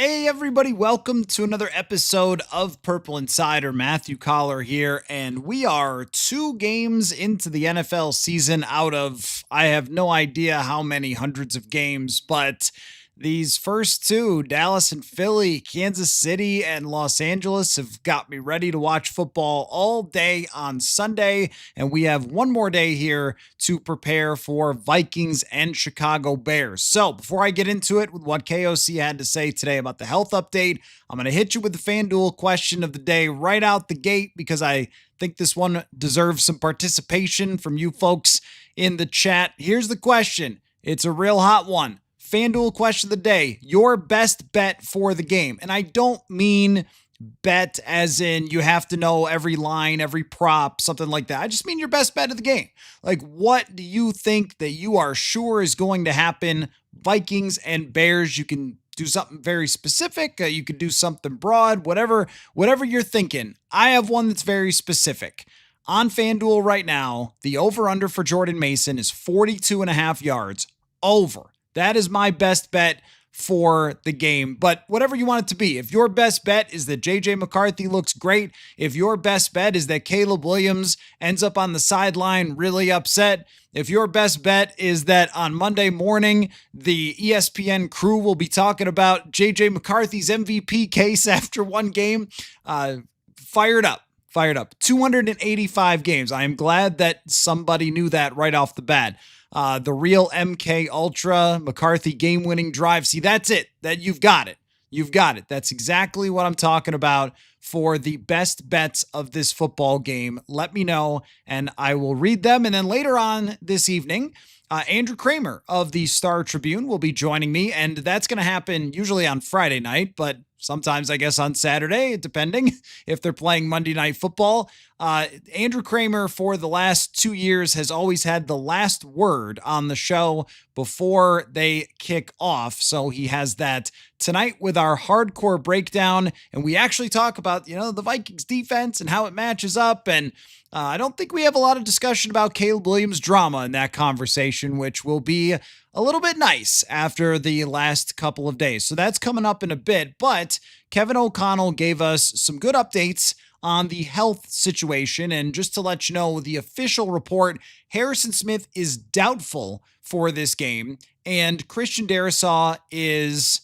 Hey everybody, welcome to another episode of Purple Insider. Matthew Coller here, and we are 2 games into the NFL season out of, I have no idea how many hundreds of games, but these first 2, Dallas and Philly, Kansas City and Los Angeles, have got me ready to watch football all day on Sunday, and we have one more day here to prepare for Vikings and Chicago Bears. So before I get into it with what KOC had to say today about the health update, I'm going to hit you with the FanDuel question of the day right out the gate because I think this one deserves some participation from you folks in the chat. Here's the question. It's a real hot one. FanDuel question of the day, your best bet for the game. And I don't mean bet as in you have to know every line, every prop, something like that. I just mean your best bet of the game. Like, what do you think that you are sure is going to happen? Vikings and Bears, you can do something very specific. You could do something broad, whatever you're thinking. I have one that's very specific. On FanDuel right now, the over-under for Jordan Mason is 42.5 yards over. That is my best bet for the game, but whatever you want it to be. If your best bet is that JJ McCarthy looks great, if your best bet is that Caleb Williams ends up on the sideline really upset, if your best bet is that on Monday morning, the ESPN crew will be talking about JJ McCarthy's MVP case after one game, fired up. 285 games. I am glad that somebody knew that right off the bat. The real MK Ultra McCarthy game-winning drive. See, that's it. That you've got it. You've got it. That's exactly what I'm talking about for the best bets of this football game. Let me know, and I will read them. And then later on this evening, Andrew Kramer of the Star Tribune will be joining me, and that's going to happen usually on Friday night, but sometimes I guess on Saturday, depending if they're playing Monday Night Football. Andrew Kramer for the last 2 years has always had the last word on the show before they kick off. So he has that tonight with our hardcore breakdown. And we actually talk about, the Vikings defense and how it matches up. And I don't think we have a lot of discussion about Caleb Williams drama in that conversation, which will be a little bit nice after the last couple of days. So that's coming up in a bit, but Kevin O'Connell gave us some good updates on the health situation. And just to let you know, the official report, Harrison Smith is doubtful for this game, and Christian Darrisaw is,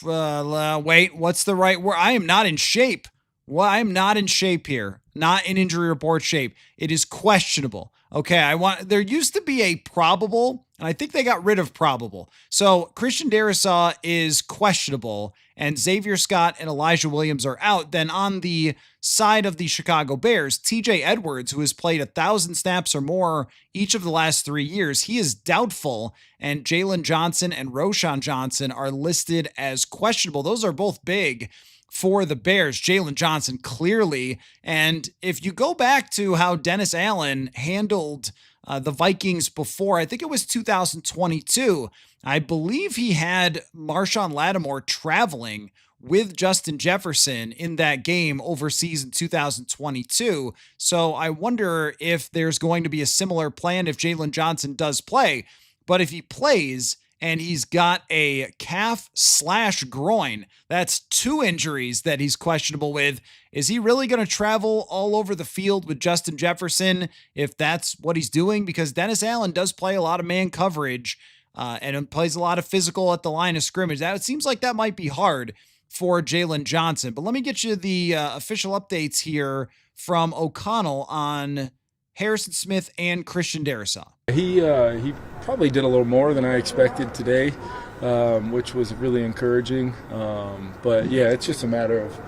what's the right word? I am not in shape. Well, I'm not in shape here. Not in injury report shape. It is questionable. Okay, there used to be a probable, and I think they got rid of probable. So Christian Darrisaw is questionable, and Xavier Scott and Elijah Williams are out. Then on the side of the Chicago Bears, TJ Edwards, who has played 1,000 snaps or more each of the last 3 years, he is doubtful, and Jalen Johnson and Roschon Johnson are listed as questionable. Those are both big for the Bears. Jalen Johnson clearly. And if you go back to how Dennis Allen handled the Vikings before, I think it was 2022, I believe he had Marshawn Lattimore traveling with Justin Jefferson in that game overseas in 2022. So I wonder if there's going to be a similar plan if Jalen Johnson does play. But if he plays and he's got a calf/groin, that's 2 injuries that he's questionable with. Is he really going to travel all over the field with Justin Jefferson if that's what he's doing? Because Dennis Allen does play a lot of man coverage and plays a lot of physical at the line of scrimmage. It seems like that might be hard for Jalen Johnson. But let me get you the official updates here from O'Connell on Harrison Smith and Christian Darrisaw. He probably did a little more than I expected today, which was really encouraging. But yeah, it's just a matter of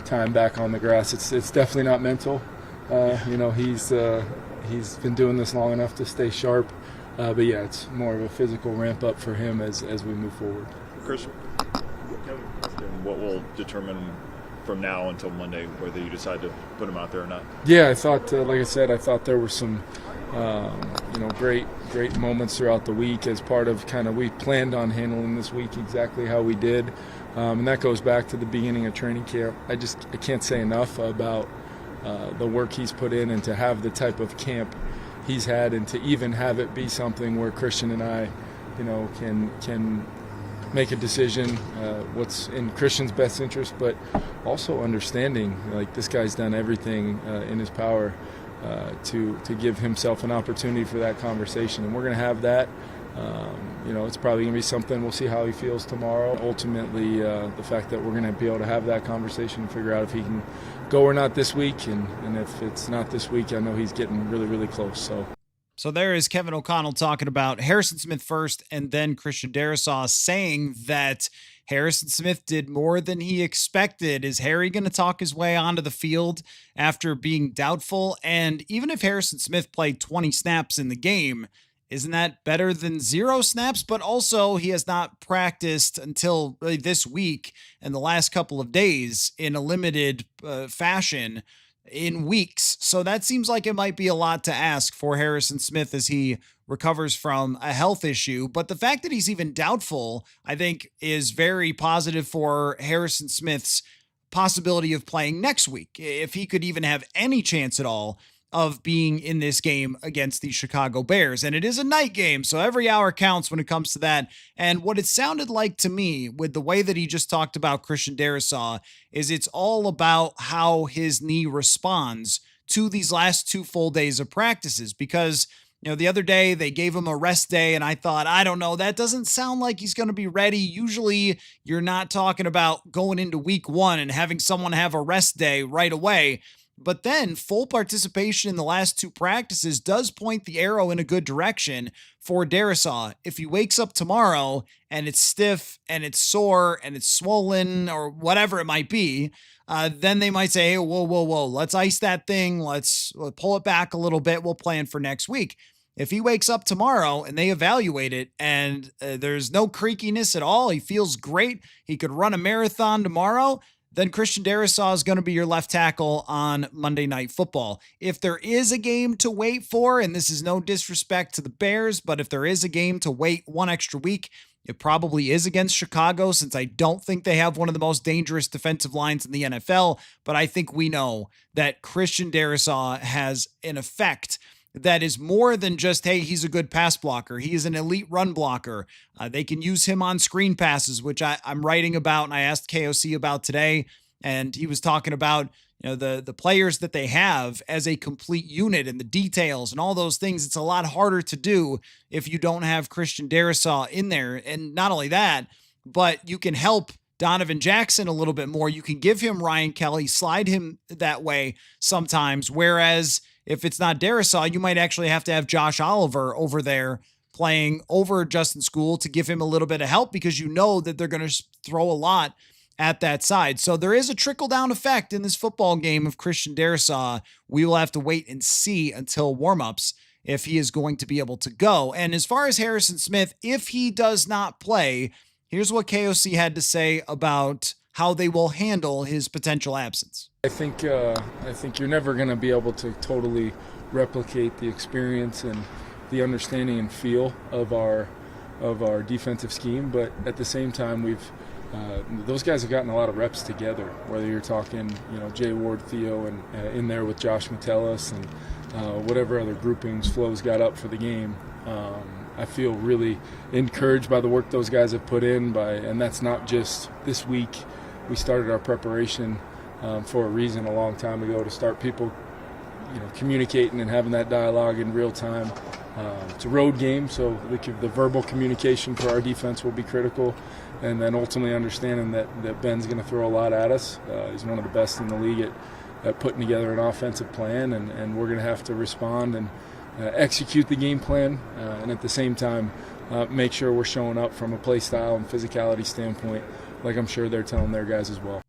time back on the grass. It's definitely not mental. He's been doing this long enough to stay sharp. But yeah, it's more of a physical ramp up for him as we move forward. Chris, what will determine from now until Monday whether you decide to put him out there or not? Yeah, I thought, like I said, there were some great moments throughout the week as part of we planned on handling this week exactly how we did. And that goes back to the beginning of training camp. I can't say enough about the work he's put in, and to have the type of camp he's had, and to even have it be something where Christian and I, can make a decision, what's in Christian's best interest, but also understanding like this guy's done everything in his power to give himself an opportunity for that conversation, and we're going to have that. It's probably going to be something. We'll see how he feels tomorrow. Ultimately, the fact that we're going to be able to have that conversation and figure out if he can go or not this week, and if it's not this week, I know he's getting really, really close. So there is Kevin O'Connell talking about Harrison Smith first and then Christian Darrisaw, saying that Harrison Smith did more than he expected. Is Harry going to talk his way onto the field after being doubtful? And even if Harrison Smith played 20 snaps in the game, isn't that better than 0 snaps? But also, he has not practiced until really this week and the last couple of days in a limited fashion in weeks. So that seems like it might be a lot to ask for Harrison Smith as he recovers from a health issue. But the fact that he's even doubtful, I think, is very positive for Harrison Smith's possibility of playing next week, if he could even have any chance at all of being in this game against the Chicago Bears. And it is a night game, so every hour counts when it comes to that. And what it sounded like to me with the way that he just talked about Christian Darrisaw is it's all about how his knee responds to these last 2 full days of practices. Because, the other day they gave him a rest day, and I thought, I don't know, that doesn't sound like he's going to be ready. Usually you're not talking about going into week 1 and having someone have a rest day right away. But then full participation in the last 2 practices does point the arrow in a good direction for Darrisaw. If he wakes up tomorrow and it's stiff and it's sore and it's swollen or whatever it might be, then they might say, hey, whoa, let's ice that thing. Let's pull it back a little bit. We'll plan for next week. If he wakes up tomorrow and they evaluate it and there's no creakiness at all, he feels great, he could run a marathon tomorrow, then Christian Darrisaw is going to be your left tackle on Monday Night Football. If there is a game to wait for, and this is no disrespect to the Bears, but if there is a game to wait 1 extra week, it probably is against Chicago, since I don't think they have one of the most dangerous defensive lines in the NFL. But I think we know that Christian Darrisaw has an effect that is more than just, hey, he's a good pass blocker. He is an elite run blocker. They can use him on screen passes, which I'm writing about, and I asked KOC about today, and he was talking about the players that they have as a complete unit and the details and all those things. It's a lot harder to do if you don't have Christian Darrisaw in there. And not only that, but you can help Donovan Jackson a little bit more. You can give him Ryan Kelly, slide him that way sometimes, whereas if it's not Darrisaw, you might actually have to have Josh Oliver over there playing over Justin School to give him a little bit of help, because you know that they're going to throw a lot at that side. So there is a trickle-down effect in this football game of Christian Darrisaw. We will have to wait and see until warmups if he is going to be able to go. And as far as Harrison Smith, if he does not play, here's what KOC had to say about how they will handle his potential absence. I think you're never going to be able to totally replicate the experience and the understanding and feel of our defensive scheme, but at the same time, those guys have gotten a lot of reps together. Whether you're talking, Jay Ward, Theo, and in there with Josh Metellus and whatever other groupings Flo's got up for the game. I feel really encouraged by the work those guys have put in. And that's not just this week. We started our preparation for a reason a long time ago, to start people, communicating and having that dialogue in real time. It's a road game, so the verbal communication for our defense will be critical. And then ultimately understanding that Ben's going to throw a lot at us. He's one of the best in the league at putting together an offensive plan, and we're going to have to respond and execute the game plan, and at the same time make sure we're showing up from a play style and physicality standpoint, like I'm sure they're telling their guys as well.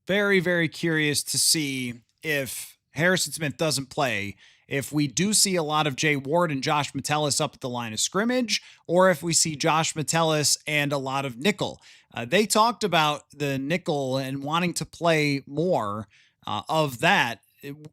Very, very curious to see if Harrison Smith doesn't play, if we do see a lot of Jay Ward and Josh Metellus up at the line of scrimmage, or if we see Josh Metellus and a lot of nickel. They talked about the nickel and wanting to play more of that,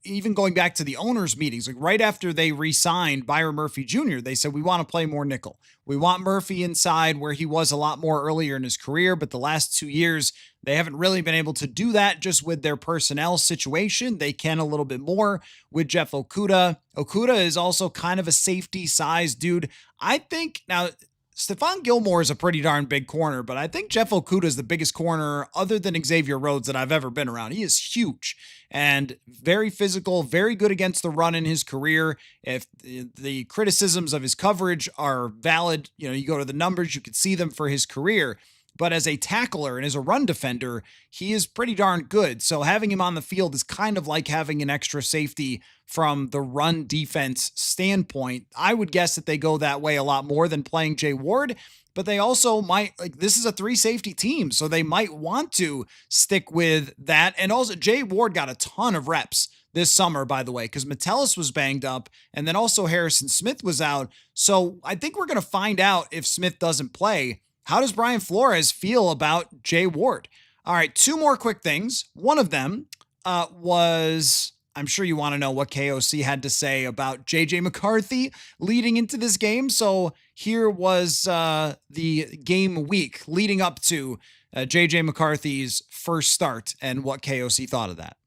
even going back to the owners' meetings, like right after they re-signed Byron Murphy Jr., they said, we want to play more nickel. We want Murphy inside where he was a lot more earlier in his career, but the last 2 years, they haven't really been able to do that just with their personnel situation. They can a little bit more with Jeff Okudah. Okudah is also kind of a safety size dude. I think now Stephon Gilmore is a pretty darn big corner, but I think Jeff Okudah is the biggest corner other than Xavier Rhodes that I've ever been around. He is huge and very physical, very good against the run in his career. If the criticisms of his coverage are valid, you go to the numbers, you can see them for his career. But as a tackler and as a run defender, he is pretty darn good. So having him on the field is kind of like having an extra safety from the run defense standpoint. I would guess that they go that way a lot more than playing Jay Ward, but they also might, this is a 3 safety team, so they might want to stick with that. And also Jay Ward got a ton of reps this summer, by the way, because Metellus was banged up and then also Harrison Smith was out. So I think we're going to find out if Smith doesn't play. How does Brian Flores feel about Jay Ward? All right, 2 more quick things. One of them was, I'm sure you want to know what KOC had to say about JJ McCarthy leading into this game. So here was the game week leading up to JJ McCarthy's first start and what KOC thought of that.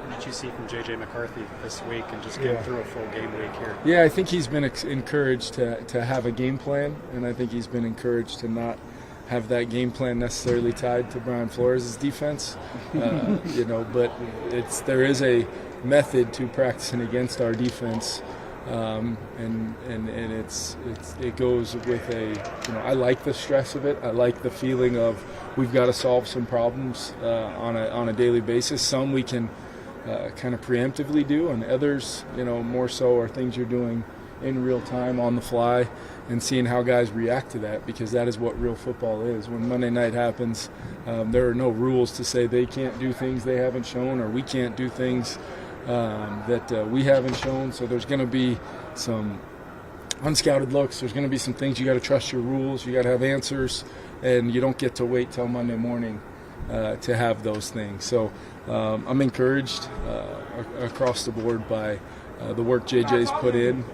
What did you see from JJ McCarthy this week and just getting through a full game week here? Yeah, I think he's been encouraged to have a game plan, and I think he's been encouraged to not have that game plan necessarily tied to Brian Flores' defense. But there is a method to practicing against our defense, and it goes with I like the stress of it. I like the feeling of we've got to solve some problems on a daily basis. Some we can kind of preemptively do, and others, more so are things you're doing in real time on the fly and seeing how guys react to that, because that is what real football is. When Monday night happens, there are no rules to say they can't do things they haven't shown or we can't do things that we haven't shown. So there's going to be some unscouted looks. There's going to be some things you got to trust your rules. You got to have answers, and you don't get to wait till Monday morning to have those things. So I'm encouraged across the board by the work JJ's put in.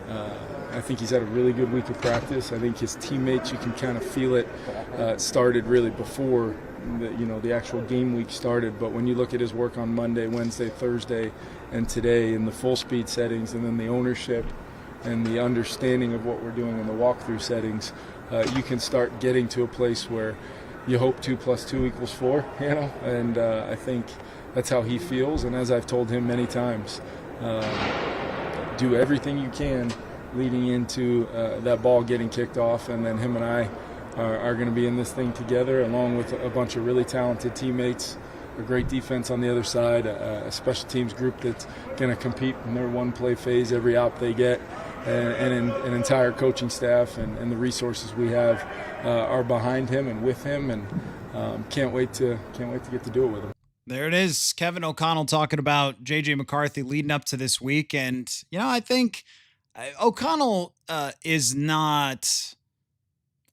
I think he's had a really good week of practice. I think his teammates, you can kind of feel it, started really before the actual game week started. But when you look at his work on Monday, Wednesday, Thursday, and today in the full speed settings, and then the ownership and the understanding of what we're doing in the walkthrough settings, you can start getting to a place where you hope 2 + 2 = 4, and I think that's how he feels. And as I've told him many times, do everything you can leading into that ball getting kicked off, and then him and I are going to be in this thing together, along with a bunch of really talented teammates, a great defense on the other side, a special teams group that's going to compete in their one-play phase every out they get, and an entire coaching staff and the resources we have are behind him and with him, and can't wait to get to do it with him. There it is. Kevin O'Connell talking about JJ McCarthy leading up to this week. And, I think O'Connell is not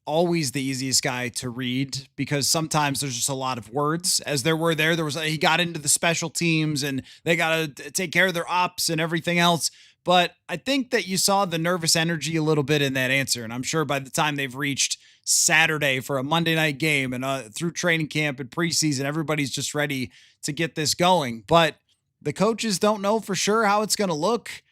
always the easiest guy to read, because sometimes there's just a lot of words, as there was, he got into the special teams and they got to take care of their ops and everything else. But I think that you saw the nervous energy a little bit in that answer. And I'm sure by the time they've reached Saturday for a Monday night game and through training camp and preseason, everybody's just ready to get this going. But the coaches don't know for sure how it's going to look.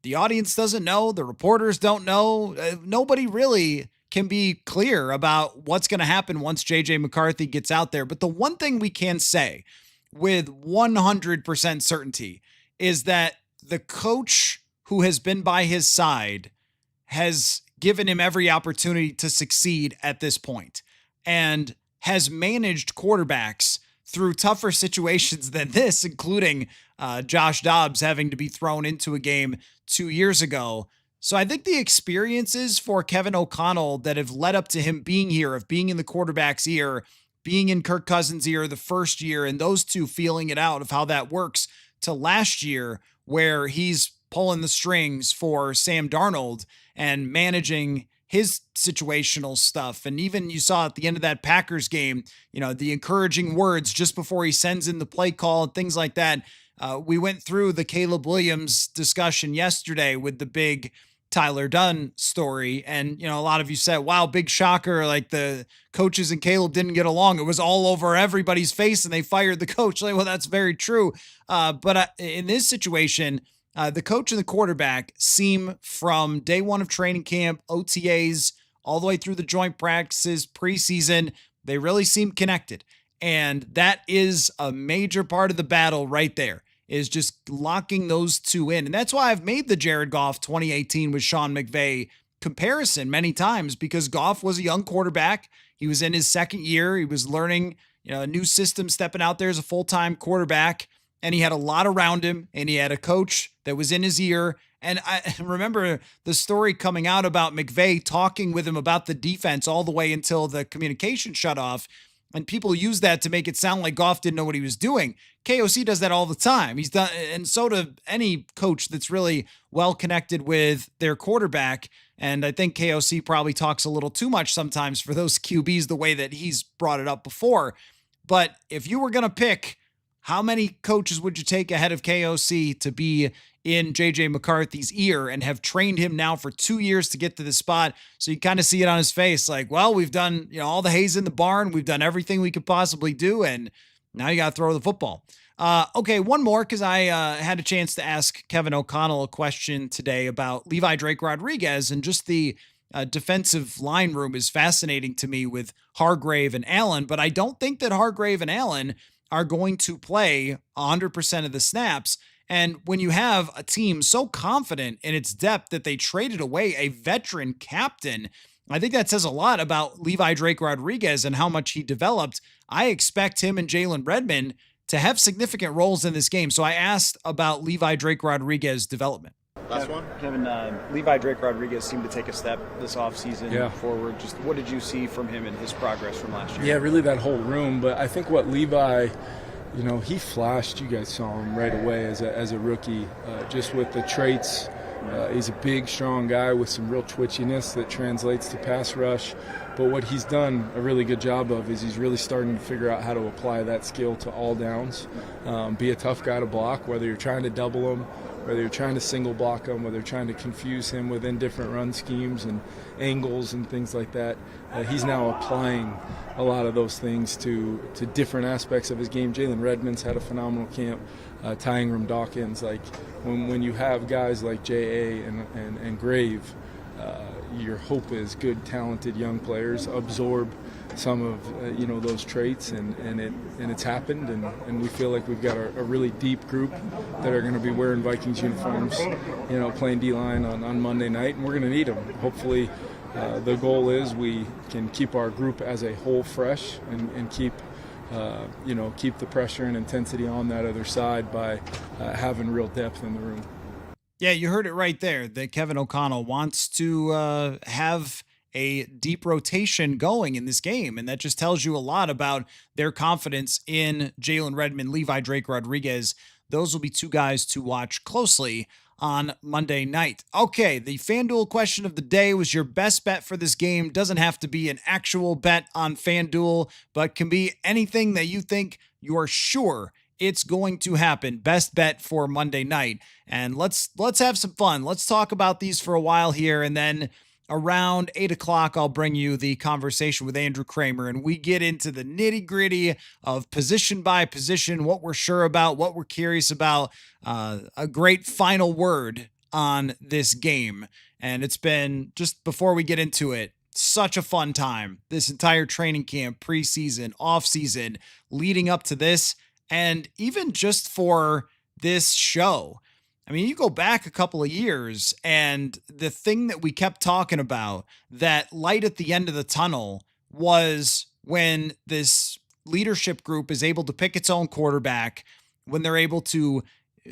The audience doesn't know. The reporters don't know. Nobody really can be clear about what's going to happen once JJ McCarthy gets out there. But the one thing we can say with 100% certainty is that the coach who has been by his side has given him every opportunity to succeed at this point, and has managed quarterbacks through tougher situations than this, including Josh Dobbs having to be thrown into a game 2 years ago. So I think the experiences for Kevin O'Connell that have led up to him being here, of being in the quarterback's ear, being in Kirk Cousins' ear the first year, and those two feeling it out of how that works, to last year where he's pulling the strings for Sam Darnold and managing his situational stuff. And even you saw at the end of that Packers game, the encouraging words just before he sends in the play call and things like that. We went through the Caleb Williams discussion yesterday with the big Tyler Dunn story. And, a lot of you said, wow, big shocker. Like the coaches and Caleb didn't get along. It was all over everybody's face and they fired the coach. Like, well, that's very true. But in this situation, The coach and the quarterback seem from day one of training camp, OTAs, all the way through the joint practices, preseason, they really seem connected. And that is a major part of the battle right there, is just locking those two in. And that's why I've made the Jared Goff 2018 with Sean McVay comparison many times, because Goff was a young quarterback. He was in his second year. He was learning, a new system, stepping out there as a full-time quarterback. And he had a lot around him, and he had a coach that was in his ear. And I remember the story coming out about McVay talking with him about the defense all the way until the communication shut off. And people use that to make it sound like Goff didn't know what he was doing. KOC does that all the time. He's done, and so does any coach that's really well connected with their quarterback. And I think KOC probably talks a little too much sometimes for those QBs the way that he's brought it up before. But if you were going to pick, how many coaches would you take ahead of KOC to be in JJ McCarthy's ear and have trained him now for 2 years to get to this spot? So you kind of see it on his face like, well, we've done, all the hay's in the barn. We've done everything we could possibly do. And now you got to throw the football. Okay, one more, because I had a chance to ask Kevin O'Connell a question today about Levi Drake Rodriguez, and just the defensive line room is fascinating to me with Hargrave and Allen, but I don't think that Hargrave and Allen are going to play 100% of the snaps. And when you have a team so confident in its depth that they traded away a veteran captain, I think that says a lot about Levi Drake Rodriguez and how much he developed. I expect him and Jalen Redmond to have significant roles in this game. So I asked about Levi Drake Rodriguez's development. Last one? Kevin, Levi Drake Rodriguez seemed to take a step this offseason forward. Just what did you see from him and his progress from last year? Yeah, really that whole room. But I think what Levi, he flashed. You guys saw him right away as a rookie, just with the traits. He's a big, strong guy with some real twitchiness that translates to pass rush. But what he's done a really good job of is he's really starting to figure out how to apply that skill to all downs. Be a tough guy to block, whether you're trying to double him, whether you're trying to single block him, whether you're trying to confuse him within different run schemes and angles and things like that. He's now applying a lot of those things to different aspects of his game. Jalen Redmond's had a phenomenal camp. Ty Ingram Dawkins, like when you have guys like J.A. and Grave, your hope is good, talented young players absorb some of those traits, and it's happened, and we feel like we've got a really deep group that are going to be wearing Vikings uniforms, playing D-line on Monday night, and we're going to need them. Hopefully, the goal is we can keep our group as a whole fresh and keep the pressure and intensity on that other side by having real depth in the room. Yeah, you heard it right there, that Kevin O'Connell wants to have a deep rotation going in this game. And that just tells you a lot about their confidence in Jalen Redmond, Levi Drake Rodriguez. Those will be two guys to watch closely on Monday night. Okay, the FanDuel question of the day was your best bet for this game. Doesn't have to be an actual bet on FanDuel, but can be anything that you think you're sure it's going to happen. Best bet for Monday night. And let's have some fun. Let's talk about these for a while here, and then around 8 o'clock, I'll bring you the conversation with Andrew Kramer, and we get into the nitty gritty of position by position, what we're sure about, what we're curious about, a great final word on this game. And it's been, just before we get into it, such a fun time. This entire training camp, preseason, offseason, leading up to this, and even just for this show. I mean, you go back a couple of years, and the thing that we kept talking about, that light at the end of the tunnel, was when this leadership group is able to pick its own quarterback, when they're able to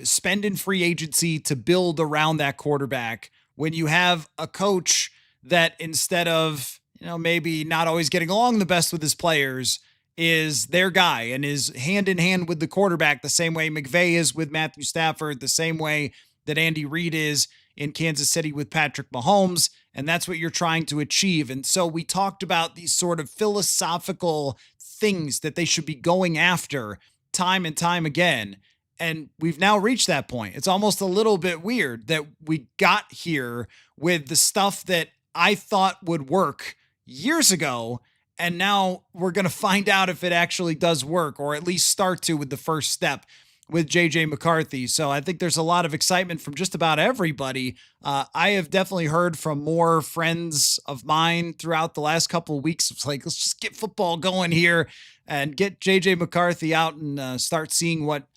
spend in free agency to build around that quarterback, when you have a coach that, instead of, maybe not always getting along the best with his players, is their guy and is hand in hand with the quarterback, the same way McVay is with Matthew Stafford, the same way that Andy Reid is in Kansas City with Patrick Mahomes. And that's what you're trying to achieve. And so we talked about these sort of philosophical things that they should be going after time and time again. And we've now reached that point. It's almost a little bit weird that we got here with the stuff that I thought would work years ago, and now we're going to find out if it actually does work, or at least start to with the first step. with JJ McCarthy. So I think there's a lot of excitement from just about everybody. I have definitely heard from more friends of mine throughout the last couple of weeks. It's like, let's just get football going here and get JJ McCarthy out and start seeing what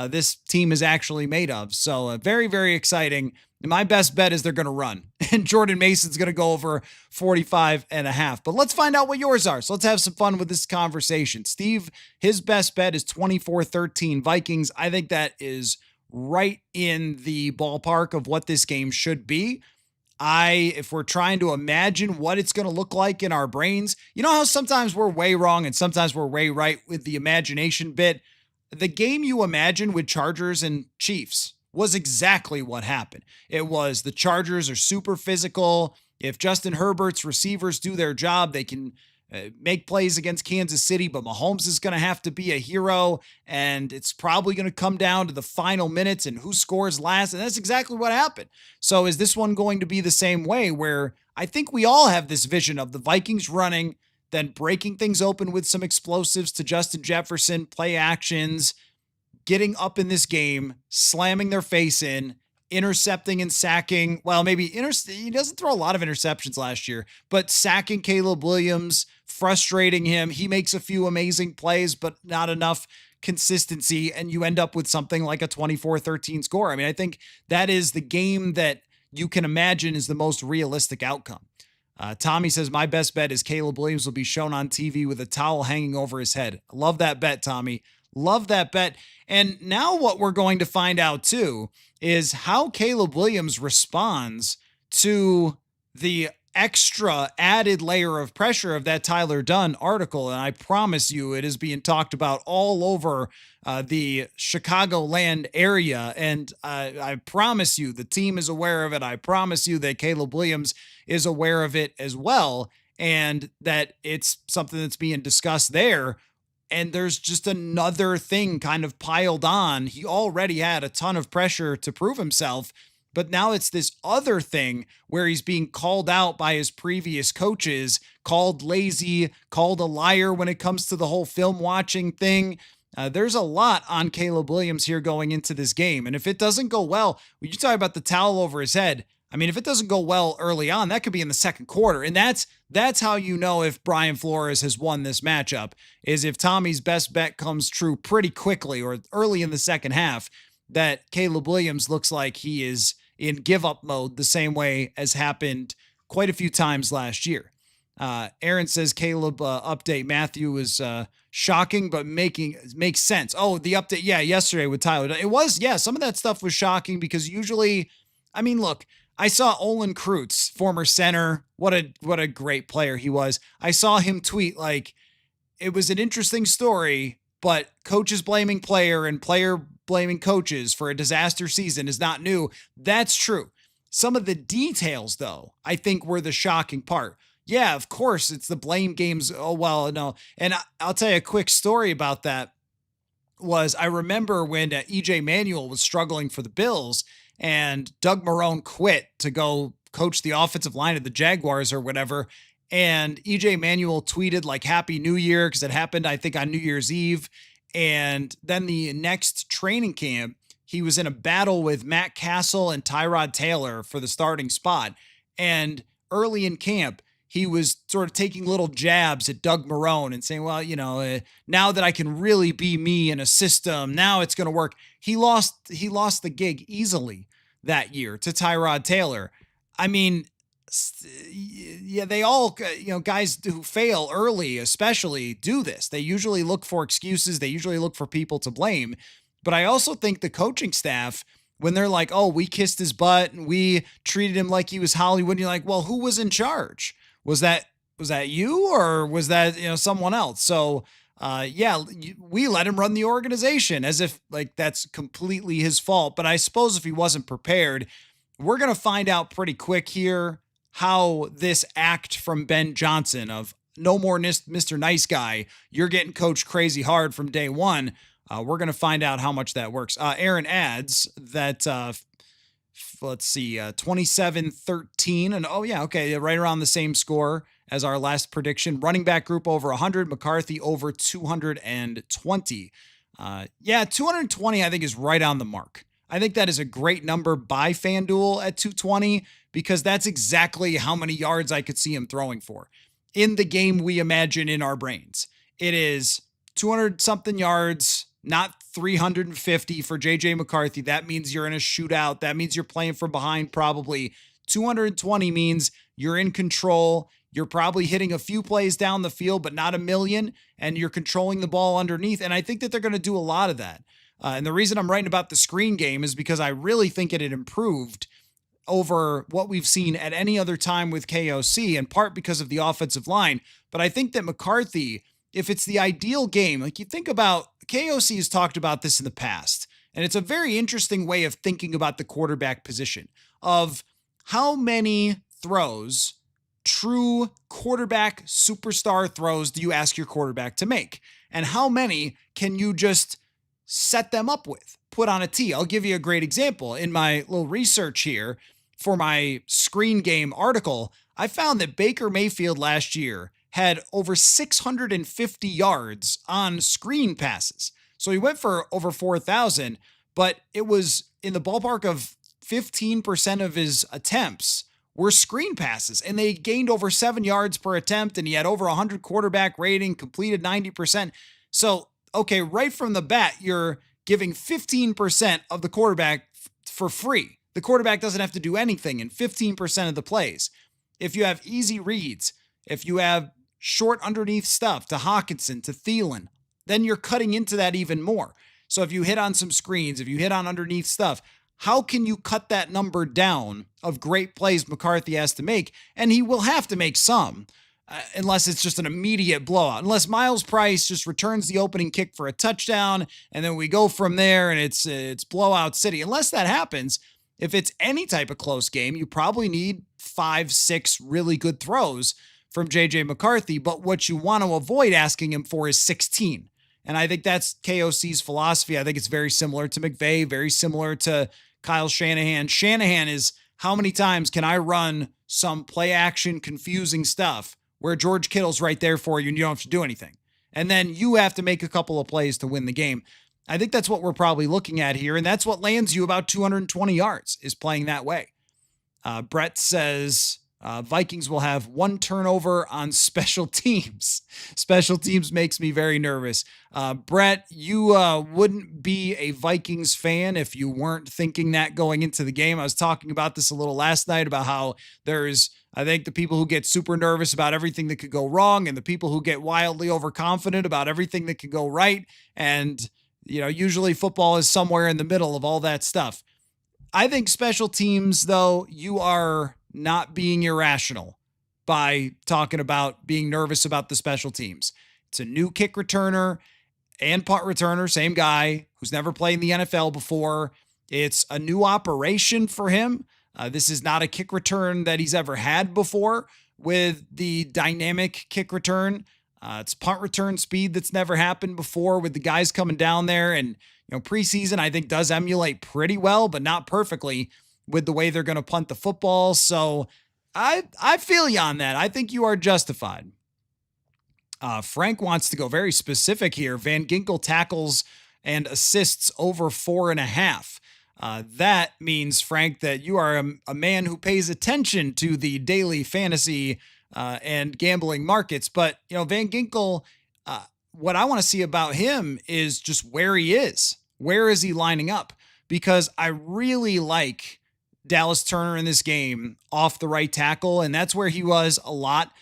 this team is actually made of. So very, very exciting. My best bet is they're going to run, and Jordan Mason's going to go over 45.5. But let's find out what yours are. So let's have some fun with this conversation. Steve, his best bet is 24-13 Vikings. I think that is right in the ballpark of what this game should be. If we're trying to imagine what it's going to look like in our brains, you know how sometimes we're way wrong and sometimes we're way right with the imagination bit? The game you imagine with Chargers and Chiefs was exactly what happened. It was the Chargers are super physical. If Justin Herbert's receivers do their job, they can make plays against Kansas City, but Mahomes is going to have to be a hero, and it's probably going to come down to the final minutes and who scores last, and that's exactly what happened. So is this one going to be the same way, where I think we all have this vision of the Vikings running, then breaking things open with some explosives to Justin Jefferson, play actions, getting up in this game, slamming their face in, intercepting and sacking. Well, maybe he doesn't throw a lot of interceptions last year, but sacking Caleb Williams, frustrating him. He makes a few amazing plays, but not enough consistency, and you end up with something like a 24-13 score. I mean, I think that is the game that you can imagine is the most realistic outcome. Tommy says, my best bet is Caleb Williams will be shown on TV with a towel hanging over his head. Love that bet, Tommy. Love that bet. And now what we're going to find out too is how Caleb Williams responds to the extra added layer of pressure of that Tyler Dunn article. And I promise you, it is being talked about all over the Chicagoland area. And I promise you, the team is aware of it. I promise you that Caleb Williams is aware of it as well, and that it's something that's being discussed there. And there's just another thing kind of piled on. He already had a ton of pressure to prove himself, but now it's this other thing where he's being called out by his previous coaches, called lazy, called a liar when it comes to the whole film watching thing. There's a lot on Caleb Williams here going into this game. And if it doesn't go well, when you talk about the towel over his head, I mean, if it doesn't go well early on, that could be in the second quarter. And that's how you know if Brian Flores has won this matchup, is if Tommy's best bet comes true pretty quickly or early in the second half, that Caleb Williams looks like he is in give-up mode the same way as happened quite a few times last year. Aaron says, Caleb update, Matthew was shocking, but makes sense. Oh, the update, yeah, yesterday with Tyler. It was, yeah, some of that stuff was shocking because usually, I mean, look, I saw Olin Kreutz, former center. What a great player he was. I saw him tweet like, it was an interesting story, but coaches blaming player and player blaming coaches for a disaster season is not new. That's true. Some of the details, though, I think were the shocking part. Yeah, of course, it's the blame games. Oh, well, no. And I'll tell you a quick story about that. I remember when E.J. Manuel was struggling for the Bills, and Doug Marrone quit to go coach the offensive line of the Jaguars or whatever. And EJ Manuel tweeted like Happy New Year, because it happened, I think, on New Year's Eve. And then the next training camp, he was in a battle with Matt Castle and Tyrod Taylor for the starting spot. And early in camp, he was sort of taking little jabs at Doug Marrone and saying, well, now that I can really be me in a system, now it's going to work. He lost the gig easily that year to Tyrod Taylor. I mean, yeah, they all, guys who fail early especially do this. They usually look for excuses. They usually look for people to blame. But I also think the coaching staff, when they're like, oh, we kissed his butt and we treated him like he was Hollywood, you're like, well, who was in charge? Was that you, or was that, someone else? So, we let him run the organization as if like that's completely his fault. But I suppose if he wasn't prepared, we're going to find out pretty quick here how this act from Ben Johnson of no more Mr. Nice Guy, you're getting coached crazy hard from day one. We're going to find out how much that works. Aaron adds that, let's see, 27-13. And right around the same score as our last prediction. Running back group over 100, McCarthy over 220. Yeah, 220 I think is right on the mark. I think that is a great number by FanDuel at 220 because that's exactly how many yards I could see him throwing for in the game we imagine in our brains. It is 200 something yards, not 350 for JJ McCarthy. That means you're in a shootout. That means you're playing from behind probably. 220 means you're in control. You're probably hitting a few plays down the field, but not a million, and you're controlling the ball underneath. And I think that they're going to do a lot of that. And the reason I'm writing about the screen game is because I really think it had improved over what we've seen at any other time with KOC, in part because of the offensive line. But I think that McCarthy, if it's the ideal game, like you think about, KOC has talked about this in the past, and it's a very interesting way of thinking about the quarterback position of how many throws, true quarterback superstar throws, do you ask your quarterback to make? And how many can you just set them up with, put on a tee? I'll give you a great example. In my little research here for my screen game article, I found that Baker Mayfield last year had over 650 yards on screen passes. So he went for over 4,000, but it was in the ballpark of 15% of his attempts were screen passes, and they gained over 7 yards per attempt, and he had over 100 quarterback rating, completed 90%. So, okay, right from the bat, you're giving 15% of the quarterback for free. The quarterback doesn't have to do anything in 15% of the plays. If you have easy reads, if you have short underneath stuff to Hawkinson, to Thielen, then you're cutting into that even more. So if you hit on some screens, if you hit on underneath stuff, how can you cut that number down of great plays McCarthy has to make? And he will have to make some, unless it's just an immediate blowout. Unless Miles Price just returns the opening kick for a touchdown, and then we go from there and it's blowout city. Unless that happens, if it's any type of close game, you probably need 5-6 really good throws from JJ McCarthy. But what you want to avoid asking him for is 16. And I think that's KOC's philosophy. I think it's very similar to McVay, very similar to Kyle Shanahan. Shanahan is, how many times can I run some play action confusing stuff where George Kittle's right there for you and you don't have to do anything? And then you have to make a couple of plays to win the game. I think that's what we're probably looking at here. And that's what lands you about 220 yards, is playing that way. Brett says Vikings will have 1 turnover on special teams. Special teams makes me very nervous. Brett, you wouldn't be a Vikings fan if you weren't thinking that going into the game. I was talking about this a little last night about how there's, I think, the people who get super nervous about everything that could go wrong and the people who get wildly overconfident about everything that could go right. And, you know, usually football is somewhere in the middle of all that stuff. I think special teams, though, you are not being irrational by talking about being nervous about the special teams. It's a new kick returner and punt returner, same guy who's never played in the NFL before. It's a new operation for him. This is not a kick return that he's ever had before with the dynamic kick return. It's punt return speed that's never happened before with the guys coming down there. And, you know, preseason, I think, does emulate pretty well, but not perfectly with the way they're going to punt the football. So I feel you on that. I think you are justified. Frank wants to go very specific here. Van Ginkel tackles and assists over 4.5. That means, Frank, that you are a man who pays attention to the daily fantasy and gambling markets. But, you know, Van Ginkel, what I want to see about him is just where he is. Where is he lining up? Because I really like Dallas Turner in this game off the right tackle, and that's where he was a lot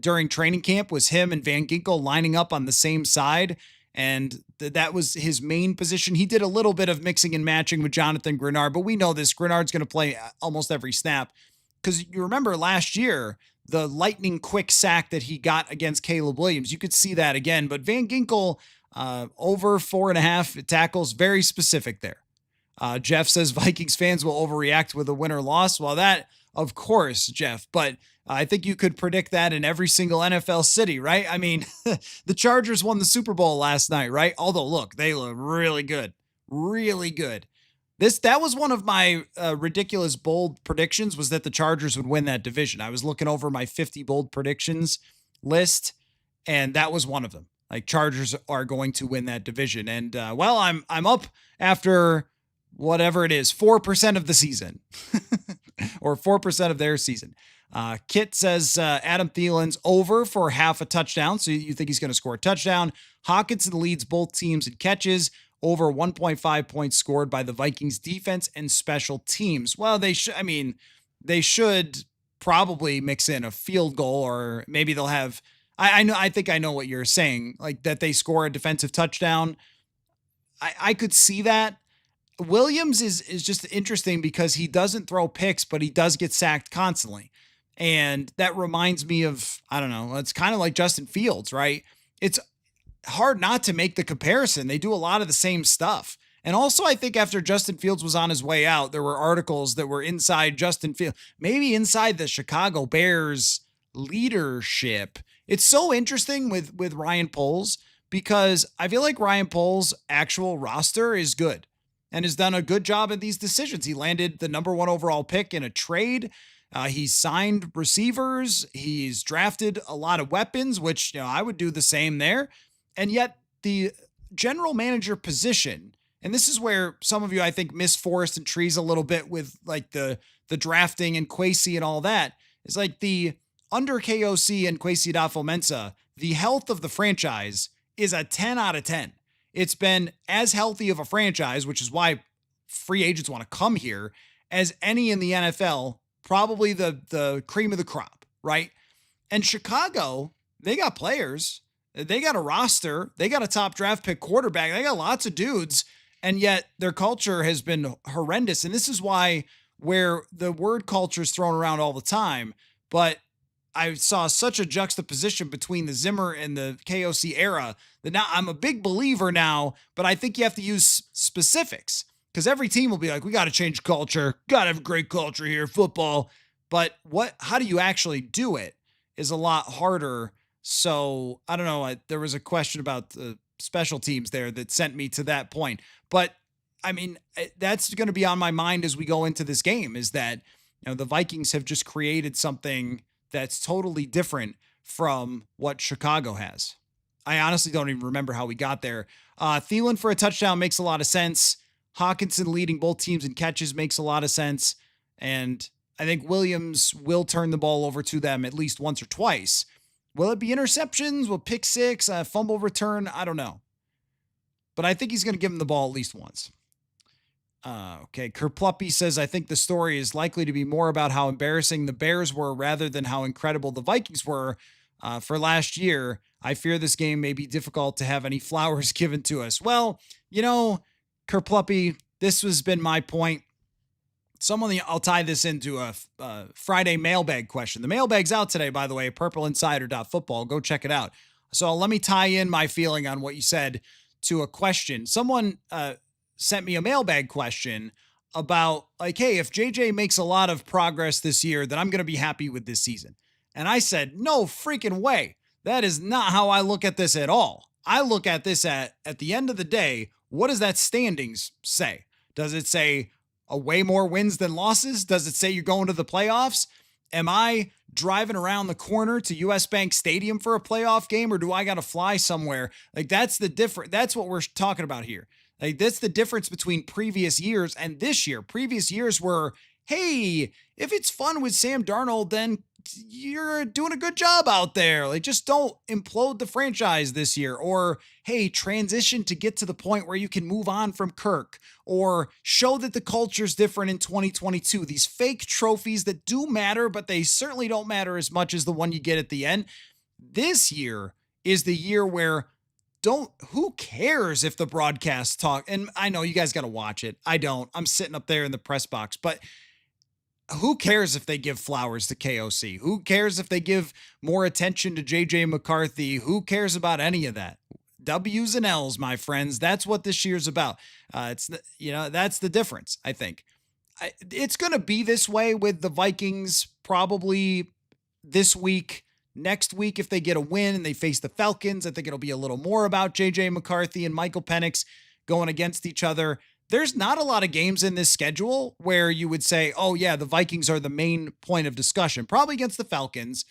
during training camp, was him and Van Ginkel lining up on the same side, and that was his main position. He did a little bit of mixing and matching with Jonathan Grenard, but we know this. Grenard's going to play almost every snap, because you remember last year, the lightning quick sack that he got against Caleb Williams. You could see that again, but Van Ginkel over 4.5 tackles, very specific there. Jeff says Vikings fans will overreact with a win or loss. Well, that, of course, Jeff, but I think you could predict that in every single NFL city, right? I mean, the Chargers won the Super Bowl last night, right? Although, look, they look really good, really good. That was one of my ridiculous bold predictions, was that the Chargers would win that division. I was looking over my 50 bold predictions list, and that was one of them. Like Chargers are going to win that division. And well, I'm up after whatever it is, 4% of the season or 4% of their season. Kit says Adam Thielen's over for half a touchdown. So you think he's going to score a touchdown. Hawkinson leads both teams in catches, over 1.5 points scored by the Vikings defense and special teams. Well, they should probably mix in a field goal, or maybe they'll have, I think I know what you're saying, like that they score a defensive touchdown. I could see that. Williams is just interesting because he doesn't throw picks, but he does get sacked constantly. And that reminds me of, I don't know, it's kind of like Justin Fields, right? It's hard not to make the comparison. They do a lot of the same stuff. And also, I think after Justin Fields was on his way out, there were articles that were inside Justin Fields, maybe inside the Chicago Bears leadership. It's so interesting with Ryan Poles because I feel like Ryan Poles' actual roster is good and has done a good job at these decisions. He landed the number 1 overall pick in a trade. He's signed receivers. He's drafted a lot of weapons, which, I would do the same there. And yet the general manager position, and this is where some of you, I think, miss Forest and Trees a little bit with like the drafting and Kwesi and all that, is like the under KOC and Kwesi Adolfo-Mensah, the health of the franchise is a 10 out of 10. It's been as healthy of a franchise, which is why free agents want to come here, as any in the NFL, probably the cream of the crop, right? And Chicago, they got players. They got a roster. They got a top draft pick quarterback. They got lots of dudes. And yet their culture has been horrendous. And this is why where the word culture is thrown around all the time, but I saw such a juxtaposition between the Zimmer and the KOC era that now I'm a big believer now, but I think you have to use specifics because every team will be like, we got to change culture, got to have a great culture here, football. But how do you actually do it is a lot harder. So I don't know. There was a question about the special teams there that sent me to that point. But I mean, that's going to be on my mind as we go into this game, is that, the Vikings have just created something that's totally different from what Chicago has. I honestly don't even remember how we got there. Thielen for a touchdown makes a lot of sense. Hawkinson leading both teams in catches makes a lot of sense. And I think Williams will turn the ball over to them at least once or twice. Will it be interceptions? Will pick six, fumble return? I don't know. But I think he's going to give him the ball at least once. Okay, Kerpluppy says, I think the story is likely to be more about how embarrassing the Bears were rather than how incredible the Vikings were for last year. I fear this game may be difficult to have any flowers given to us. Well, Kerpluppy, this has been my point. I'll tie this into a Friday mailbag question. The mailbag's out today, by the way, purpleinsider.football. Go check it out. So let me tie in my feeling on what you said to a question. Someone sent me a mailbag question about like, hey, if JJ makes a lot of progress this year, then I'm going to be happy with this season. And I said, no freaking way. That is not how I look at this at all. I look at this at the end of the day, what does that standings say? Does it say a way more wins than losses? Does it say you're going to the playoffs? Am I driving around the corner to US Bank Stadium for a playoff game, or do I got to fly somewhere? Like that's what we're talking about here. Like that's the difference between previous years and this year. Previous years were, hey, if it's fun with Sam Darnold, then you're doing a good job out there. Like just don't implode the franchise this year. Or, hey, transition to get to the point where you can move on from Kirk, or show that the culture's different in 2022. These fake trophies that do matter, but they certainly don't matter as much as the one you get at the end. This year is the year where who cares if the broadcast talk, and I know you guys got to watch it. I don't. I'm sitting up there in the press box, but who cares if they give flowers to KOC? Who cares if they give more attention to JJ McCarthy? Who cares about any of that? W's and L's, my friends. That's what this year's about. That's the difference, I think. It's going to be this way with the Vikings probably this week. Next week, if they get a win and they face the Falcons, I think it'll be a little more about JJ McCarthy and Michael Penix going against each other. There's not a lot of games in this schedule where you would say, oh yeah, the Vikings are the main point of discussion, probably against the Falcons,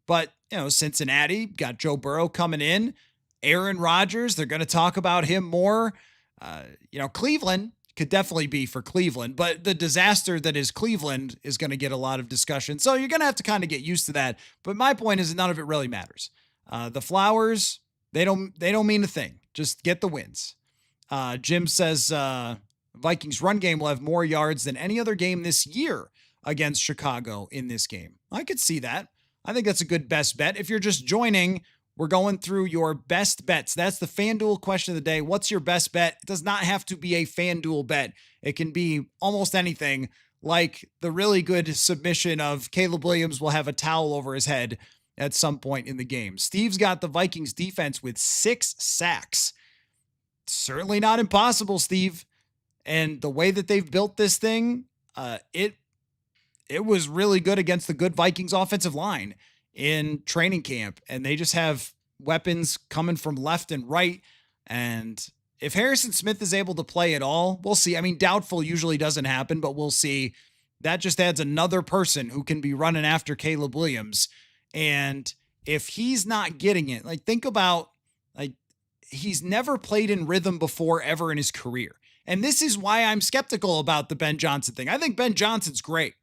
but Cincinnati got Joe Burrow coming in. Aaron Rodgers, they're going to talk about him more. Cleveland could definitely be for Cleveland, but the disaster that is Cleveland is going to get a lot of discussion. So you're going to have to kind of get used to that. But my point is that none of it really matters. The flowers, they don't mean a thing. Just get the wins. Jim says Vikings run game will have more yards than any other game this year against Chicago in this game. I could see that. I think that's a good best bet. If you're just joining, we're going through your best bets. That's the FanDuel question of the day. What's your best bet? It does not have to be a FanDuel bet. It can be almost anything, like the really good submission of Caleb Williams will have a towel over his head at some point in the game. Steve's got the Vikings defense with 6 sacks. Certainly not impossible, Steve. And the way that they've built this thing, it was really good against the good Vikings offensive line in training camp, and they just have weapons coming from left and right. And if Harrison Smith is able to play at all, we'll see. I mean, doubtful usually doesn't happen, but we'll see. That just adds another person who can be running after Caleb Williams. And if he's not getting it, think about, he's never played in rhythm before ever in his career. And this is why I'm skeptical about the Ben Johnson thing. I think Ben Johnson's great.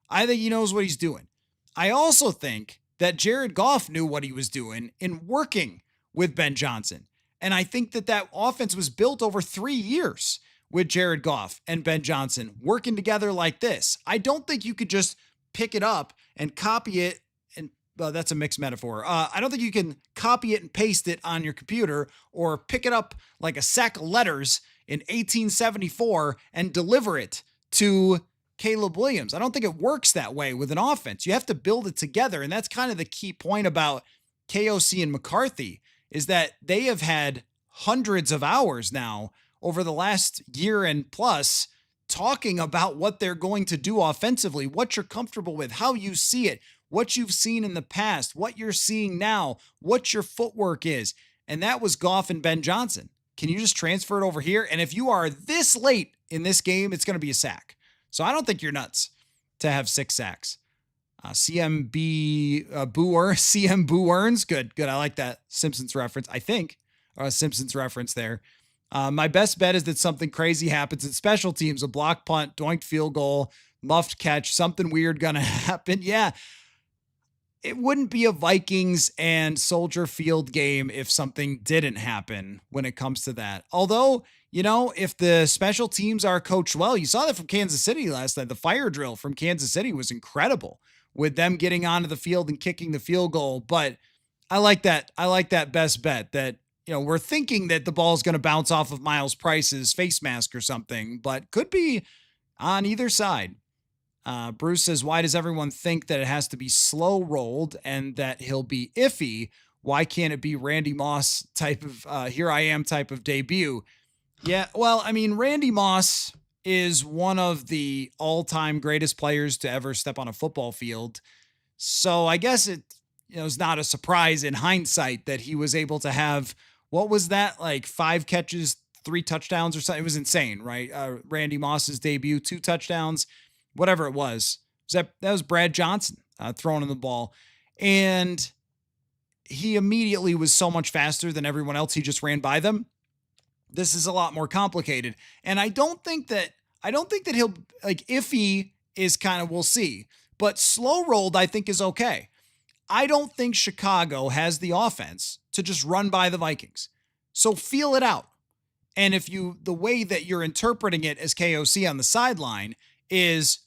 I think he knows what he's doing. I also think that Jared Goff knew what he was doing in working with Ben Johnson. And I think that offense was built over 3 years with Jared Goff and Ben Johnson working together like this. I don't think you could just pick it up and copy it. And that's a mixed metaphor. I don't think you can copy it and paste it on your computer or pick it up like a sack of letters in 1874 and deliver it to Caleb Williams. I don't think it works that way with an offense. You have to build it together. And that's kind of the key point about KOC and McCarthy, is that they have had hundreds of hours now over the last year and plus talking about what they're going to do offensively, what you're comfortable with, how you see it, what you've seen in the past, what you're seeing now, what your footwork is. And that was Goff and Ben Johnson. Can you just transfer it over here? And if you are this late in this game, it's going to be a sack. So I don't think you're nuts to have 6 sacks. CM Boo Earns. Good. I like that Simpsons reference, I think. Simpsons reference there. My best bet is that something crazy happens in special teams. A block punt, doinked field goal, muffed catch, something weird going to happen. Yeah. It wouldn't be a Vikings and Soldier Field game if something didn't happen when it comes to that. Although, if the special teams are coached well, you saw that from Kansas City last night. The fire drill from Kansas City was incredible with them getting onto the field and kicking the field goal. But I like that. I like that best bet that, we're thinking that the ball is going to bounce off of Miles Price's face mask or something, but could be on either side. Bruce says, why does everyone think that it has to be slow rolled and that he'll be iffy? Why can't it be Randy Moss type of here I am type of debut? Yeah, well, I mean, Randy Moss is one of the all-time greatest players to ever step on a football field. So I guess it is not a surprise in hindsight that he was able to have, what was that, 5 catches, 3 touchdowns or something? It was insane, right? Randy Moss's debut, 2 touchdowns. Whatever it was. That was Brad Johnson throwing in the ball. And he immediately was so much faster than everyone else. He just ran by them. This is a lot more complicated. And I don't think that he'll, iffy is kind of, we'll see. But slow rolled, I think, is okay. I don't think Chicago has the offense to just run by the Vikings. So feel it out. And if the way that you're interpreting it as KOC on the sideline is,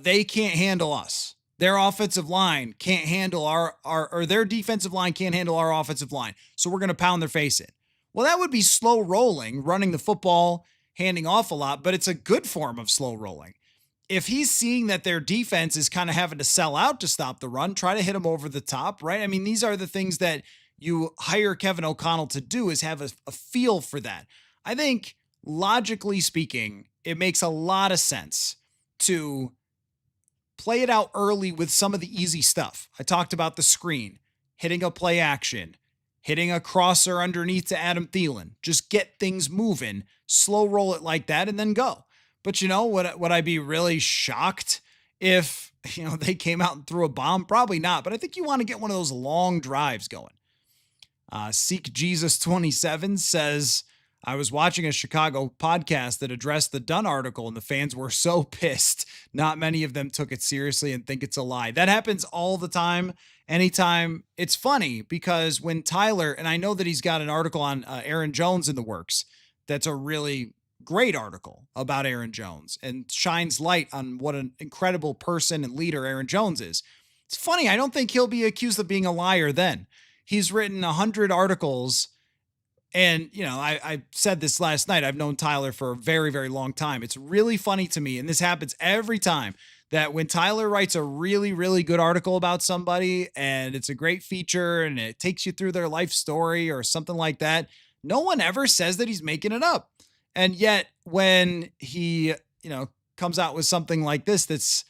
they can't handle us. Their offensive line can't handle or their defensive line can't handle our offensive line. So we're going to pound their face in. Well, that would be slow rolling, running the football, handing off a lot, but it's a good form of slow rolling. If he's seeing that their defense is kind of having to sell out to stop the run, try to hit them over the top, right? I mean, these are the things that you hire Kevin O'Connell to do, is have a feel for that. I think, logically speaking, it makes a lot of sense to play it out early with some of the easy stuff. I talked about the screen, hitting a play action, hitting a crosser underneath to Adam Thielen. Just get things moving, slow roll it like that, and then go. But would I be really shocked if, they came out and threw a bomb? Probably not, but I think you want to get one of those long drives going. Seek Jesus 27 says, I was watching a Chicago podcast that addressed the Dunn article, and the fans were so pissed. Not many of them took it seriously and think it's a lie. That happens all the time. Anytime. It's funny because when Tyler, and I know that he's got an article on Aaron Jones in the works, that's a really great article about Aaron Jones and shines light on what an incredible person and leader Aaron Jones is. It's funny. I don't think he'll be accused of being a liar then. He's written 100 articles. And, I said this last night. I've known Tyler for a very, very long time. It's really funny to me. And this happens every time, that when Tyler writes a really, really good article about somebody and it's a great feature and it takes you through their life story or something like that, no one ever says that he's making it up. And yet when he, comes out with something like this, that's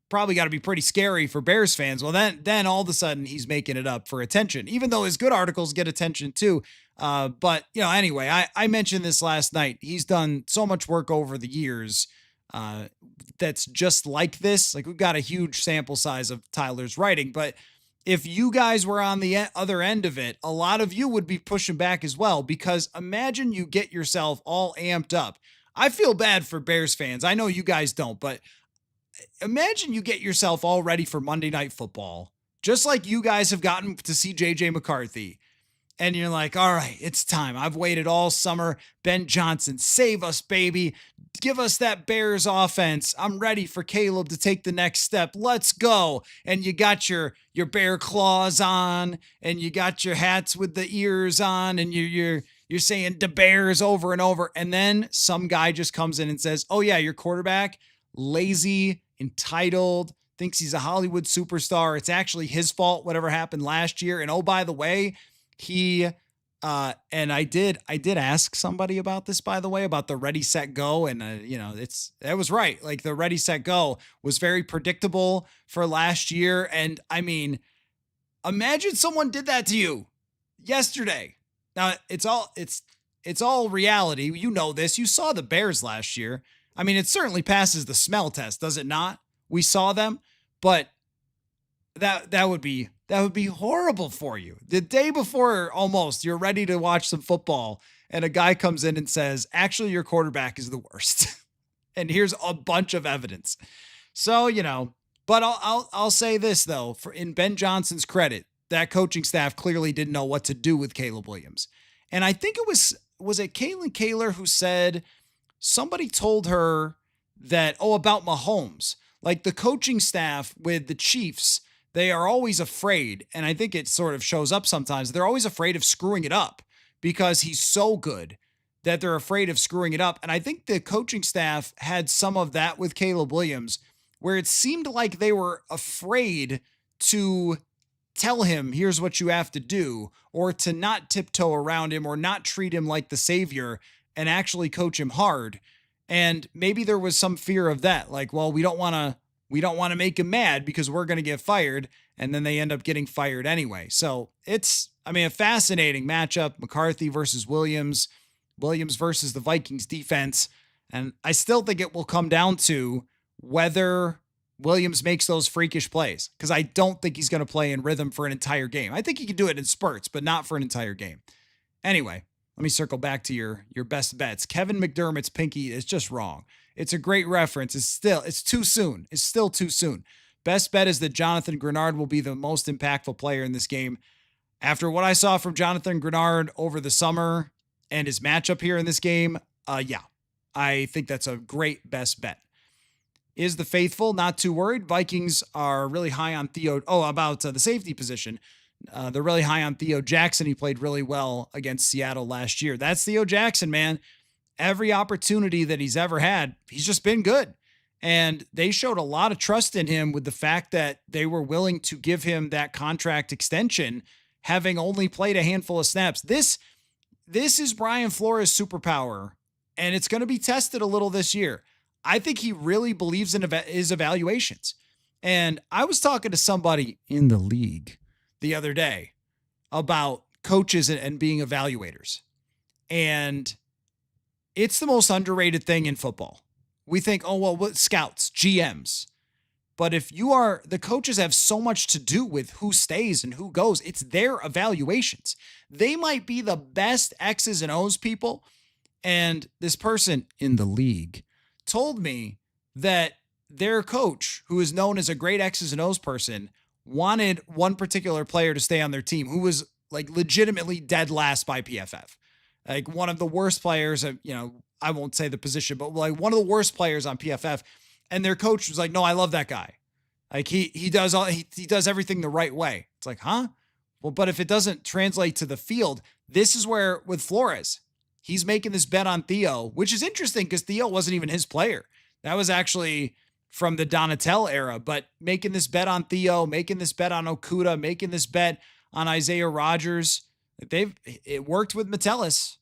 probably got to be pretty scary for Bears fans. Well, then all of a sudden he's making it up for attention, even though his good articles get attention too. But anyway, I mentioned this last night. He's done so much work over the years that's just like this. Like, we've got a huge sample size of Tyler's writing, but if you guys were on the other end of it, a lot of you would be pushing back as well, because imagine you get yourself all amped up. I feel bad for Bears fans. I know you guys don't, but imagine you get yourself all ready for Monday Night Football, just like you guys have gotten to see JJ McCarthy. And you're like, all right, it's time. I've waited all summer. Ben Johnson, save us, baby. Give us that Bears offense. I'm ready for Caleb to take the next step. Let's go. And you got your bear claws on, and you got your hats with the ears on, and you're saying the Bears over and over. And then some guy just comes in and says, oh yeah, your quarterback, lazy, entitled, thinks he's a Hollywood superstar. It's actually his fault, whatever happened last year. And oh, by the way, he, and I did ask somebody about this, by the way, about the ready, set, go. And, that was right. Like, the ready, set, go was very predictable for last year. And I mean, imagine someone did that to you yesterday. Now it's all reality. You know this, you saw the Bears last year. I mean, it certainly passes the smell test, does it not? We saw them, but that would be horrible for you. The day before, almost, you're ready to watch some football, and a guy comes in and says, actually, your quarterback is the worst. And here's a bunch of evidence. So, but I'll say this though, in Ben Johnson's credit, that coaching staff clearly didn't know what to do with Caleb Williams. And I think it was it Caitlin Kaler who said somebody told her that, about Mahomes, like the coaching staff with the Chiefs, they are always afraid, and I think it sort of shows up sometimes, they're always afraid of screwing it up because he's so good that they're afraid of screwing it up. And I think the coaching staff had some of that with Caleb Williams, where it seemed like they were afraid to tell him, here's what you have to do, or to not tiptoe around him or not treat him like the savior and actually coach him hard. And maybe there was some fear of that. Like, well, we don't want to make him mad because we're going to get fired. And then they end up getting fired anyway. So it's, a fascinating matchup. McCarthy versus Williams versus the Vikings defense. And I still think it will come down to whether Williams makes those freakish plays, because I don't think he's going to play in rhythm for an entire game. I think he can do it in spurts, but not for an entire game. Anyway, let me circle back to your best bets. Kevin McDermott's pinky is just wrong. It's a great reference. It's too soon. It's still too soon. Best bet is that Jonathan Grenard will be the most impactful player in this game. After what I saw from Jonathan Grenard over the summer and his matchup here in this game, yeah, I think that's a great best bet. Is the faithful not too worried? Vikings are really high on Theo. About the safety position. They're really high on Theo Jackson. He played really well against Seattle last year. That's Theo Jackson, man. Every opportunity that he's ever had, he's just been good. And they showed a lot of trust in him with the fact that they were willing to give him that contract extension, having only played a handful of snaps. This is Brian Flores' superpower, and it's going to be tested a little this year. I think he really believes in his evaluations. And I was talking to somebody in the league the other day about coaches and being evaluators. And it's the most underrated thing in football. We think, what scouts, GMs. But if the coaches have so much to do with who stays and who goes, it's their evaluations. They might be the best X's and O's people. And this person in the league told me that their coach, who is known as a great X's and O's person, wanted one particular player to stay on their team who was like legitimately dead last by PFF. Like one of the worst players, I won't say the position, but like one of the worst players on PFF. And their coach was like, no, I love that guy. Like he does everything the right way. It's like, huh? Well, but if it doesn't translate to the field, this is where with Flores, he's making this bet on Theo, which is interesting because Theo wasn't even his player. That was actually from the Donatel era, but making this bet on Theo, making this bet on Okuda, making this bet on Isaiah Rodgers. It worked with Metellus.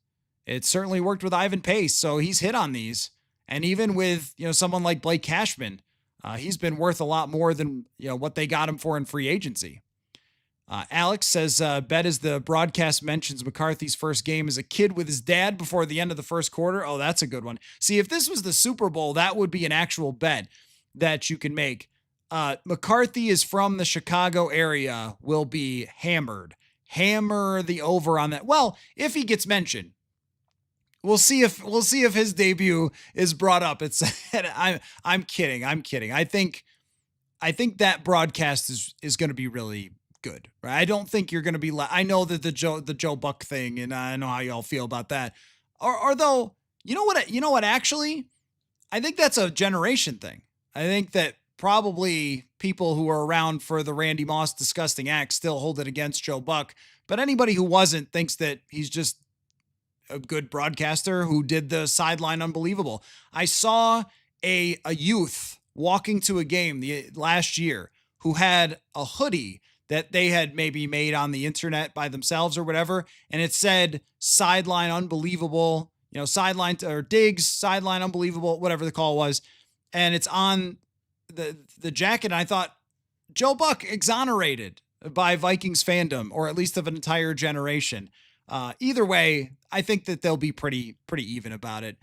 It certainly worked with Ivan Pace. So he's hit on these. And even with, someone like Blake Cashman, he's been worth a lot more than, what they got him for in free agency. Alex says, bet as the broadcast mentions McCarthy's first game as a kid with his dad before the end of the first quarter. Oh, that's a good one. See, if this was the Super Bowl, that would be an actual bet that you can make. McCarthy is from the Chicago area, will be hammered. Hammer the over on that. Well, if he gets mentioned, we'll see if his debut is brought up. I'm kidding. I think that broadcast is going to be really good. Right? I don't think you're going to be. I know that the Joe Buck thing, and I know how y'all feel about that. Or though, you know what? Actually, I think that's a generation thing. I think that probably people who were around for the Randy Moss disgusting act still hold it against Joe Buck. But anybody who wasn't thinks that he's just a good broadcaster who did the sideline unbelievable. I saw a youth walking to a game last year who had a hoodie that they had maybe made on the internet by themselves or whatever. And it said sideline unbelievable, sideline or digs, sideline unbelievable, whatever the call was. And it's on the jacket. And I thought, Joe Buck exonerated by Vikings fandom, or at least of an entire generation. Either way, I think that they'll be pretty even about it.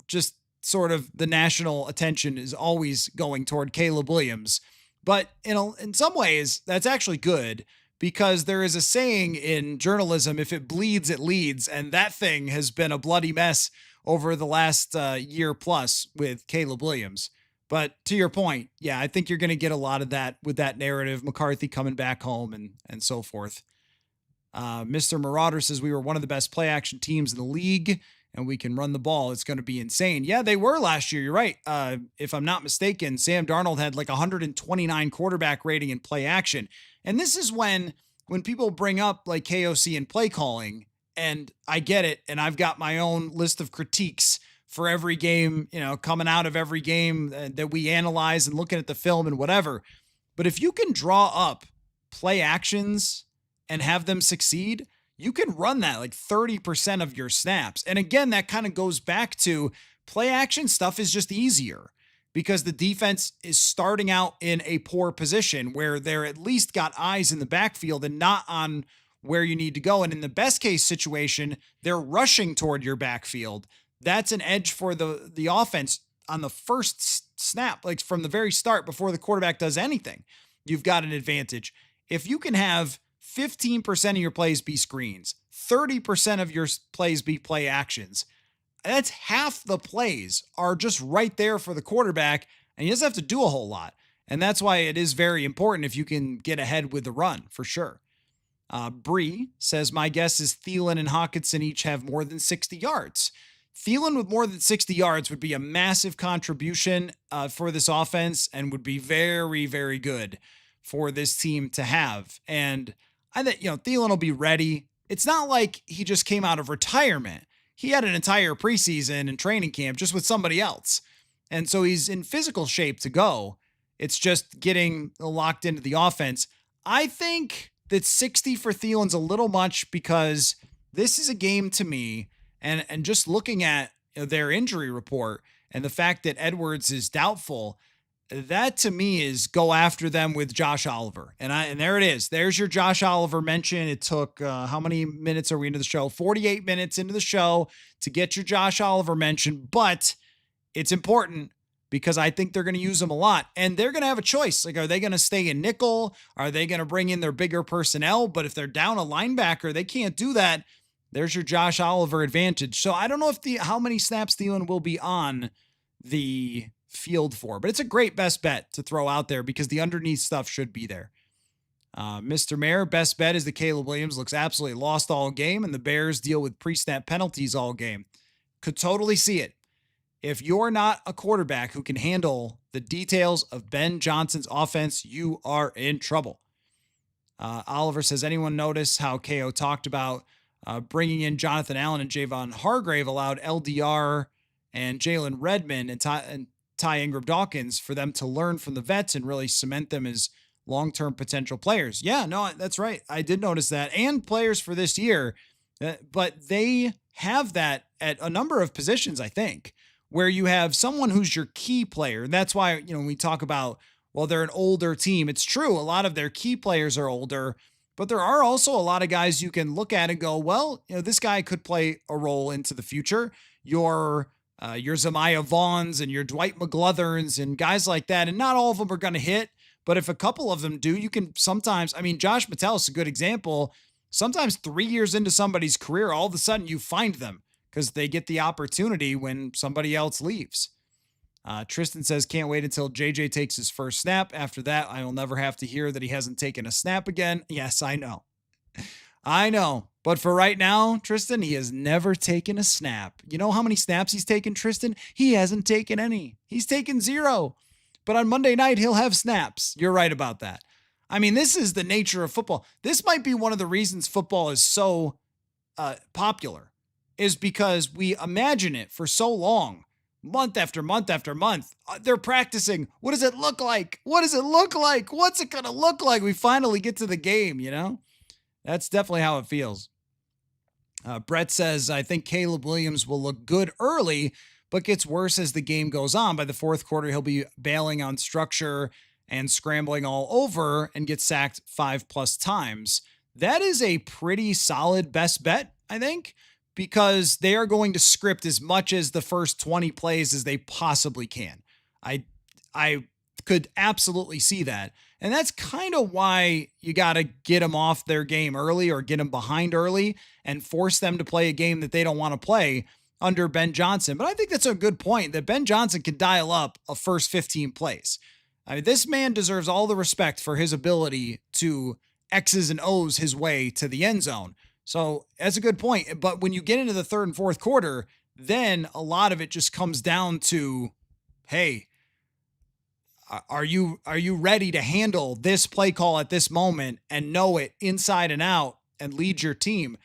Just sort of the national attention is always going toward Caleb Williams. But in some ways, that's actually good, because there is a saying in journalism, if it bleeds, it leads. And that thing has been a bloody mess over the last year plus with Caleb Williams. But to your point, yeah, I think you're going to get a lot of that with that narrative, McCarthy coming back home and so forth. Mr. Marauder says we were one of the best play action teams in the league and we can run the ball. It's going to be insane. Yeah, they were last year. You're right. If I'm not mistaken, Sam Darnold had like 129 quarterback rating in play action. And this is when people bring up like KOC and play calling, and I get it. And I've got my own list of critiques for every game, coming out of every game that we analyze and looking at the film and whatever. But if you can draw up play actions and have them succeed, you can run that like 30% of your snaps. And again, that kind of goes back to play action stuff is just easier because the defense is starting out in a poor position where they're at least got eyes in the backfield and not on where you need to go. And in the best case situation, they're rushing toward your backfield. That's an edge for the offense on the first snap, like from the very start before the quarterback does anything. You've got an advantage. If you can have 15% of your plays be screens, 30% of your plays be play actions, that's half the plays are just right there for the quarterback, and he doesn't have to do a whole lot. And that's why it is very important if you can get ahead with the run, for sure. Bree says, my guess is Thielen and Hawkinson each have more than 60 yards. Thielen with more than 60 yards would be a massive contribution for this offense and would be very, very good for this team to have. And I think, Thielen will be ready. It's not like he just came out of retirement. He had an entire preseason and training camp just with somebody else. And so he's in physical shape to go. It's just getting locked into the offense. I think that 60 for Thielen's a little much because this is a game to me. And just looking at their injury report and the fact that Edwards is doubtful, that to me is go after them with Josh Oliver. And there it is. There's your Josh Oliver mention. It took, how many minutes are we into the show? 48 minutes into the show to get your Josh Oliver mention, but it's important because I think they're going to use him a lot. And they're going to have a choice. Like, are they going to stay in nickel? Are they going to bring in their bigger personnel? But if they're down a linebacker, they can't do that. There's your Josh Oliver advantage. So I don't know if how many snaps Thielen will be on the field for, but it's a great best bet to throw out there because the underneath stuff should be there. Mr. Mayor, best bet is that Caleb Williams looks absolutely lost all game and the Bears deal with pre-snap penalties all game. Could totally see it. If you're not a quarterback who can handle the details of Ben Johnson's offense, you are in trouble. Oliver says, anyone notice how KO talked about bringing in Jonathan Allen and Javon Hargrave allowed LDR and Jalen Redmond and Ty Ingram Dawkins for them to learn from the vets and really cement them as long-term potential players. Yeah, no, that's right. I did notice that. And players for this year. But they have that at a number of positions, I think, where you have someone who's your key player. And that's why, when we talk about, well, they're an older team. It's true. A lot of their key players are older, but there are also a lot of guys you can look at and go, well, this guy could play a role into the future. Your Zamiah Vaughns and your Dwight McGlothers and guys like that. And not all of them are going to hit, but if a couple of them do, you can sometimes, Josh Mattel is a good example. Sometimes 3 years into somebody's career, all of a sudden you find them because they get the opportunity when somebody else leaves. Tristan says, can't wait until JJ takes his first snap. After that, I will never have to hear that he hasn't taken a snap again. Yes, I know. I know. But for right now, Tristan, he has never taken a snap. You know how many snaps he's taken, Tristan? He hasn't taken any. He's taken 0. But on Monday night, he'll have snaps. You're right about that. This is the nature of football. This might be one of the reasons football is so popular, is because we imagine it for so long, month after month after month. They're practicing. What does it look like? What does it look like? What's it going to look like? We finally get to the game, That's definitely how it feels. Brett says, I think Caleb Williams will look good early, but gets worse as the game goes on. By the fourth quarter, he'll be bailing on structure and scrambling all over and get sacked 5+ times. That is a pretty solid best bet, I think, because they are going to script as much as the first 20 plays as they possibly can. I could absolutely see that. And that's kind of why you got to get them off their game early or get them behind early and force them to play a game that they don't want to play under Ben Johnson. But I think that's a good point, that Ben Johnson can dial up a first 15 plays. This man deserves all the respect for his ability to X's and O's his way to the end zone. So that's a good point. But when you get into the third and fourth quarter, then a lot of it just comes down to, hey, are you ready to handle this play call at this moment and know it inside and out and lead your team?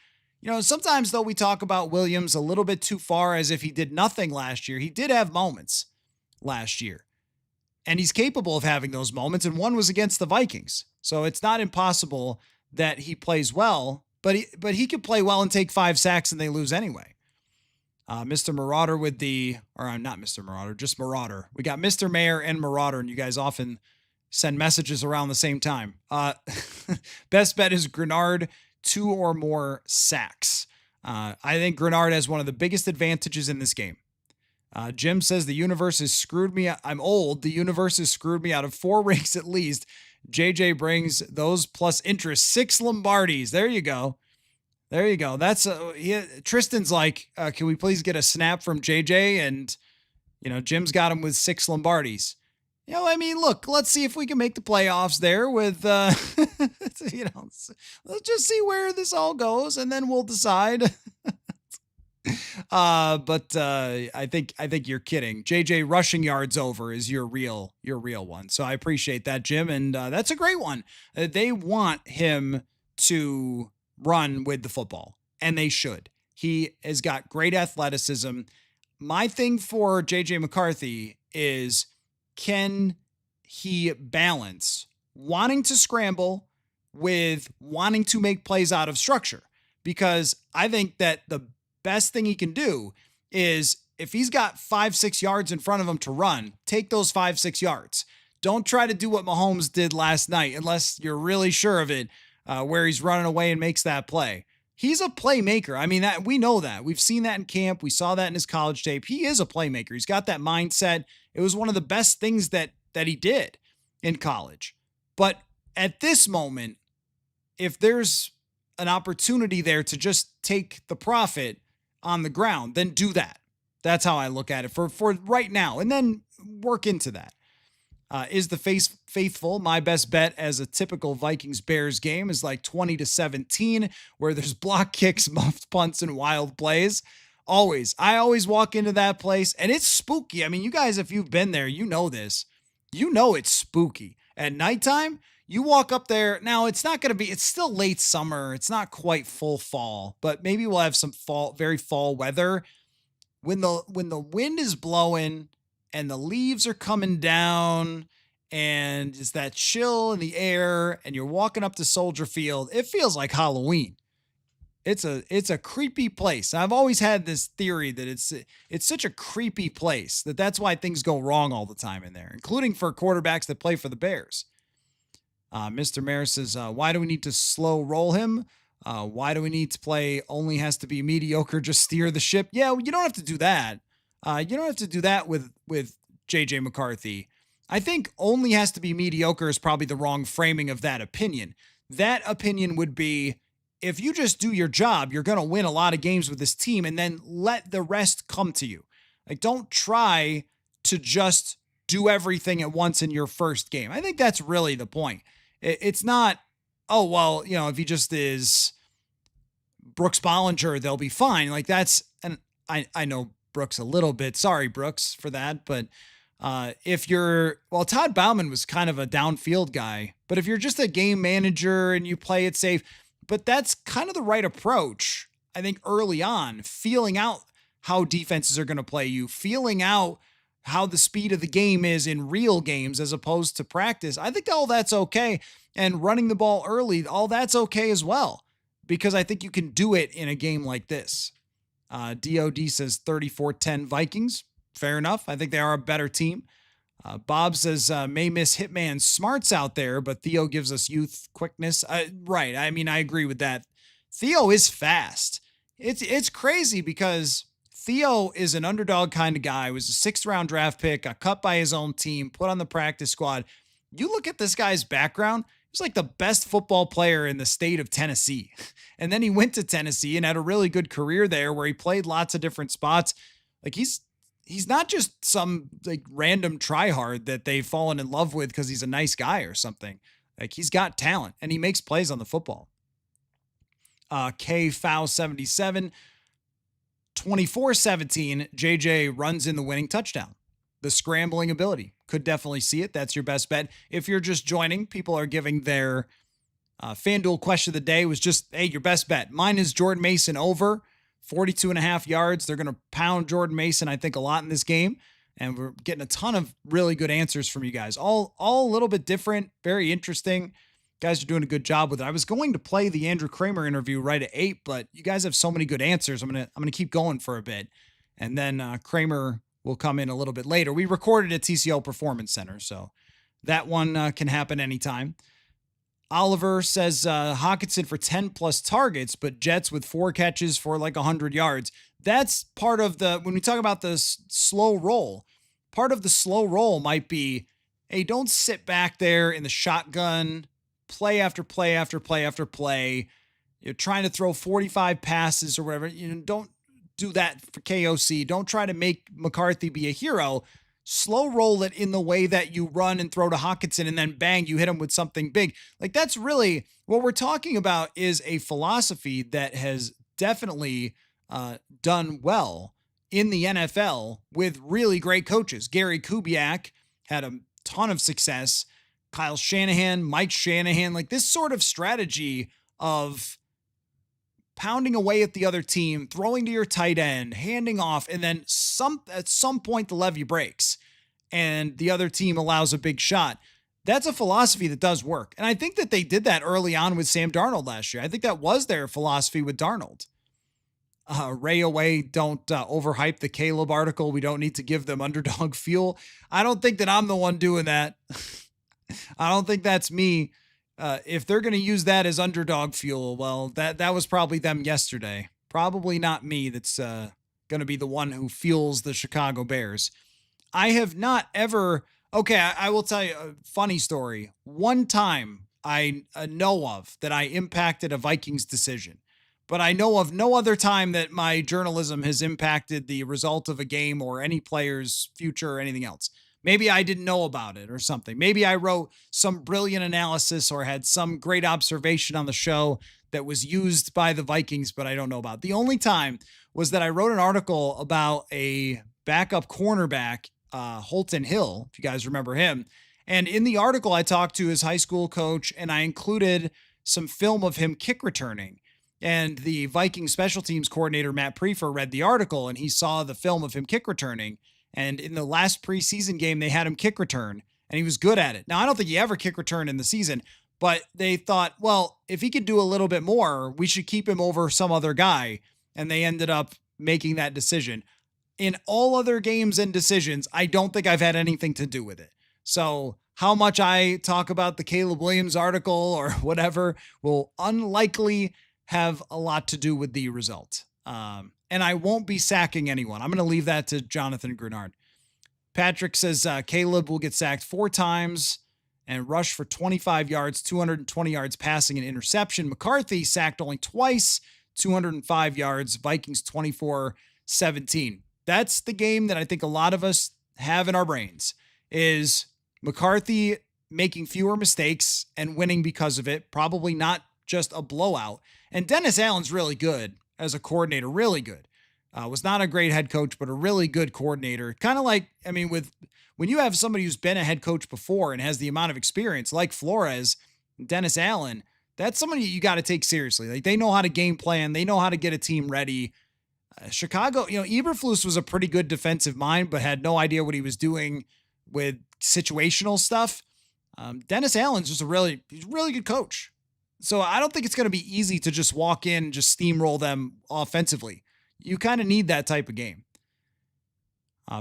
Sometimes though we talk about Williams a little bit too far as if he did nothing last year. He did have moments last year, and he's capable of having those moments. And one was against the Vikings. So it's not impossible that he plays well, but he could play well and take 5 sacks and they lose anyway. Mr. Marauder not Mr. Marauder, just Marauder. We got Mr. Mayor and Marauder, and you guys often send messages around the same time. Best bet is Grenard, 2 or more sacks. I think Grenard has one of the biggest advantages in this game. Jim says the universe has screwed me. I'm old. The universe has screwed me out of 4 rings at least. JJ brings those plus interest, 6 Lombardis. There you go. That's Tristan's like, can we please get a snap from JJ? And, Jim's got him with 6 Lombardis. Look, let's see if we can make the playoffs there with, let's just see where this all goes and then we'll decide. But I think you're kidding. JJ rushing yards over is your real one. So I appreciate that, Jim. And that's a great one. They want him to run with the football, and they should. He has got great athleticism. My thing for JJ McCarthy is, can he balance wanting to scramble with wanting to make plays out of structure? Because I think that the best thing he can do is, if he's got 5-6 yards in front of him to run, take those 5-6 yards. Don't try to do what Mahomes did last night unless you're really sure of it, where he's running away and makes that play. he's a playmaker. I mean, that we know that. We've seen that in camp. We saw that in his college tape. He is a playmaker. He's got that mindset. It was one of the best things that he did in college. But at this moment, if there's an opportunity there to just take the profit on the ground, then do that. That's how I look at it for right now, and then work into that. Is the faithful? My best bet as a typical Vikings-Bears game is like 20-17, where there's block kicks, muffed punts, and wild plays. I always walk into that place, and it's spooky. I mean, you guys, if you've been there, you know this. You know it's spooky. At nighttime, you walk up there. Now, it's still late summer. It's not quite full fall, but maybe we'll have some very fall weather. When the wind is blowing and the leaves are coming down and it's that chill in the air and you're walking up to Soldier Field, it feels like Halloween. It's a creepy place. I've always had this theory that it's such a creepy place that's why things go wrong all the time in there, including for quarterbacks that play for the Bears. Mr. Mayer says, why do we need to slow roll him? Why do we need to play only has to be mediocre, just steer the ship? Yeah, you don't have to do that. You don't have to do that with JJ McCarthy. I think only has to be mediocre is probably the wrong framing of that opinion. That opinion would be, if you just do your job, you're going to win a lot of games with this team and then let the rest come to you. Like, don't try to just do everything at once in your first game. I think that's really the point. It's not, oh, well, if he just is Brooks Bollinger, they'll be fine. Like, that's, and I know Brooks a little bit. Sorry, Brooks, for that. But Todd Bauman was kind of a downfield guy. But if you're just a game manager and you play it safe, but that's kind of the right approach, I think, early on, feeling out how defenses are going to play you, feeling out how the speed of the game is in real games as opposed to practice. I think all that's okay. And running the ball early, all that's okay as well, because I think you can do it in a game like this. DOD says 34-10 Vikings. Fair enough. I think they are a better team. Bob says, may miss Hitman smarts out there, but Theo gives us youth quickness. Right. I mean, I agree with that. Theo is fast. It's crazy because Theo is an underdog kind of guy. Was a 6th round draft pick, got cut by his own team, put on the practice squad. You look at this guy's background, he's like the best football player in the state of Tennessee. And then he went to Tennessee and had a really good career there where he played lots of different spots. Like, he's not just some like random tryhard that they've fallen in love with because he's a nice guy or something. Like, he's got talent and he makes plays on the football. KFoul77, 24-17, JJ runs in the winning touchdown. The scrambling ability. Could definitely see it. That's your best bet. If you're just joining, people are giving their FanDuel question of the day was just, hey, your best bet. Mine is Jordan Mason over 42.5 yards. They're going to pound Jordan Mason, I think, a lot in this game. And we're getting a ton of really good answers from you guys. All a little bit different. Very interesting. Guys are doing a good job with it. I was going to play the Andrew Kramer interview right at 8, but you guys have so many good answers. I'm gonna keep going for a bit. And then Kramer will come in a little bit later. We recorded at TCL Performance Center, so that one can happen anytime. Oliver says Hawkinson for 10 plus targets, but Jets with 4 catches for like 100 yards. That's part of when we talk about the slow roll, part of the slow roll might be, hey, don't sit back there in the shotgun, play after play after play after play. You're trying to throw 45 passes or whatever. Don't do that for KOC. Don't try to make McCarthy be a hero. Slow roll it in the way that you run and throw to Hawkinson and then bang, you hit him with something big. Like, that's really what we're talking about, is a philosophy that has definitely done well in the NFL with really great coaches. Gary Kubiak had a ton of success. Kyle Shanahan, Mike Shanahan, like this sort of strategy of pounding away at the other team, throwing to your tight end, handing off, and then at some point the levee breaks and the other team allows a big shot. That's a philosophy that does work. And I think that they did that early on with Sam Darnold last year. I think that was their philosophy with Darnold. Ray Away, don't overhype the Caleb article. We don't need to give them underdog fuel. I don't think that I'm the one doing that. I don't think that's me. if they're going to use that as underdog fuel, well, that was probably them yesterday. Probably not me that's going to be the one who fuels the Chicago Bears. I have not ever... Okay, I will tell you a funny story. One time I know of that I impacted a Vikings decision, but I know of no other time that my journalism has impacted the result of a game or any player's future or anything else. Maybe I didn't know about it or something. Maybe I wrote some brilliant analysis or had some great observation on the show that was used by the Vikings, but I don't know about. The only time was that I wrote an article about a backup cornerback, Holton Hill, if you guys remember him. And in the article, I talked to his high school coach, and I included some film of him kick returning. And the Viking special teams coordinator, Matt Prefer, read the article, and he saw the film of him kick returning. And in the last preseason game, they had him kick return, and he was good at it. Now, I don't think he ever kick return in the season, but they thought, well, if he could do a little bit more, we should keep him over some other guy. And they ended up making that decision. In all other games and decisions, I don't think I've had anything to do with it. So how much I talk about the Caleb Williams article or whatever will unlikely have a lot to do with the result. And I won't be sacking anyone. I'm going to leave that to Jonathan Grenard. Patrick says Caleb will get sacked 4 times and rush for 25 yards, 220 yards passing and interception. McCarthy sacked only twice, 205 yards, Vikings 24-17. That's the game that I think a lot of us have in our brains, is McCarthy making fewer mistakes and winning because of it. Probably not just a blowout. And Dennis Allen's really good as a coordinator, really good. Was not a great head coach, but a really good coordinator. Kind of like, I mean, when you have somebody who's been a head coach before and has the amount of experience like Flores, Dennis Allen, that's somebody you got to take seriously. Like, they know how to game plan. They know how to get a team ready. Chicago, Eberflus was a pretty good defensive mind, but had no idea what he was doing with situational stuff. Dennis Allen's just he's a really good coach. So I don't think it's going to be easy to just walk in and just steamroll them offensively. You kind of need that type of game.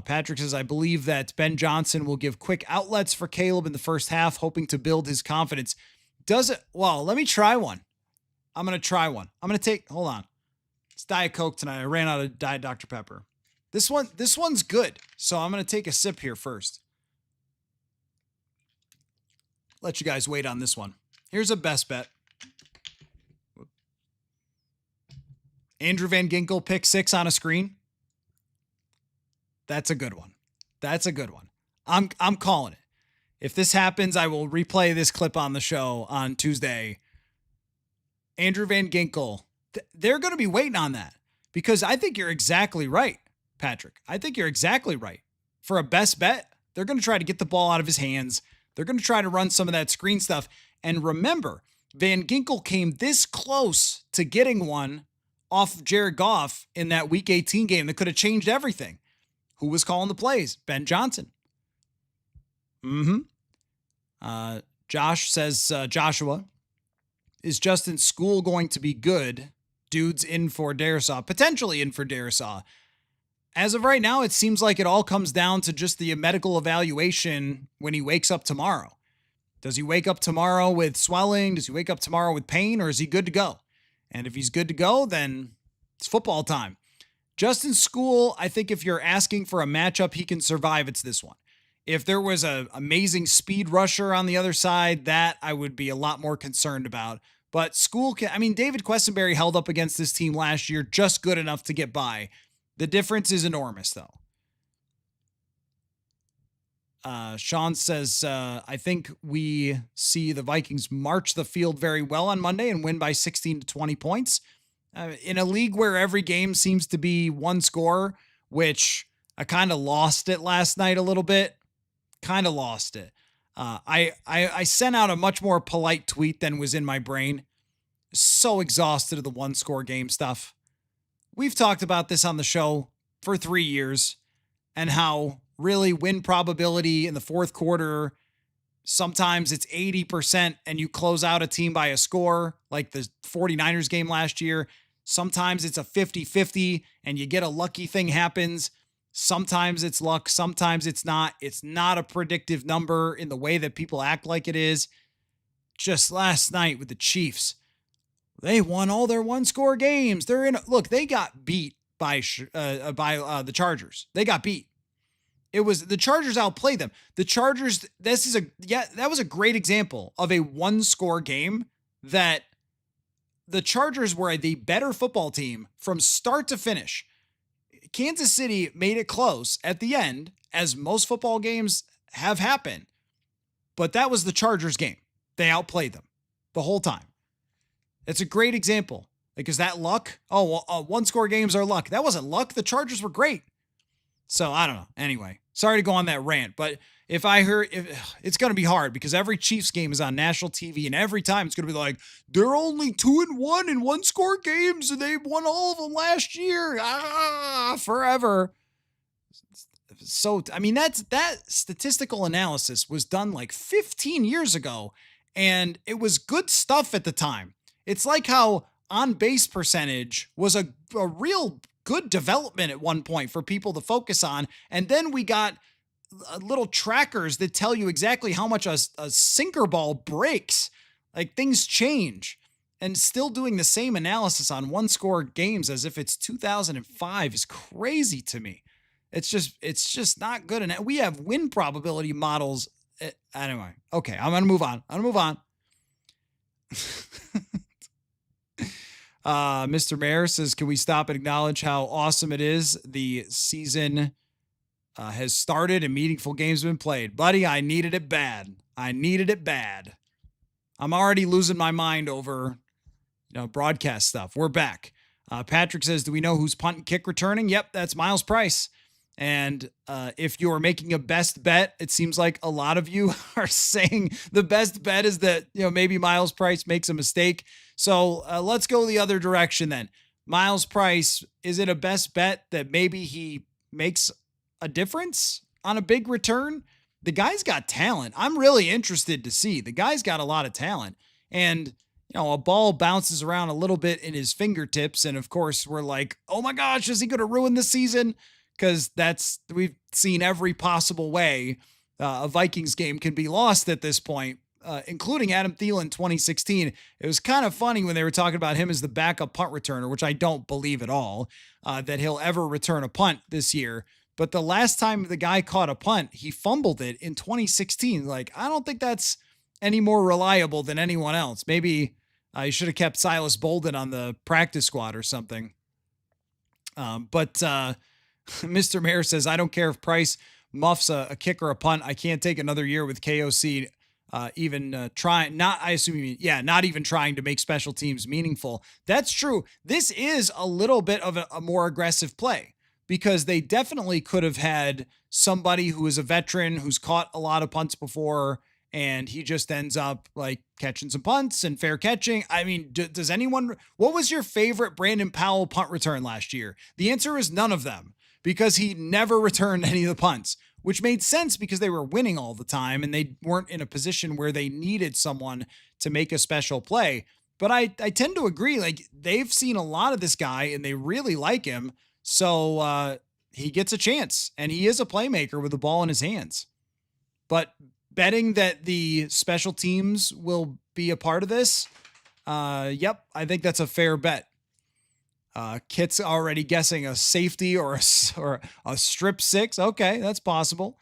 Patrick says, I believe that Ben Johnson will give quick outlets for Caleb in the first half, hoping to build his confidence. Does it? Well, let me try one. I'm going to try one. Hold on. It's Diet Coke tonight. I ran out of Diet Dr. Pepper. This one's good. So I'm going to take a sip here first. Let you guys wait on this one. Here's a best bet. Andrew Van Ginkel pick 6 on a screen. That's a good one. I'm calling it. If this happens, I will replay this clip on the show on Tuesday. Andrew Van Ginkel. They're going to be waiting on that because I think you're exactly right, Patrick. I think you're exactly right. For a best bet, they're going to try to get the ball out of his hands. They're going to try to run some of that screen stuff. And remember, Van Ginkel came this close to getting one off Jared Goff in that Week 18 game that could have changed everything. Who was calling the plays? Ben Johnson. Josh says, Joshua, is Justin School going to be good? Dude's in for Darrisaw, potentially in for Darrisaw. As of right now, it seems like it all comes down to just the medical evaluation when he wakes up tomorrow. Does he wake up tomorrow with swelling? Does he wake up tomorrow with pain, or is he good to go? And if he's good to go, then it's football time. Justin School, I think if you're asking for a matchup he can survive, it's this one. If there was an amazing speed rusher on the other side, that I would be a lot more concerned about. But School David Questenberry held up against this team last year just good enough to get by. The difference is enormous, though. Sean says, I think we see the Vikings march the field very well on Monday and win by 16 to 20 points. In a league where every game seems to be one score, which I kind of lost it last night a little bit. I sent out a much more polite tweet than was in my brain. So exhausted of the one score game stuff. We've talked about this on the show for 3 years and how really win probability in the fourth quarter, sometimes it's 80% and you close out a team by a score like the 49ers game last year. Sometimes it's a 50-50 and you get a lucky thing happens. Sometimes it's luck. Sometimes it's not. It's not a predictive number in the way that people act like it is. just last night with the Chiefs. They won all their one-score games. They got beat by the Chargers. They got beat. It was the Chargers outplayed them. The Chargers, that was a great example of a one-score game that the Chargers were the better football team from start to finish. Kansas City made it close at the end, as most football games have happened. But that was the Chargers game. They outplayed them the whole time. It's a great example. Like, is that luck? One-score games are luck. That wasn't luck. The Chargers were great. So, I don't know. Anyway, sorry to go on that rant, but if it's going to be hard because every Chiefs game is on national TV, and every time it's going to be like, they're only 2-1 in one-score games, and they won all of them last year. Forever. So, I mean, that statistical analysis was done like 15 years ago, and it was good stuff at the time. It's like how on-base percentage was a real good development at one point for people to focus on, and then we got little trackers that tell you exactly how much a sinker ball breaks. Like, things change, and still doing the same analysis on one-score games as if it's 2005 is crazy to me. It's just not good. And we have win probability models. Anyway, okay, I'm going to move on. Mr. Mayor says, can we stop and acknowledge how awesome it is? The season has started and meaningful games have been played. Buddy, I needed it bad. I'm already losing my mind over, broadcast stuff. We're back. Patrick says, do we know who's punt and kick returning? Yep, that's Miles Price. And if you're making a best bet, it seems like a lot of you are saying the best bet is that, maybe Miles Price makes a mistake. So let's go the other direction then. Miles Price, is it a best bet that maybe he makes a difference on a big return? The guy's got talent. I'm really interested to see. The guy's got a lot of talent. And, a ball bounces around a little bit in his fingertips. And of course, we're like, oh my gosh, is he going to ruin the season? Because we've seen every possible way a Vikings game can be lost at this point, including Adam Thielen 2016. It was kind of funny when they were talking about him as the backup punt returner, which I don't believe at all, that he'll ever return a punt this year. But the last time the guy caught a punt, he fumbled it in 2016. Like, I don't think that's any more reliable than anyone else. Maybe you should have kept Silas Bolden on the practice squad or something. But Mr. Mayor says, I don't care if Price muffs a kick or a punt. I can't take another year with KOC not even trying to make special teams meaningful. That's true. This is a little bit of a more aggressive play because they definitely could have had somebody who is a veteran who's caught a lot of punts before, and he just ends up like catching some punts and fair catching. I mean, what was your favorite Brandon Powell punt return last year? The answer is none of them, because he never returned any of the punts, which made sense because they were winning all the time and they weren't in a position where they needed someone to make a special play. But I tend to agree, like, they've seen a lot of this guy and they really like him. So he gets a chance, and he is a playmaker with the ball in his hands. But betting that the special teams will be a part of this, yep, I think that's a fair bet. Kit's already guessing a safety or a strip six. Okay, that's possible.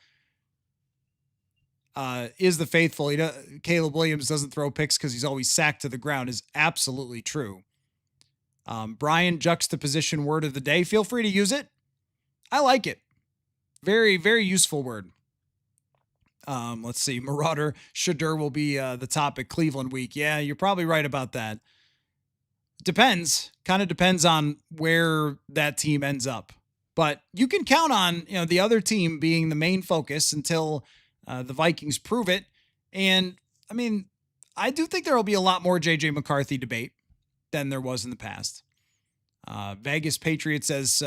Is the faithful. Caleb Williams doesn't throw picks because he's always sacked to the ground is absolutely true. Brian, juxtaposition word of the day. Feel free to use it. I like it. Very, very useful word. Let's see. Marauder Shadur will be the topic Cleveland week. Yeah, you're probably right about that. Depends. Kind of depends on where that team ends up. But you can count on, the other team being the main focus until the Vikings prove it. And I mean, I do think there will be a lot more JJ McCarthy debate than there was in the past. Vegas Patriot says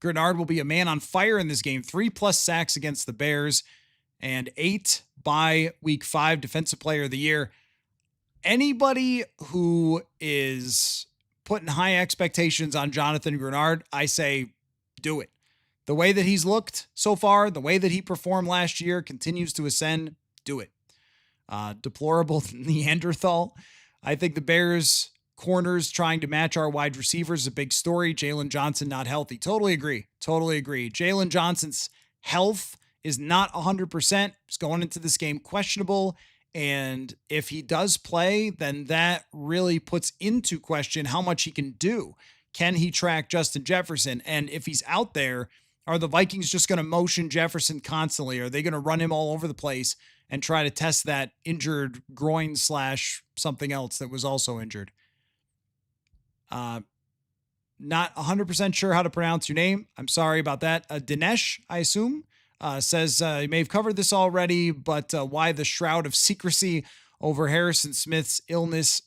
Grenard will be a man on fire in this game. 3+ sacks against the Bears and 8 by week 5 defensive player of the year. Anybody who is putting high expectations on Jonathan Grenard, I say do it. The way that he's looked so far, the way that he performed last year continues to ascend, do it. Deplorable Neanderthal. I think the Bears corners trying to match our wide receivers is a big story. Jalen Johnson not healthy. Totally agree. Jalen Johnson's health is not 100%. He's going into this game questionable. And if he does play, then that really puts into question how much he can do. Can he track Justin Jefferson? And if he's out there, are the Vikings just going to motion Jefferson constantly? Are they going to run him all over the place and try to test that injured groin / something else that was also injured? Not 100% sure how to pronounce your name. I'm sorry about that. Dinesh, I assume, says you may have covered this already, but why the shroud of secrecy over Harrison Smith's illness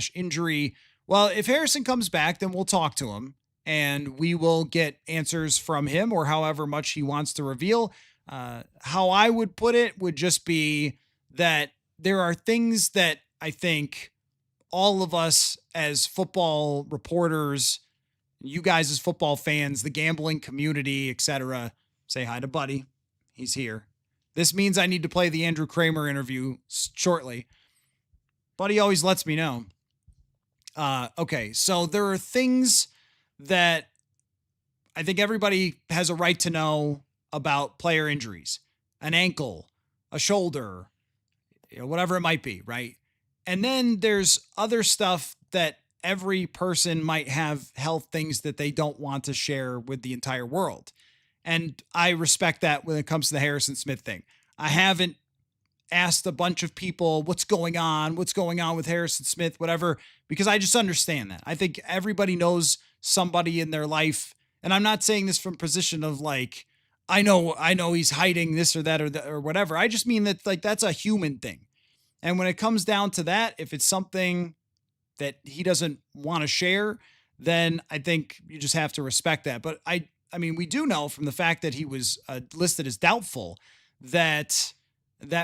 / injury? Well, if Harrison comes back, then we'll talk to him and we will get answers from him or however much he wants to reveal. How I would put it would just be that there are things that I think all of us as football reporters, you guys as football fans, the gambling community, etc., say hi to Buddy. He's here. This means I need to play the Andrew Kramer interview shortly. Buddy always lets me know. Okay, so there are things that I think everybody has a right to know about player injuries. An ankle, a shoulder, whatever it might be, right? And then there's other stuff that every person might have health things that they don't want to share with the entire world. And I respect that when it comes to the Harrison Smith thing. I haven't asked a bunch of people what's going on with Harrison Smith, whatever, because I just understand that. I think everybody knows somebody in their life. And I'm not saying this from a position of like, I know he's hiding this or that or whatever. I just mean that like, that's a human thing. And when it comes down to that, if it's something that he doesn't want to share, then I think you just have to respect that. But I mean, we do know from the fact that he was listed as doubtful that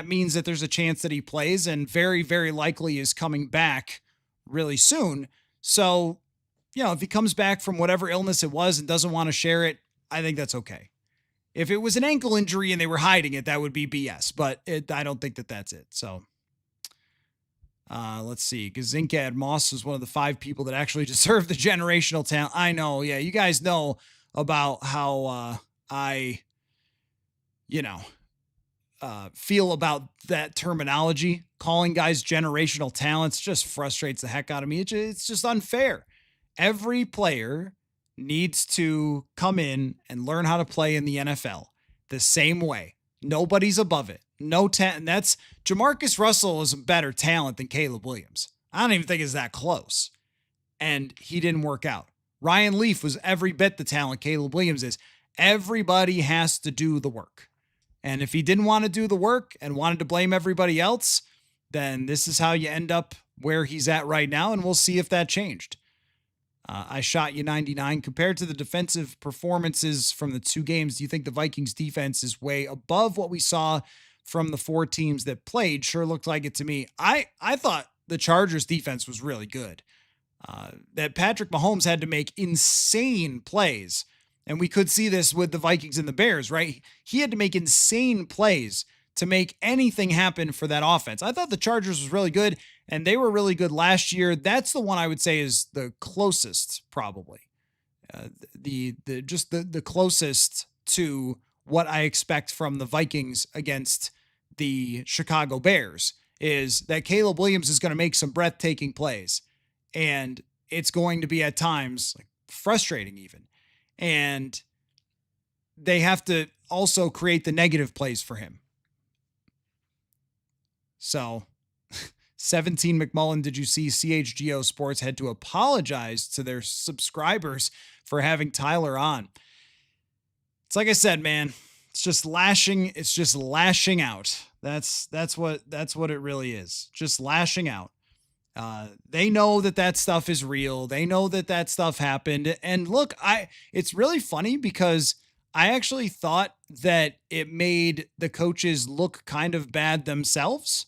means that there's a chance that he plays and very, very likely is coming back really soon. So, if he comes back from whatever illness it was and doesn't want to share it, I think that's okay. If it was an ankle injury and they were hiding it, that would be BS, but I don't think that that's it. So, let's see. Gazinkad Moss is one of the 5 people that actually deserve the generational talent. I know. Yeah. You guys know about how, I feel about that terminology. Calling guys generational talents just frustrates the heck out of me. It's just unfair. Every player needs to come in and learn how to play in the NFL the same way. Nobody's above it. No talent. And that's Jamarcus Russell is a better talent than Caleb Williams. I don't even think it's that close. And he didn't work out. Ryan Leaf was every bit the talent Caleb Williams is. Everybody has to do the work. And if he didn't want to do the work and wanted to blame everybody else, then this is how you end up where he's at right now. And we'll see if that changed. I shot you 99. Compared to the defensive performances from the 2 games, do you think the Vikings defense is way above what we saw from the 4 teams that played? Sure looked like it to me. I thought the Chargers defense was really good. That Patrick Mahomes had to make insane plays. And we could see this with the Vikings and the Bears, right? He had to make insane plays to make anything happen for that offense. I thought the Chargers was really good, and they were really good last year. That's the one I would say is the closest, probably. The closest to what I expect from the Vikings against the Chicago Bears is that Caleb Williams is going to make some breathtaking plays, and it's going to be at times like frustrating even. And they have to also create the negative plays for him. So 17 McMullen, did you see CHGO Sports had to apologize to their subscribers for having Tyler on? It's like I said, man, it's just lashing out. That's what it really is. Just lashing out. They know that stuff is real. They know that stuff happened. And look, it's really funny because I actually thought that it made the coaches look kind of bad themselves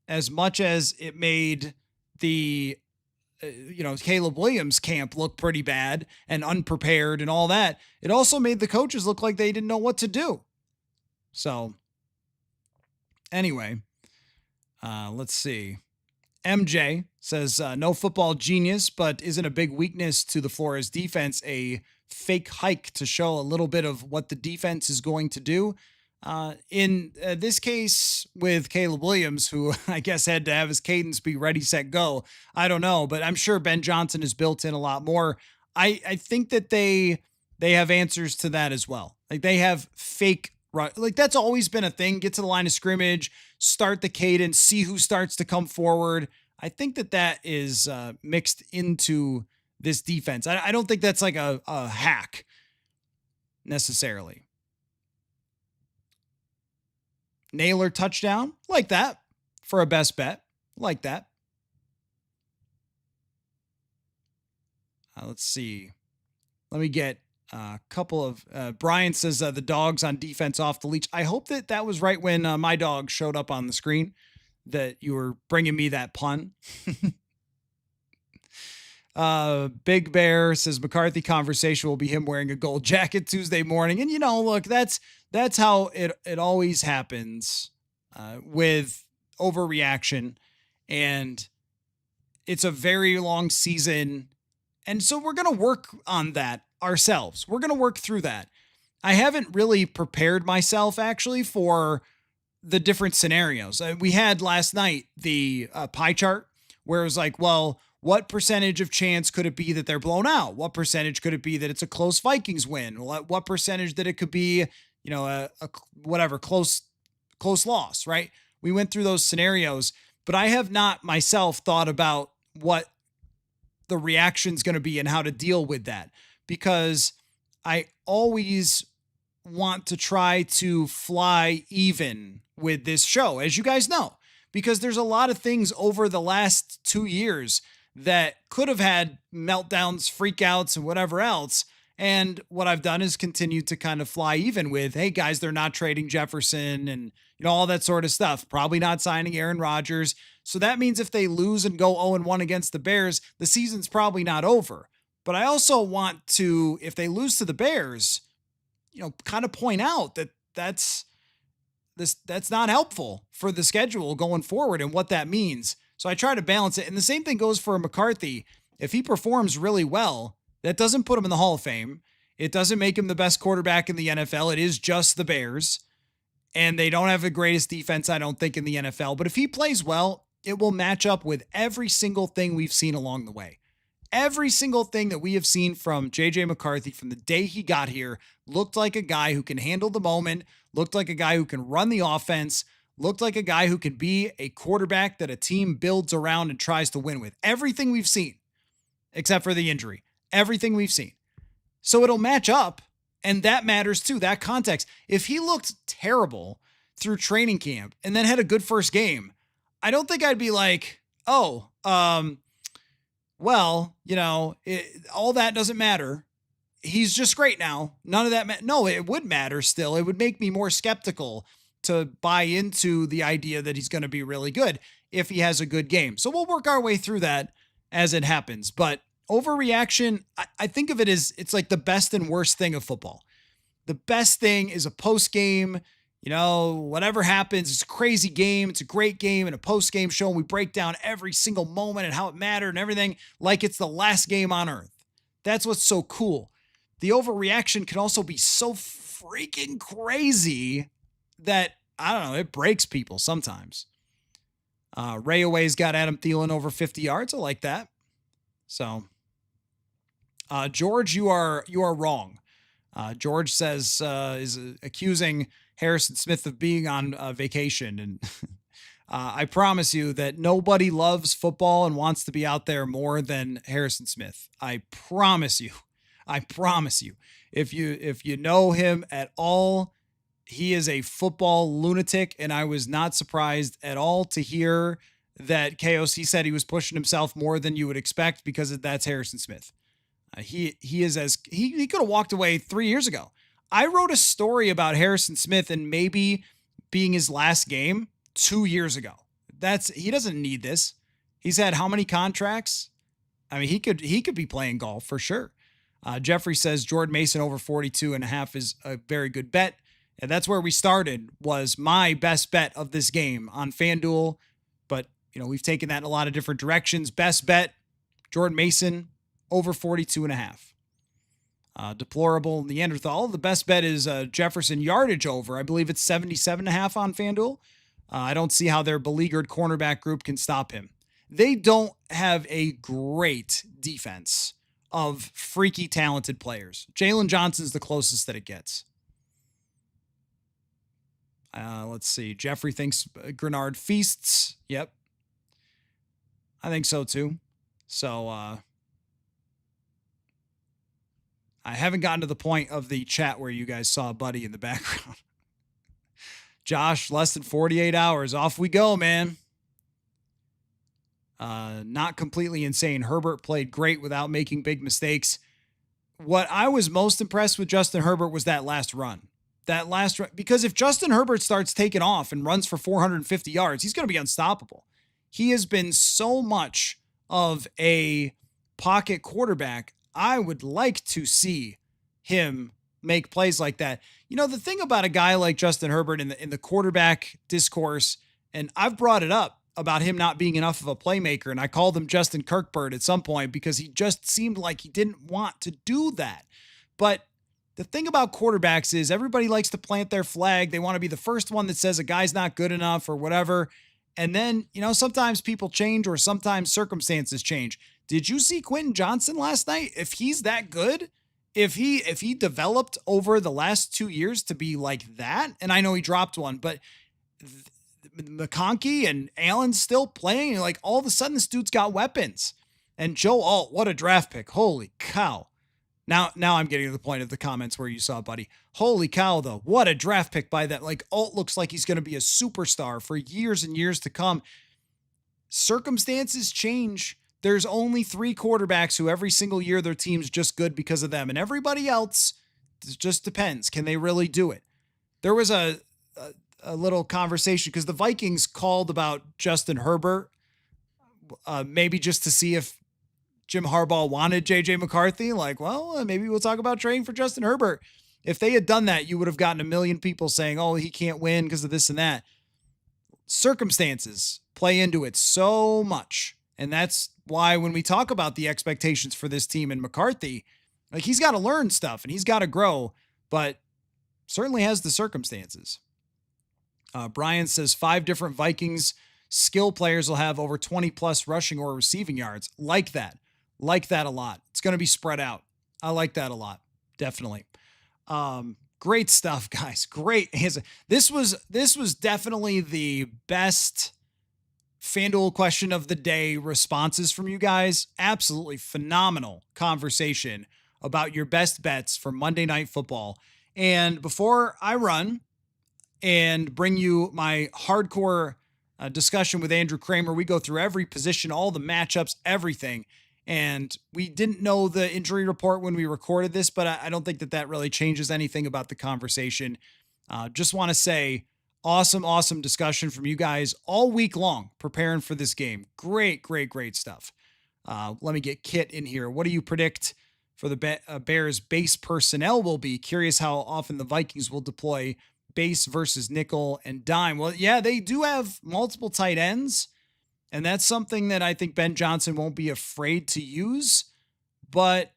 as much as it made the, Caleb Williams camp look pretty bad and unprepared and all that. It also made the coaches look like they didn't know what to do. So anyway, Let's see. MJ says, no football genius, but isn't a big weakness to the Flores defense a fake hike to show a little bit of what the defense is going to do? In this case with Caleb Williams, who I guess had to have his cadence be ready, set, go. I don't know, but I'm sure Ben Johnson is built in a lot more. I think that they have answers to that as well. Like they have fake run. Like that's always been a thing. Get to the line of scrimmage, start the cadence, see who starts to come forward. I think that is mixed into this defense. I don't think that's like a hack necessarily. Naylor touchdown, like that for a best bet, like that. Let's see. Let me get a couple of, Brian says the dogs on defense off the leash. I hope that was right when my dog showed up on the screen, that you were bringing me that pun. Big Bear says McCarthy conversation will be him wearing a gold jacket Tuesday morning. And look, that's how it always happens with overreaction. And it's a very long season. And so we're going to work on that ourselves. We're going to work through that. I haven't really prepared myself actually for the different scenarios. We had last night the pie chart where it was like, well, what percentage of chance could it be that they're blown out? What percentage could it be that it's a close Vikings win? What percentage that it could be, a whatever close loss, right? We went through those scenarios, but I have not myself thought about what the reaction's going to be and how to deal with that, because I always want to try to fly even with this show, as you guys know, because there's a lot of things over the last 2 years that could have had meltdowns, freakouts, and whatever else. And what I've done is continued to kind of fly even with, hey guys, they're not trading Jefferson and all that sort of stuff. Probably not signing Aaron Rodgers. So that means if they lose and go 0-1 against the Bears, the season's probably not over. But I also want to, if they lose to the Bears, kind of point out that that's not helpful for the schedule going forward and what that means. So I try to balance it. And the same thing goes for McCarthy. If he performs really well, that doesn't put him in the Hall of Fame. It doesn't make him the best quarterback in the NFL. It is just the Bears. And they don't have the greatest defense, I don't think, in the NFL. But if he plays well, it will match up with every single thing we've seen along the way. Every single thing that we have seen from J.J. McCarthy from the day he got here looked like a guy who can handle the moment, looked like a guy who can run the offense, looked like a guy who can be a quarterback that a team builds around and tries to win with. Everything we've seen, except for the injury. Everything we've seen. So it'll match up, and that matters too, that context. If he looked terrible through training camp and then had a good first game, I don't think I'd be like, all that doesn't matter. He's just great now. None of that. No, it would matter still. It would make me more skeptical to buy into the idea that he's going to be really good if he has a good game. So we'll work our way through that as it happens. But overreaction, I think of it as it's like the best and worst thing of football. The best thing is a post game. Whatever happens, it's a crazy game. It's a great game and a post-game show. And we break down every single moment and how it mattered and everything like it's the last game on earth. That's what's so cool. The overreaction can also be so freaking crazy that, I don't know, it breaks people sometimes. Rayaway's got Adam Thielen over 50 yards. I like that. So, George, you are wrong. George says, is accusing Harrison Smith of being on vacation. And I promise you that nobody loves football and wants to be out there more than Harrison Smith. I promise you. If you know him at all, he is a football lunatic. And I was not surprised at all to hear that KOC said he was pushing himself more than you would expect, because that's Harrison Smith. He could have walked away 3 years ago. I wrote a story about Harrison Smith and maybe being his last game 2 years ago. He doesn't need this. He's had how many contracts? I mean, he could be playing golf for sure. Jeffrey says Jordan Mason over 42.5 is a very good bet. And that's where we started, was my best bet of this game on FanDuel. we've taken that in a lot of different directions. Best bet, Jordan Mason, over 42.5. Deplorable Neanderthal. The best bet is Jefferson yardage over. I believe it's 77.5 on FanDuel. I don't see how their beleaguered cornerback group can stop him. They don't have a great defense of freaky talented players. Jalen Johnson's the closest that it gets. Let's see. Jeffrey thinks Grenard feasts. Yep. I think so too. So I haven't gotten to the point of the chat where you guys saw Buddy in the background. Josh, less than 48 hours. Off we go, man. Not completely insane. Herbert played great without making big mistakes. What I was most impressed with Justin Herbert was that last run. Because if Justin Herbert starts taking off and runs for 450 yards, he's going to be unstoppable. He has been so much of a pocket quarterback. I would like to see him make plays like that. The thing about a guy like Justin Herbert in the quarterback discourse, and I've brought it up about him not being enough of a playmaker, and I called him Justin Kirkbird at some point because he just seemed like he didn't want to do that. But the thing about quarterbacks is everybody likes to plant their flag. They want to be the first one that says a guy's not good enough or whatever. And then, sometimes people change or sometimes circumstances change. Did you see Quentin Johnson last night? If he's that good, if he developed over the last 2 years to be like that, and I know he dropped one, but McConkey and Allen's still playing, like all of a sudden this dude's got weapons. And Joe Alt, what a draft pick. Holy cow. Now I'm getting to the point of the comments where you saw, Buddy. Holy cow, though. What a draft pick by that. Like, Alt looks like he's going to be a superstar for years and years to come. Circumstances change. There's only 3 quarterbacks who every single year their team's just good because of them. And everybody else, it just depends. Can they really do it? There was a little conversation because the Vikings called about Justin Herbert, maybe just to see if Jim Harbaugh wanted JJ McCarthy. Like, well, maybe we'll talk about trading for Justin Herbert. If they had done that, you would have gotten a million people saying, oh, he can't win because of this and that. Circumstances play into it so much. And that's why when we talk about the expectations for this team and McCarthy, like he's got to learn stuff and he's got to grow, but certainly has the circumstances. Brian says 5 different Vikings skill players will have over 20 plus rushing or receiving yards. Like that a lot. It's going to be spread out. I like that a lot. Definitely. Great stuff, guys. Great. This was definitely the best FanDuel question of the day responses from you guys. Absolutely phenomenal conversation about your best bets for Monday Night Football. And before I run and bring you my hardcore discussion with Andrew Kramer, we go through every position, all the matchups, everything. And we didn't know the injury report when we recorded this, but I don't think that really changes anything about the conversation. Just want to say, awesome discussion from you guys all week long preparing for this game. Great stuff. Let me get Kit in here. What do you predict for the Bears base personnel will be? Curious how often the Vikings will deploy base versus nickel and dime. Well, yeah, they do have multiple tight ends, and that's something that I think Ben Johnson won't be afraid to use. But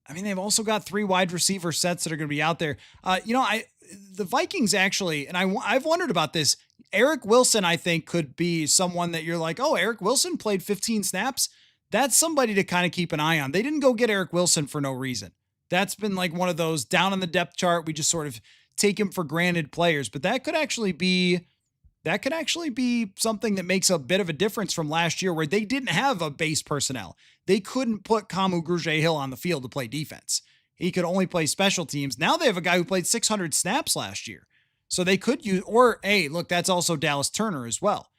I mean, they've also got 3 wide receiver sets that are going to be out there. The Vikings actually, and I've wondered about this. Eric Wilson, I think, could be someone that you're like, oh, Eric Wilson played 15 snaps. That's somebody to kind of keep an eye on. They didn't go get Eric Wilson for no reason. That's been like one of those down on the depth chart. We just sort of take him for granted players, but that could actually be something that makes a bit of a difference from last year where they didn't have a base personnel. They couldn't put Kamu Grugier-Hill on the field to play defense. He could only play special teams. Now they have a guy who played 600 snaps last year. So they could use, or hey, look, that's also Dallas Turner as well.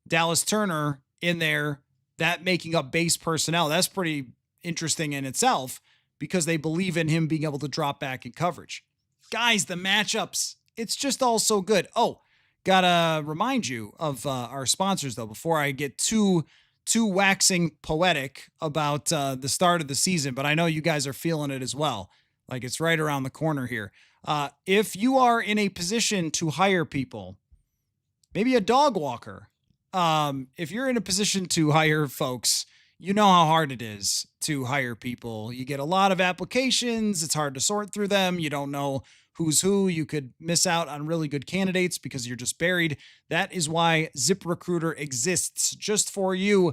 Dallas Turner in there, that making up base personnel. That's pretty interesting in itself because they believe in him being able to drop back in coverage. Guys, the matchups, it's just all so good. Oh, gotta remind you of our sponsors, though, before I get too waxing poetic about the start of the season, but I know you guys are feeling it as well. Like it's right around the corner here. If you are in a position to hire people, maybe a dog walker, if you're in a position to hire folks, you know how hard it is to hire people. You get a lot of applications. It's hard to sort through them. You don't know who's who. You could miss out on really good candidates because you're just buried. That is why ZipRecruiter exists just for you.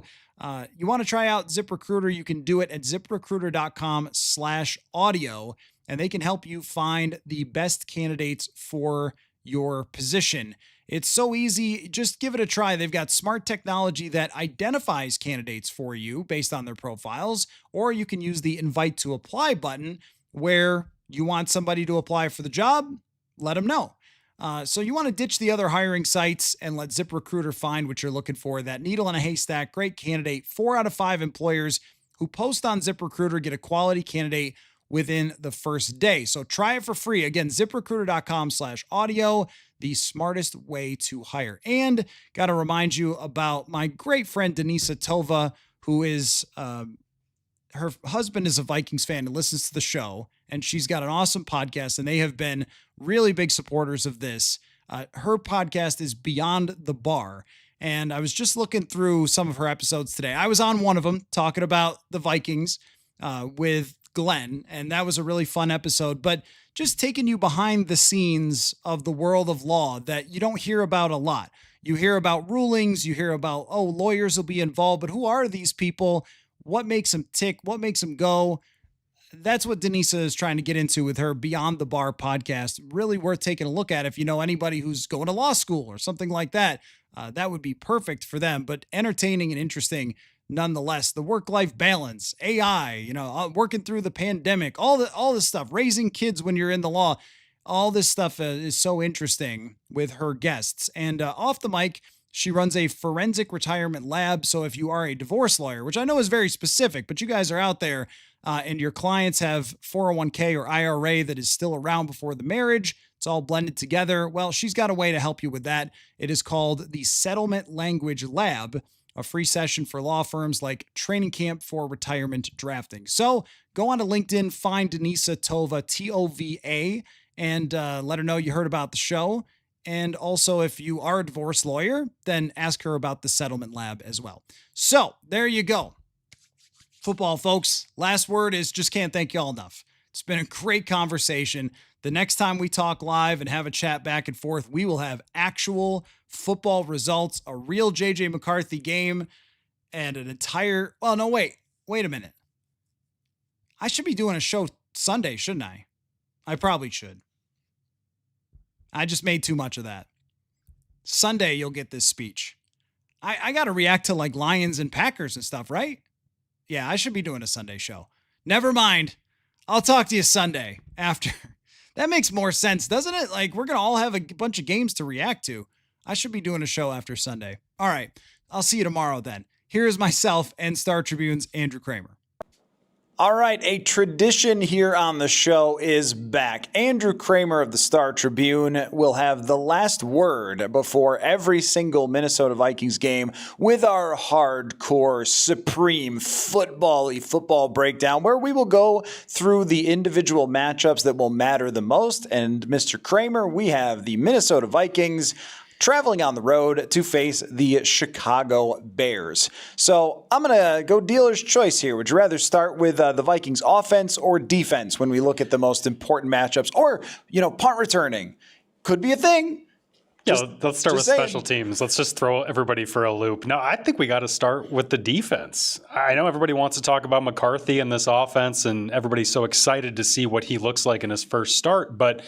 You want to try out ZipRecruiter, you can do it at ziprecruiter.com/audio, and they can help you find the best candidates for your position. It's so easy. Just give it a try. They've got smart technology that identifies candidates for you based on their profiles, or you can use the invite to apply button where you want somebody to apply for the job, let them know. So you want to ditch the other hiring sites and let ZipRecruiter find what you're looking for. That needle in a haystack, great candidate. 4 out of 5 employers who post on ZipRecruiter get a quality candidate within the first day. So try it for free. Again, ziprecruiter.com/audio, the smartest way to hire. And got to remind you about my great friend, Darrisaw Tova, who is, her husband is a Vikings fan and listens to the show, and she's got an awesome podcast, and they have been really big supporters of this. Her podcast is Beyond the Bar, and I was just looking through some of her episodes today. I was on one of them talking about the Vikings with Glenn, and that was a really fun episode, but just taking you behind the scenes of the world of law that you don't hear about a lot. You hear about rulings, you hear about, oh, lawyers will be involved, but who are these people? What makes them tick? What makes them go? That's what Darrisaw is trying to get into with her Beyond the Bar podcast. Really worth taking a look at. If you know anybody who's going to law school or something like that, that would be perfect for them, but entertaining and interesting nonetheless. The work-life balance, AI, working through the pandemic, all this stuff, raising kids when you're in the law, all this stuff is so interesting with her guests. And off the mic, she runs a forensic retirement lab. So if you are a divorce lawyer, which I know is very specific, but you guys are out there and your clients have 401k or IRA that is still around before the marriage, it's all blended together. Well, she's got a way to help you with that. It is called the Settlement Language Lab, a free session for law firms like Training Camp for Retirement Drafting. So go on to LinkedIn, find Darrisaw Tova, Tova, and let her know you heard about the show. And also, if you are a divorce lawyer, then ask her about the Settlement Lab as well. So there you go. Football, folks. Last word is just can't thank y'all enough. It's been a great conversation. The next time we talk live and have a chat back and forth, we will have actual football results, a real JJ McCarthy game, and an entire... Well, no, wait a minute. I should be doing a show Sunday, shouldn't I? I probably should. I just made too much of that. Sunday, you'll get this speech. I got to react to like Lions and Packers and stuff, right? Yeah, I should be doing a Sunday show. Never mind. I'll talk to you Sunday after. That makes more sense, doesn't it? Like, we're going to all have a bunch of games to react to. I should be doing a show after Sunday. All right. I'll see you tomorrow then. Here's myself and Star Tribune's Andrew Kramer. All right, a tradition here on the show is back. Andrew Kramer of the Star Tribune will have the last word before every single Minnesota Vikings game with our hardcore, supreme football breakdown, where we will go through the individual matchups that will matter the most. And Mr. Kramer, we have the Minnesota Vikings traveling on the road to face the Chicago Bears. So I'm going to go dealer's choice here. Would you rather start with the Vikings offense or defense when we look at the most important matchups? Or, punt returning could be a thing. Let's start with special teams. Let's just throw everybody for a loop. No, I think we got to start with the defense. I know everybody wants to talk about McCarthy and this offense, and everybody's so excited to see what he looks like in his first start, but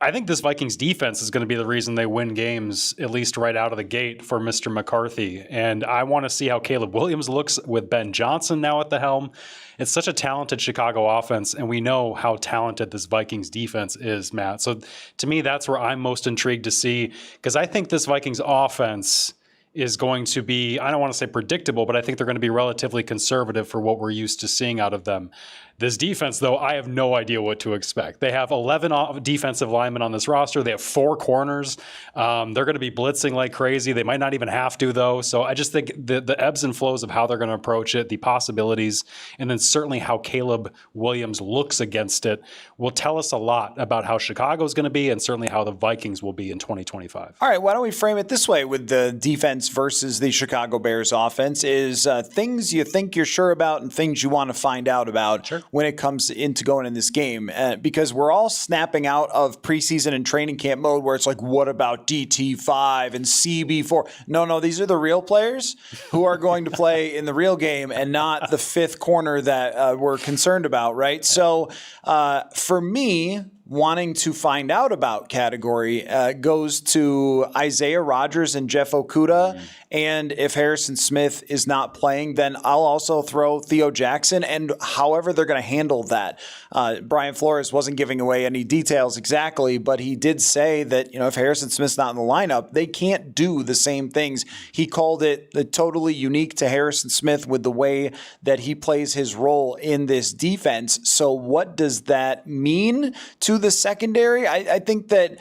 I think this Vikings defense is going to be the reason they win games, at least right out of the gate, for Mr. McCarthy. And I want to see how Caleb Williams looks with Ben Johnson now at the helm. It's such a talented Chicago offense, and we know how talented this Vikings defense is, Matt. So to me, that's where I'm most intrigued to see, because I think this Vikings offense is going to be, I don't want to say predictable, but I think they're going to be relatively conservative for what we're used to seeing out of them. This defense, though, I have no idea what to expect. They have 11 defensive linemen on this roster. They have 4 corners. They're going to be blitzing like crazy. They might not even have to, though. So I just think the ebbs and flows of how they're going to approach it, the possibilities, and then certainly how Caleb Williams looks against it will tell us a lot about how Chicago is going to be and certainly how the Vikings will be in 2025. All right, why don't we frame it this way with the defense defense versus the Chicago Bears offense is things you think you're sure about and things you want to find out about when it comes into going in this game. Because we're all snapping out of preseason and training camp mode where it's like, what about DT5 and CB4? No, these are the real players who are going to play in the real game and not the fifth corner that we're concerned about, right? So for me, wanting to find out about category goes to Isaiah Rodgers and Jeff Okudah. And if Harrison Smith is not playing, then I'll also throw Theo Jackson and however they're going to handle that. Brian Flores wasn't giving away any details exactly, but he did say that, if Harrison Smith's not in the lineup, they can't do the same things. He called it totally unique to Harrison Smith with the way that he plays his role in this defense. So what does that mean to the secondary? I think that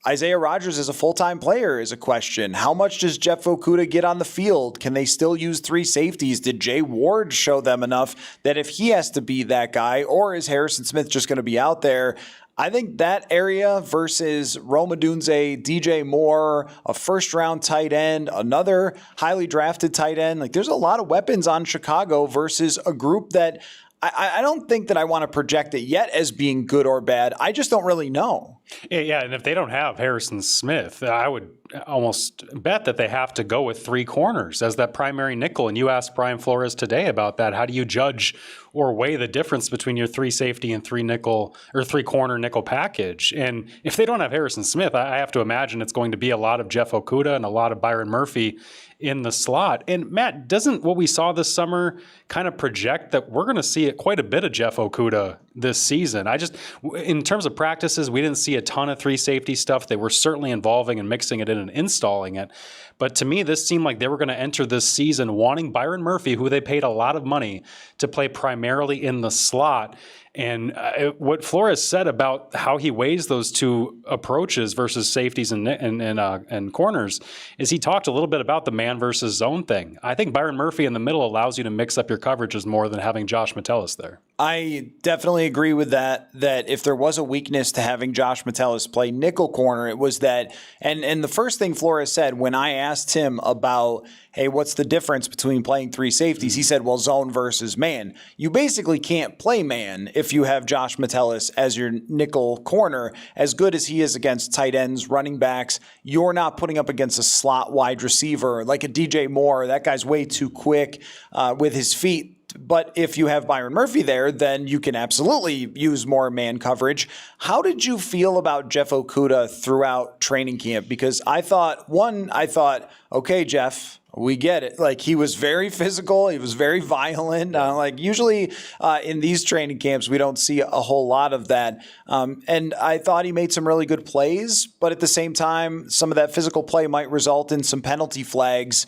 Isaiah Rodgers as a full-time player is a question. How much does Jeff Okudah get on the field? Can they still use three safeties? Did Jay Ward show them enough that if he has to be that guy, or is Harrison Smith just going to be out there? I think that area versus Rome Odunze, DJ Moore, a first-round tight end, another highly drafted tight end. There's a lot of weapons on Chicago versus a group that I don't think that I want to project it yet as being good or bad. I just don't really know. Yeah, and if they don't have Harrison Smith, I would almost bet that they have to go with three corners as that primary nickel. And you asked Brian Flores today about that. How do you judge or weigh the difference between your three safety and three corner nickel package? And if they don't have Harrison Smith, I have to imagine it's going to be a lot of Jeff Okudah and a lot of Byron Murphy in the slot. And Matt, doesn't what we saw this summer kind of project that we're going to see quite a bit of Jeff Okudah this season? In terms of practices, we didn't see a ton of three safety stuff. They were certainly involving and mixing it in and installing it. But to me, this seemed like they were going to enter this season wanting Byron Murphy, who they paid a lot of money to play primarily in the slot. And what Flores said about how he weighs those two approaches versus safeties and corners is he talked a little bit about the man versus zone thing. I think Byron Murphy in the middle allows you to mix up your coverages more than having Josh Metellus there. I definitely agree with that if there was a weakness to having Josh Metellus play nickel corner, it was that. And the first thing Flores said when I asked him about, hey, what's the difference between playing three safeties? He said, well, zone versus man. You basically can't play man if you have Josh Metellus as your nickel corner. As good as he is against tight ends, running backs, you're not putting up against a slot wide receiver like a DJ Moore. That guy's way too quick with his feet. But if you have Byron Murphy there, then you can absolutely use more man coverage. How did you feel about Jeff Okudah throughout training camp? Because I thought, okay, Jeff, we get it. He was very physical. He was very violent. Usually in these training camps, we don't see a whole lot of that. And I thought he made some really good plays. But at the same time, some of that physical play might result in some penalty flags.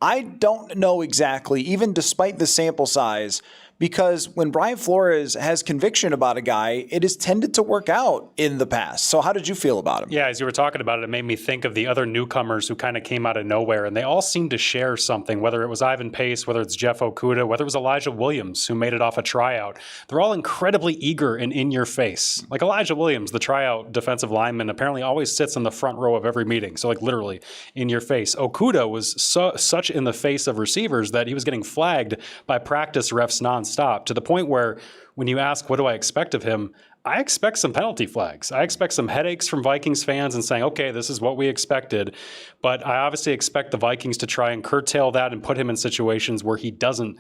I don't know exactly, even despite the sample size, because when Brian Flores has conviction about a guy, it has tended to work out in the past. So how did you feel about him? Yeah, as you were talking about it, it made me think of the other newcomers who kind of came out of nowhere, and they all seemed to share something, whether it was Ivan Pace, whether it's Jeff Okudah, whether it was Elijah Williams, who made it off a tryout. They're all incredibly eager and in your face. Like Elijah Williams, the tryout defensive lineman, apparently always sits in the front row of every meeting, so literally in your face. Okudah was such in the face of receivers that he was getting flagged by practice refs nonstop, to the point where when you ask, what do I expect of him? I expect some penalty flags. I expect some headaches from Vikings fans and saying, okay, this is what we expected. But I obviously expect the Vikings to try and curtail that and put him in situations where he doesn't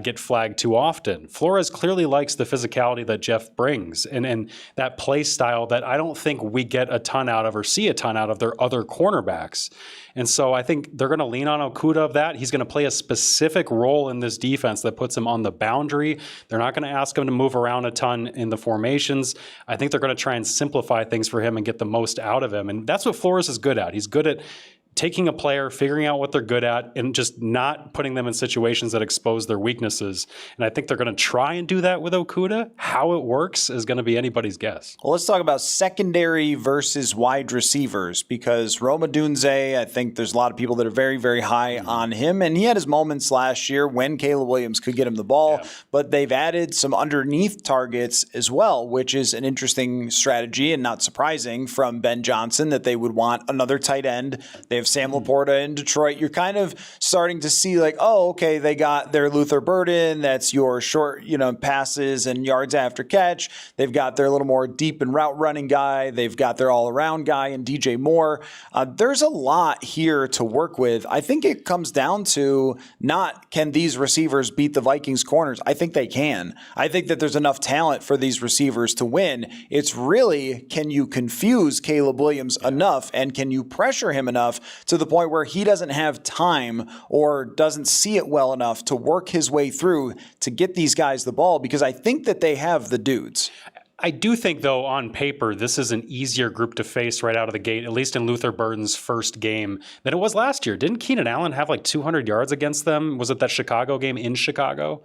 get flagged too often. Flores clearly likes the physicality that Jeff brings and that play style that I don't think we get a ton out of or see a ton out of their other cornerbacks. And so I think they're going to lean on Okudah of that. He's going to play a specific role in this defense that puts him on the boundary. They're not going to ask him to move around a ton in the formations. I think they're going to try and simplify things for him and get the most out of him. And that's what Flores is good at. He's good at taking a player, figuring out what they're good at, and just not putting them in situations that expose their weaknesses. And I think they're going to try and do that with Okudah. How it works is going to be anybody's guess. Well, let's talk about secondary versus wide receivers, because Rome Odunze, I think there's a lot of people that are very, very high on him. And he had his moments last year when Caleb Williams could get him the ball, but they've added some underneath targets as well, which is an interesting strategy and not surprising from Ben Johnson that they would want another tight end. They've have Sam Laporta in Detroit. You're kind of starting to see like, oh, okay, they got their Luther Burden. That's your short, passes and yards after catch. They've got their little more deep and route running guy. They've got their all-around guy in DJ Moore. There's a lot here to work with. I think it comes down to not can these receivers beat the Vikings corners. I think they can. I think that there's enough talent for these receivers to win. It's really, can you confuse Caleb Williams enough, and can you pressure him enough to the point where he doesn't have time or doesn't see it well enough to work his way through to get these guys the ball? Because I think that they have the dudes. I do think, though, on paper, this is an easier group to face right out of the gate, at least in Luther Burden's first game, than it was last year. Didn't Keenan Allen have like 200 yards against them? Was it that Chicago game in Chicago?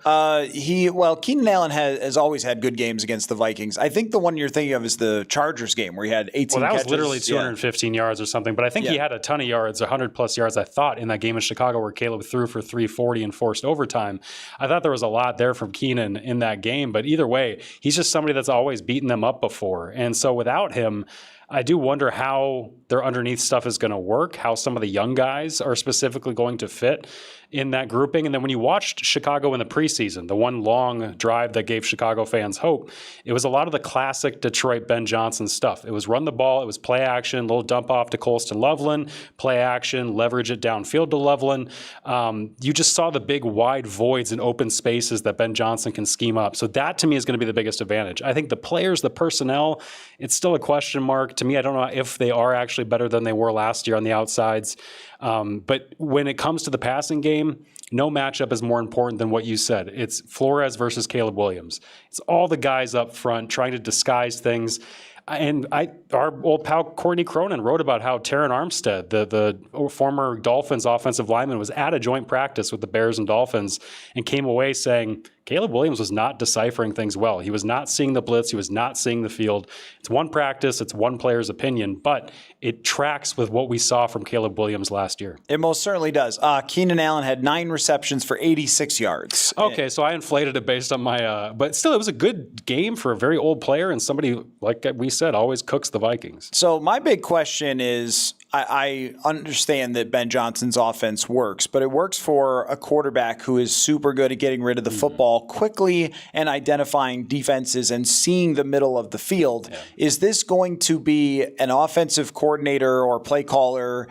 Keenan Allen has always had good games against the Vikings. I think the one you're thinking of is the Chargers game where he had 18 Well, that catches. was literally 215 yards or something, but I think he had a ton of yards, 100-plus yards, I thought, in that game in Chicago where Caleb threw for 340 and forced overtime. I thought there was a lot there from Keenan in that game, but either way, he's just somebody that's always beaten them up before. And so without him, I do wonder how their underneath stuff is going to work, how some of the young guys are specifically going to fit in that grouping. And then when you watched Chicago in the preseason, the one long drive that gave Chicago fans hope, it was a lot of the classic Detroit Ben Johnson stuff. It was run the ball, it was play action, little dump off to Colston Loveland, play action, leverage it downfield to Loveland. You just saw the big wide voids and open spaces that Ben Johnson can scheme up. So that to me is going to be the biggest advantage. I think the players, the personnel, it's still a question mark. To me, I don't know if they are actually better than they were last year on the outsides. But when it comes to the passing game, no matchup is more important than what you said. It's Flores versus Caleb Williams. It's all the guys up front trying to disguise things. And our old pal Courtney Cronin wrote about how Terran Armstead, the former Dolphins offensive lineman, was at a joint practice with the Bears and Dolphins and came away saying Caleb Williams was not deciphering things well. He was not seeing the blitz. He was not seeing the field. It's one practice. It's one player's opinion, but it tracks with what we saw from Caleb Williams last year. It most certainly does. Keenan Allen had 9 receptions for 86 yards. Okay, so I inflated it based on my but still, it was a good game for a very old player and somebody, like we said, always cooks the Vikings. So my big question is, I understand that Ben Johnson's offense works, but it works for a quarterback who is super good at getting rid of the football quickly and identifying defenses and seeing the middle of the field. Yeah. Is this going to be an offensive coordinator or play caller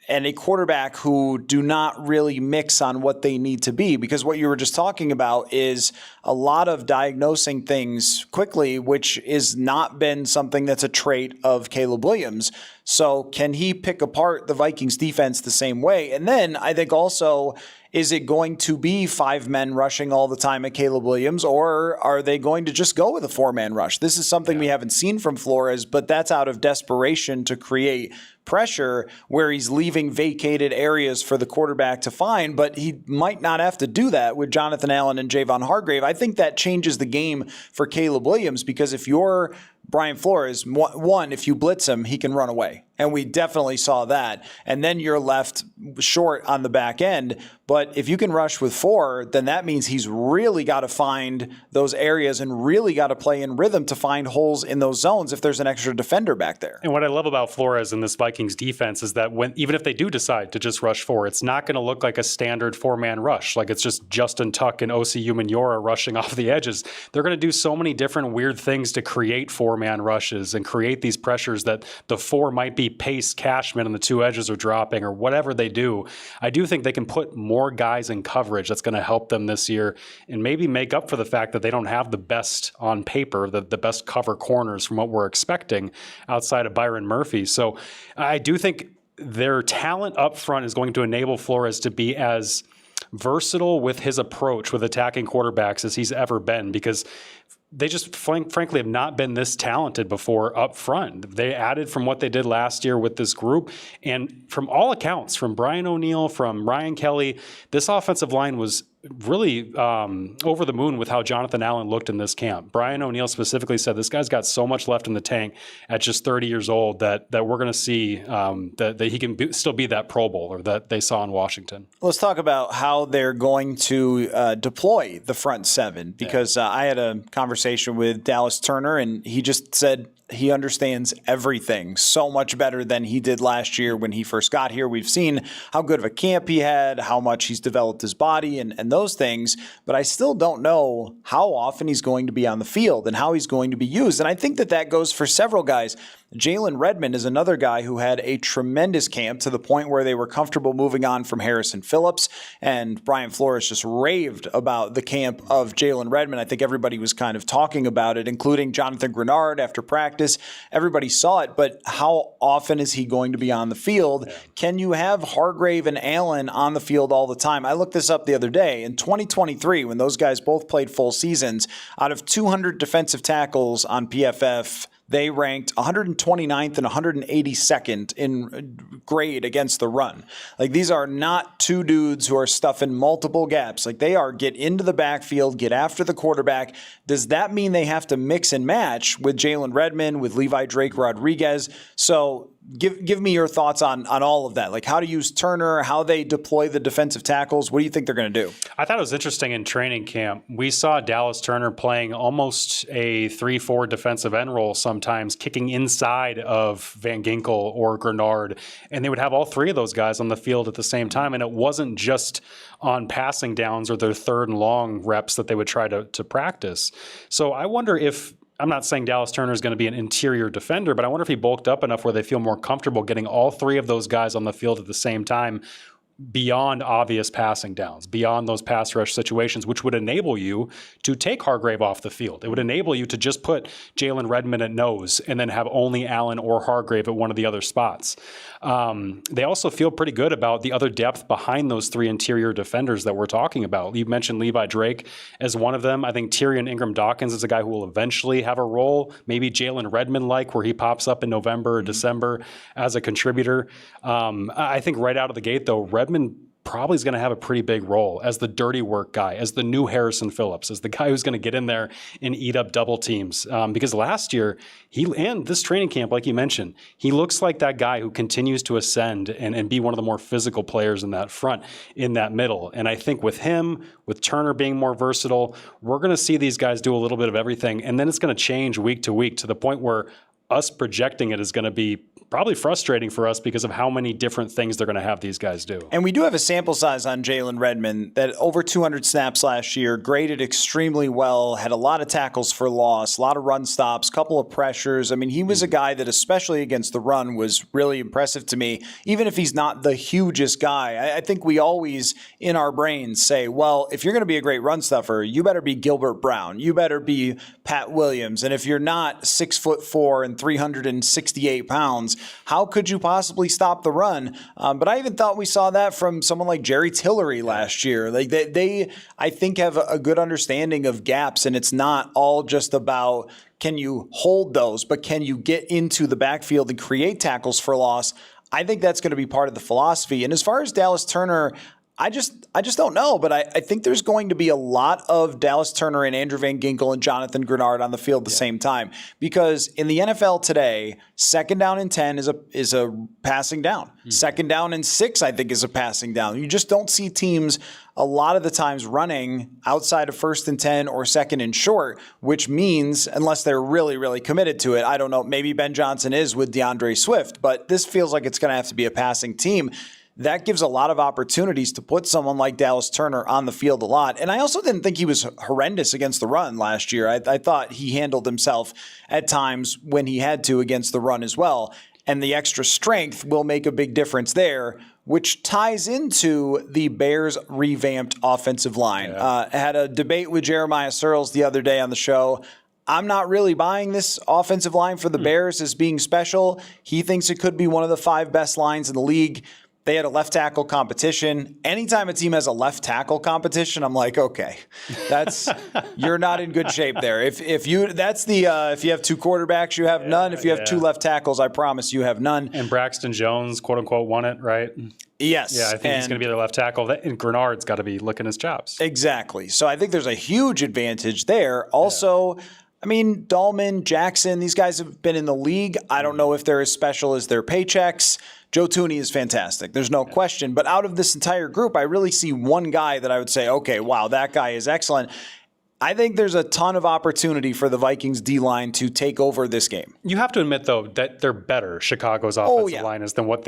and a quarterback who do not really mix on what they need to be? Because what you were just talking about is a lot of diagnosing things quickly, which has not been something that's a trait of Caleb Williams. So can he pick apart the Vikings defense the same way? And then I think also, is it going to be 5 men rushing all the time at Caleb Williams, or are they going to just go with a 4-man rush? This is something we haven't seen from Flores, but that's out of desperation to create pressure where he's leaving vacated areas for the quarterback to find, but he might not have to do that with Jonathan Allen and Javon Hargrave. I think that changes the game for Caleb Williams, because if you're Brian Flores, one, if you blitz him, he can run away. And we definitely saw that. And then you're left short on the back end. But if you can rush with 4, then that means he's really got to find those areas and really got to play in rhythm to find holes in those zones if there's an extra defender back there. And what I love about Flores in this Vikings defense is that even if they do decide to just rush 4, it's not going to look like a standard 4-man rush. Like it's just Justin Tuck and O.C. Umenyiora rushing off the edges. They're going to do so many different weird things to create 4-man rushes and create these pressures that the 4 might be Pace, Cashman, and the 2 edges are dropping or whatever they do. I do think they can put more guys in coverage that's going to help them this year and maybe make up for the fact that they don't have the best on paper, the best cover corners from what we're expecting outside of Byron Murphy. So I do think their talent up front is going to enable Flores to be as versatile with his approach with attacking quarterbacks as he's ever been, because they just frankly have not been this talented before up front. They added from what they did last year with this group. And from all accounts, from Brian O'Neill, from Ryan Kelly, this offensive line was really over the moon with how Jonathan Allen looked in this camp. Brian O'Neill specifically said this guy's got so much left in the tank at just 30 years old that we're going to see that he can still be that Pro Bowler that they saw in Washington. Let's talk about how they're going to deploy the front 7, because I had a conversation with Dallas Turner, and he just said, he understands everything so much better than he did last year when he first got here. We've seen how good of a camp he had, how much he's developed his body and those things, but I still don't know how often he's going to be on the field and how he's going to be used. And I think that goes for several guys. Jalen Redmond is another guy who had a tremendous camp to the point where they were comfortable moving on from Harrison Phillips, and Brian Flores just raved about the camp of Jalen Redmond. I think everybody was kind of talking about it, including Jonathan Grenard after practice. Everybody saw it, but how often is he going to be on the field? Yeah. Can you have Hargrave and Allen on the field all the time? I looked this up the other day. In 2023, when those guys both played full seasons, out of 200 defensive tackles on PFF, they ranked 129th and 182nd in grade against the run. Like, these are not two dudes who are stuffing multiple gaps. Like, they are get into the backfield, get after the quarterback. Does that mean they have to mix and match with Jalen Redmond, with Levi Drake Rodriguez? So give me your thoughts on all of that. Like, how to use Turner, how they deploy the defensive tackles. What do you think they're going to do? I thought it was interesting in training camp. We saw Dallas Turner playing almost a 3-4 defensive end role sometimes, kicking inside of Van Ginkel or Grenard, and they would have all three of those guys on the field at the same time. And it wasn't just on passing downs or their third and long reps that they would try to practice. So I wonder if, I'm not saying Dallas Turner is going to be an interior defender, but I wonder if he bulked up enough where they feel more comfortable getting all three of those guys on the field at the same time, beyond obvious passing downs, beyond those pass rush situations, which would enable you to take Hargrave off the field. It would enable you to just put Jalen Redmond at nose and then have only Allen or Hargrave at one of the other spots. They also feel pretty good about the other depth behind those three interior defenders that we're talking about. You mentioned Levi Drake as one of them. I think Tyrion Ingram-Dawkins is a guy who will eventually have a role, maybe Jalen Redmond-like, where he pops up in November or December as a contributor. I think right out of the gate, though, Redmond probably is going to have a pretty big role as the dirty work guy, as the new Harrison Phillips, as the guy who's going to get in there and eat up double teams. Because last year, and this training camp, like you mentioned, he looks like that guy who continues to ascend and be one of the more physical players in that front, in that middle. And I think with him, with Turner being more versatile, we're going to see these guys do a little bit of everything. And then it's going to change week to week to the point where us projecting it is going to be probably frustrating for us because of how many different things they're going to have these guys do. And we do have a sample size on Jalen Redmond that over 200 snaps last year, graded extremely well, had a lot of tackles for loss, a lot of run stops, couple of pressures. I mean, he was a guy that, especially against the run, was really impressive to me, even if he's not the hugest guy. I think we always, in our brains, say, well, if you're going to be a great run stuffer, you better be Gilbert Brown. You better be Pat Williams. And if you're not 6'4" and 368 pounds, how could you possibly stop the run? But I even thought we saw that from someone like Jerry Tillery last year. Like they I think, have a good understanding of gaps, and it's not all just about can you hold those, but can you get into the backfield and create tackles for loss? I think that's going to be part of the philosophy. And as far as Dallas Turner, I just don't know, but I think there's going to be a lot of Dallas Turner and Andrew Van Ginkel and Jonathan Grenard on the field at the same time, because in the NFL today, 2nd down and 10 is a passing down. 2nd down and 6, I think, is a passing down. You just don't see teams a lot of the times running outside of 1st and 10 or 2nd and short, which means, unless they're really, really committed to it, I don't know, maybe Ben Johnson is with DeAndre Swift, but this feels like it's going to have to be a passing team. That gives a lot of opportunities to put someone like Dallas Turner on the field a lot. And I also didn't think he was horrendous against the run last year. I thought he handled himself at times when he had to against the run as well. And the extra strength will make a big difference there, which ties into the Bears' revamped offensive line. I had a debate with Jeremiah Searles the other day on the show. I'm not really buying this offensive line for the Bears as being special. He thinks it could be one of the 5 best lines in the league. They had a left tackle competition. Anytime a team has a left tackle competition, I'm like, okay, you're not in good shape there. If you have 2 quarterbacks, you have none. If you have 2 left tackles, I promise you have none. And Braxton Jones, quote unquote, won it, right? Yes. Yeah, I think he's going to be their left tackle. And Grenard's got to be licking his chops. Exactly. So I think there's a huge advantage there. Also, I mean, Dahlman, Jackson, these guys have been in the league. I don't know if they're as special as their paychecks. Joe Thuney is fantastic. There's no question. But out of this entire group, I really see one guy that I would say, okay, wow, that guy is excellent. I think there's a ton of opportunity for the Vikings D-line to take over this game. You have to admit, though, that they're better, Chicago's offensive line is, than what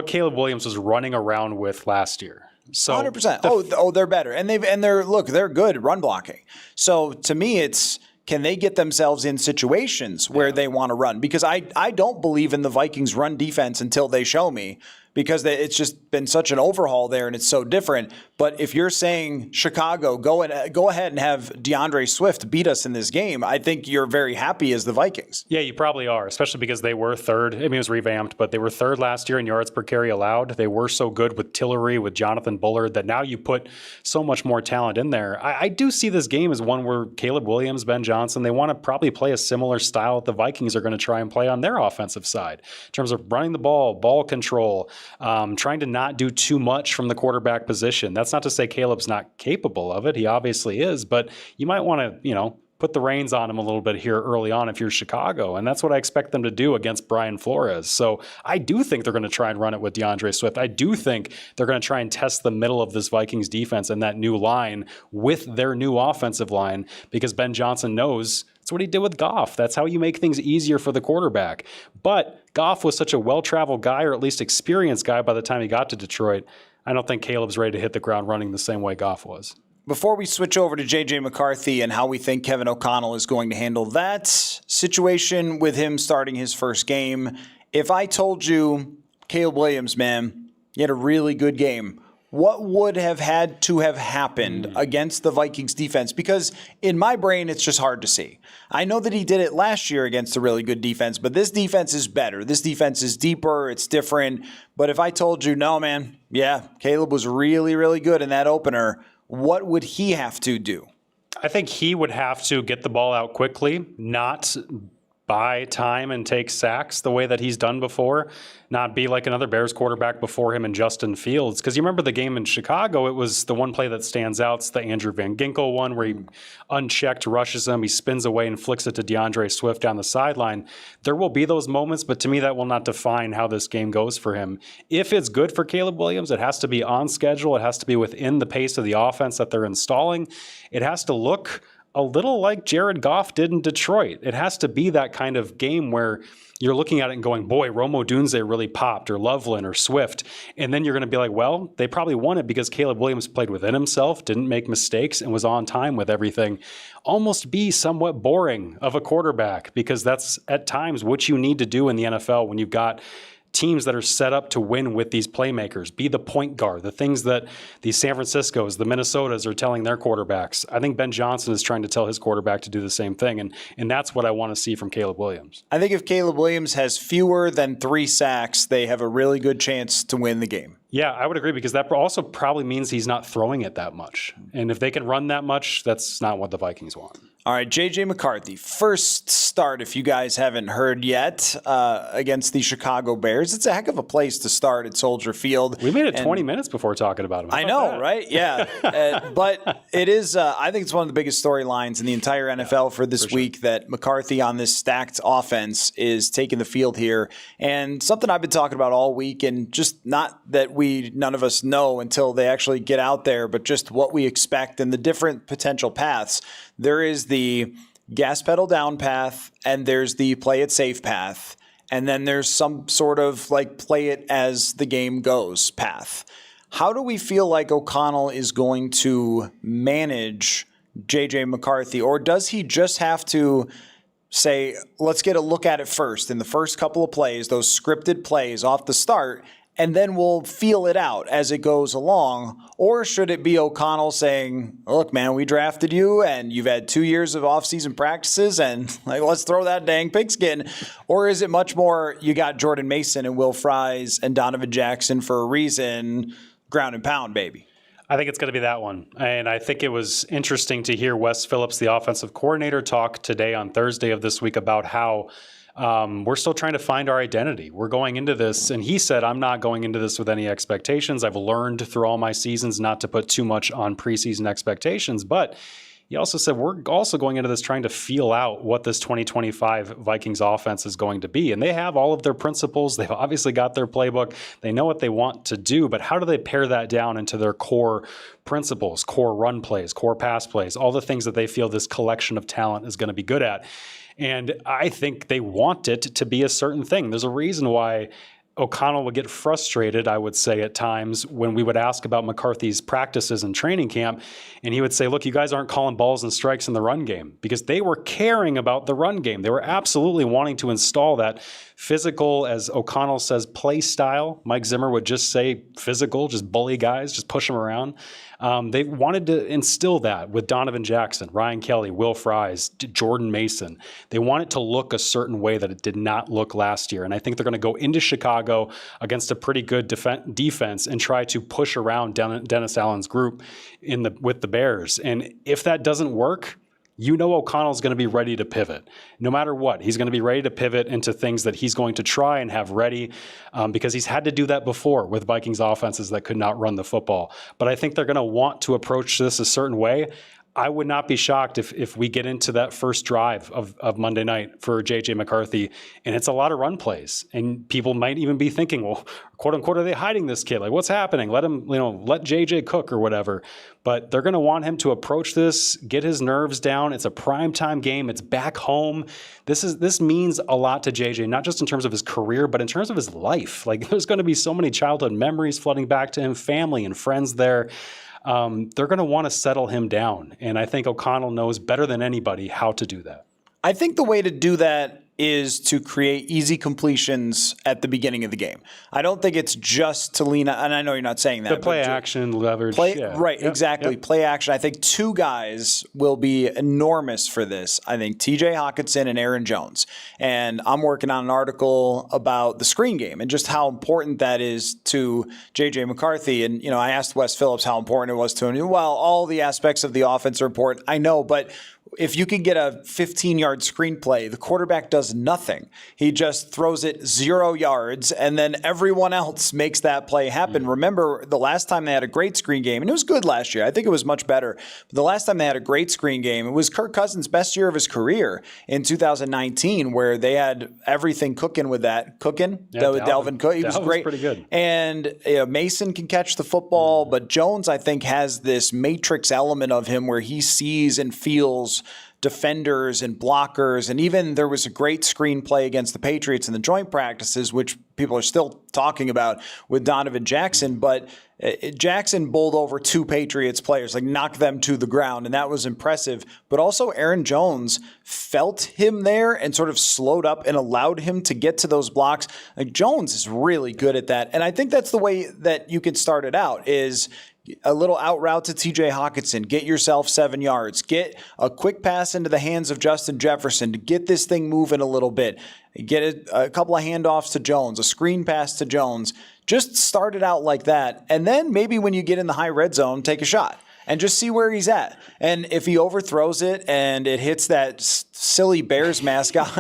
Caleb Williams was running around with last year. So 100%. They're better. And they're good at run blocking. So to me, it's, can they get themselves in situations where they want to run? Because I don't believe in the Vikings run defense until they show me, because it's just been such an overhaul there and it's so different. But if you're saying Chicago, go ahead and have DeAndre Swift beat us in this game, I think you're very happy as the Vikings. Yeah, you probably are, especially because they were third. I mean, it was revamped, but they were third last year in yards per carry allowed. They were so good with Tillery, with Jonathan Bullard, that now you put so much more talent in there. I do see this game as one where Caleb Williams, Ben Johnson, they want to probably play a similar style that the Vikings are going to try and play on their offensive side in terms of running the ball control, trying to not do too much from the quarterback position. That's not to say Caleb's not capable of it. He obviously is, but you might want to, put the reins on him a little bit here early on if you're Chicago. And that's what I expect them to do against Brian Flores. So I do think they're going to try and run it with DeAndre Swift. I do think they're going to try and test the middle of this Vikings defense and that new line with their new offensive line, because Ben Johnson knows that's what he did with Goff. That's how you make things easier for the quarterback. But Goff was such a well-traveled guy, or at least experienced guy, by the time he got to Detroit. I don't think Caleb's ready to hit the ground running the same way Goff was. Before we switch over to J.J. McCarthy and how we think Kevin O'Connell is going to handle that situation with him starting his first game, if I told you, Caleb Williams, man, you had a really good game, what would have had to have happened against the Vikings defense? Because in my brain, it's just hard to see. I know that he did it last year against a really good defense, but this defense is better. This defense is deeper. It's different. But if I told you, no, man, yeah, Caleb was really, really good in that opener, what would he have to do? I think he would have to get the ball out quickly, not buy time and take sacks the way that he's done before, not be like another Bears quarterback before him in Justin Fields. Because you remember the game in Chicago, it was the one play that stands out. It's the Andrew Van Ginkel one where he unchecked rushes him, he spins away and flicks it to DeAndre Swift down the sideline. There will be those moments, but to me that will not define how this game goes for him. If it's good for Caleb Williams, it has to be on schedule. It has to be within the pace of the offense that they're installing. It has to look a little like Jared Goff did in Detroit. It has to be that kind of game where you're looking at it and going, boy, Rome Odunze really popped, or Loveland or Swift. And then you're going to be like, well, they probably won it because Caleb Williams played within himself, didn't make mistakes, and was on time with everything. Almost be somewhat boring of a quarterback, because that's at times what you need to do in the NFL when you've got teams that are set up to win with these playmakers. Be the point guard, the things that the San Franciscos, the Minnesotas are telling their quarterbacks. I think Ben Johnson is trying to tell his quarterback to do the same thing, and that's what I want to see from Caleb Williams. I think if Caleb Williams has fewer than 3 sacks, they have a really good chance to win the game. Yeah, I would agree, because that also probably means he's not throwing it that much. And if they can run that much, that's not what the Vikings want. All right, J.J. McCarthy, first start, if you guys haven't heard yet, against the Chicago Bears. It's a heck of a place to start at Soldier Field. We made it 20 minutes before talking about him. I know, right? Yeah. But it is, I think it's one of the biggest storylines in the entire NFL for this week, that McCarthy on this stacked offense is taking the field here. And something I've been talking about all week, and just not that none of us know until they actually get out there, but just what we expect and the different potential paths. There is the gas pedal down path, and there's the play it safe path, and then there's some sort of like play it as the game goes path. How do we feel like O'Connell is going to manage J.J. McCarthy, or does he just have to say, let's get a look at it first in the first couple of plays, those scripted plays off the start, and then we'll feel it out as it goes along? Or should it be O'Connell saying, look, man, we drafted you and you've had 2 years of offseason practices, and let's throw that dang pigskin? Or is it much more, you got Jordan Mason and Will Fries and Donovan Jackson for a reason, ground and pound, baby? I think it's going to be that one. And I think it was interesting to hear Wes Phillips, the offensive coordinator, talk today on Thursday of this week about how we're still trying to find our identity. We're going into this, and he said, I'm not going into this with any expectations. I've learned through all my seasons not to put too much on preseason expectations. But he also said, we're also going into this trying to feel out what this 2025 Vikings offense is going to be. And they have all of their principles. They've obviously got their playbook. They know what they want to do, but how do they pare that down into their core principles, core run plays, core pass plays, all the things that they feel this collection of talent is going to be good at? And I think they want it to be a certain thing. There's a reason why O'Connell would get frustrated, I would say, at times when we would ask about McCarthy's practices in training camp, and he would say, look, you guys aren't calling balls and strikes in the run game, because they were caring about the run game. They were absolutely wanting to install that physical, as O'Connell says, play style. Mike Zimmer would just say physical, just bully guys, just push them around. They wanted to instill that with Donovan Jackson, Ryan Kelly, Will Fries, Jordan Mason. They want it to look a certain way that it did not look last year. And I think they're going to go into Chicago against a pretty good defense and try to push around Dennis Allen's group with the Bears. And if that doesn't work, you know O'Connell's going to be ready to pivot. No matter what, he's going to be ready to pivot into things that he's going to try and have ready because he's had to do that before with Vikings offenses that could not run the football. But I think they're going to want to approach this a certain way. I would not be shocked if we get into that first drive of Monday night for J.J. McCarthy, and it's a lot of run plays. And people might even be thinking, well, quote unquote, are they hiding this kid? Like, what's happening? Let him, let J.J. cook or whatever. But they're going to want him to approach this, get his nerves down. It's a primetime game. It's back home. This means a lot to J.J., not just in terms of his career, but in terms of his life. Like, there's going to be so many childhood memories flooding back to him, family and friends there. They're going to want to settle him down. And I think O'Connell knows better than anybody how to do that. I think the way to do that is to create easy completions at the beginning of the game. I don't think it's just to lean on, and I know you're not saying that. The play action, leverage. Right, exactly. Yep. Play action. I think two guys will be enormous for this. I think TJ Hockenson and Aaron Jones. And I'm working on an article about the screen game and just how important that is to J.J. McCarthy. And, I asked Wes Phillips how important it was to him. Well, all the aspects of the offense are important. I know, but if you can get a 15-yard screenplay, the quarterback does nothing. He just throws it 0 yards, and then everyone else makes that play happen. Mm-hmm. Remember, the last time they had a great screen game, and it was good last year. I think it was much better. But the last time they had a great screen game, it was Kirk Cousins' best year of his career in 2019, where they had everything cooking with that. Dalvin Cook. He was great. Pretty good. And Mason can catch the football, but Jones, I think, has this matrix element of him where he sees and feels defenders and blockers. And even there was a great screenplay against the Patriots in the joint practices, which people are still talking about with Donovan Jackson. But Jackson bowled over 2 Patriots players, like knocked them to the ground. And that was impressive. But also Aaron Jones felt him there and sort of slowed up and allowed him to get to those blocks. Like Jones is really good at that. And I think that's the way that you can start it out is a little out route to TJ Hockenson, get yourself 7 yards, get a quick pass into the hands of Justin Jefferson to get this thing moving a little bit, get a couple of handoffs to Jones, a screen pass to Jones. Just start it out like that. And then maybe when you get in the high red zone, take a shot and just see where he's at. And if he overthrows it and it hits that silly Bears mascot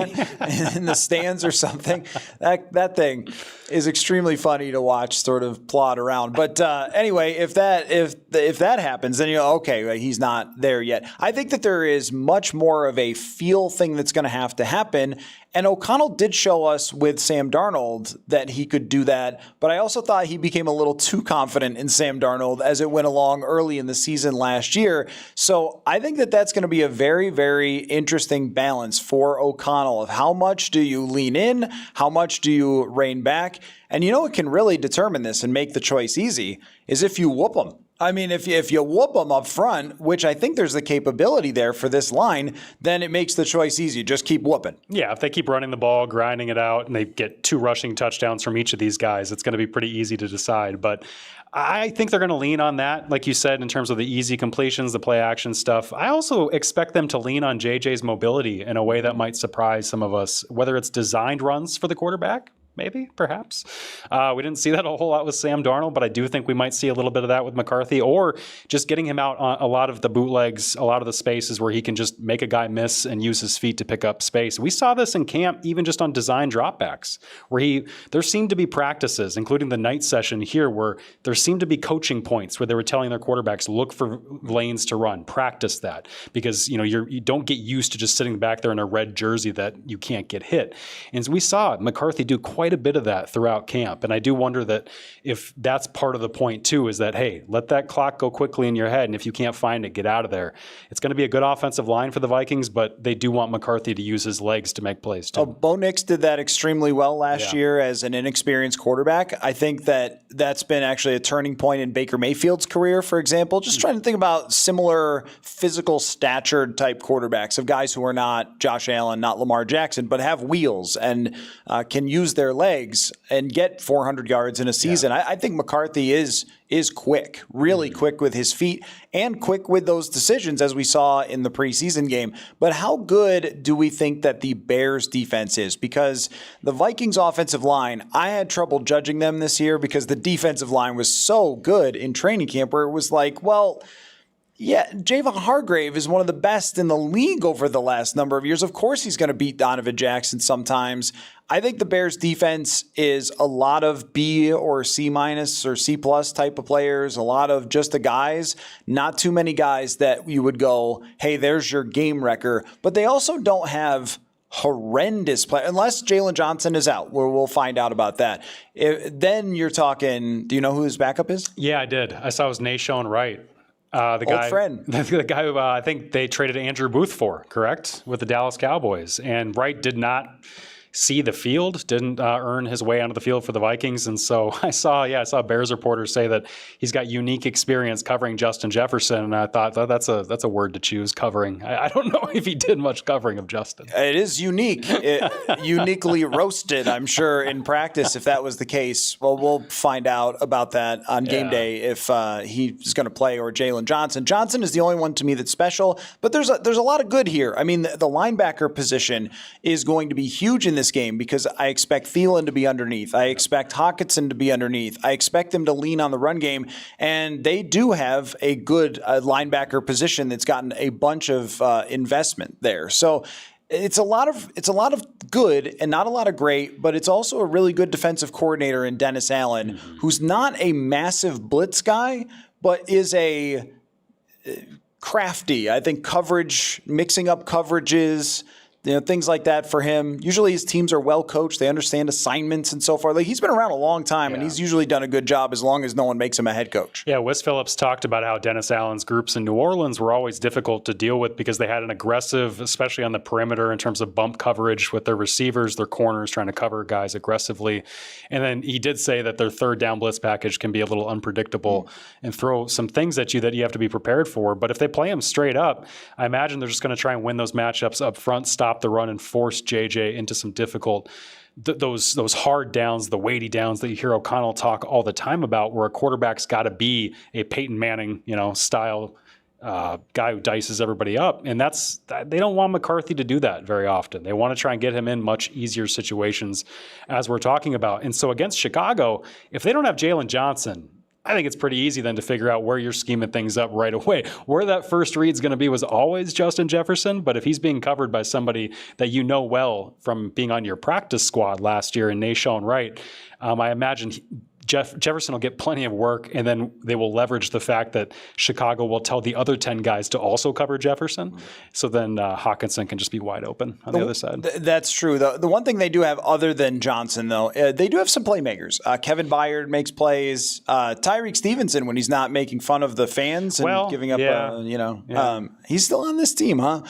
in the stands or something, that thing is extremely funny to watch sort of plod around. But anyway, if that happens, then okay, he's not there yet. I think that there is much more of a feel thing that's going to have to happen. And O'Connell did show us with Sam Darnold that he could do that, but I also thought he became a little too confident in Sam Darnold as it went along early in the season last year. So I think that that's going to be a very, very interesting balance for O'Connell of how much do you lean in, how much do you rein back. And what can really determine this and make the choice easy is if you whoop them. I mean, if you whoop them up front, which I think there's the capability there for this line, then it makes the choice easy. Just keep whooping. Yeah, if they keep running the ball, grinding it out, and they get 2 rushing touchdowns from each of these guys, it's going to be pretty easy to decide. But I think they're going to lean on that, like you said, in terms of the easy completions, the play action stuff. I also expect them to lean on JJ's mobility in a way that might surprise some of us, whether it's designed runs for the quarterback, maybe, perhaps. We didn't see that a whole lot with Sam Darnold, but I do think we might see a little bit of that with McCarthy, or just getting him out on a lot of the bootlegs, a lot of the spaces where he can just make a guy miss and use his feet to pick up space. We saw this in camp, even just on design dropbacks, where there seemed to be practices, including the night session here, where there seemed to be coaching points where they were telling their quarterbacks, look for lanes to run, practice that, because you don't get used to just sitting back there in a red jersey that you can't get hit. And we saw McCarthy do quite a bit of that throughout camp. And I do wonder that if that's part of the point too, is that, hey, let that clock go quickly in your head. And if you can't find it, get out of there. It's going to be a good offensive line for the Vikings, but they do want McCarthy to use his legs to make plays too. Bo Nix did that extremely well last year as an inexperienced quarterback. I think that's been actually a turning point in Baker Mayfield's career, for example. Just trying to think about similar physical statured type quarterbacks, of guys who are not Josh Allen, not Lamar Jackson, but have wheels and can use their legs and get 400 yards in a season. Yeah. I think McCarthy is quick, really quick with his feet and quick with those decisions, as we saw in the preseason game. But how good do we think that the Bears defense is? Because the Vikings offensive line, I had trouble judging them this year because the defensive line was so good in training camp, where it was like, well, yeah, Javon Hargrave is one of the best in the league over the last number of years. Of course he's going to beat Donovan Jackson sometimes. I think the Bears defense is a lot of B or C minus or C plus type of players, a lot of just the guys, not too many guys that you would go, hey, there's your game wrecker. But they also don't have horrendous play, unless Jalen Johnson is out, where we'll find out about that. Then you're talking, do you know who his backup is? Yeah, I did. I saw it was Nashon Wright. Old friend. The guy who I think they traded Andrew Booth for, correct? With the Dallas Cowboys. And Wright did not see the field, didn't earn his way onto the field for the Vikings. And so I saw a Bears reporter say that he's got unique experience covering Justin Jefferson. And I thought that's a word to choose, covering. I don't know if he did much covering of Justin. It is unique. Uniquely roasted, I'm sure, in practice, if that was the case. Well, we'll find out about that on game day if he's going to play, or Jalen Johnson. Johnson is the only one to me that's special, but there's a lot of good here. I mean, the linebacker position is going to be huge in this game because I expect Thielen to be underneath. I expect Hockenson to be underneath. I expect them to lean on the run game, and they do have a good linebacker position that's gotten a bunch of investment there. So it's a lot of good and not a lot of great, but it's also a really good defensive coordinator in Dennis Allen, who's not a massive blitz guy, but is a crafty, I think, coverage, mixing up coverages, things like that for him. Usually his teams are well coached. They understand assignments and so forth. Like, he's been around a long time, and he's usually done a good job as long as no one makes him a head coach. Yeah, Wes Phillips talked about how Dennis Allen's groups in New Orleans were always difficult to deal with because they had an aggressive, especially on the perimeter in terms of bump coverage with their receivers, their corners, trying to cover guys aggressively. And then he did say that their third down blitz package can be a little unpredictable and throw some things at you that you have to be prepared for. But if they play him straight up, I imagine they're just going to try and win those matchups up front, stop the run, and force JJ into some difficult, those hard downs, the weighty downs that you hear O'Connell talk all the time about, where a quarterback's got to be a Peyton Manning, style guy who dices everybody up. And they don't want McCarthy to do that very often. They want to try and get him in much easier situations, as we're talking about. And so against Chicago, if they don't have Jalen Johnson, I think it's pretty easy then to figure out where you're scheming things up right away. Where that first read's going to be was always Justin Jefferson, but if he's being covered by somebody that you know well from being on your practice squad last year in Nashon Wright, I imagine Jefferson will get plenty of work, and then they will leverage the fact that Chicago will tell the other 10 guys to also cover Jefferson. So then Hockenson can just be wide open on the other side. That's true. The one thing they do have other than Johnson, though, they do have some playmakers. Kevin Byard makes plays. Tyreek Stevenson, when he's not making fun of the fans and giving up, he's still on this team, huh?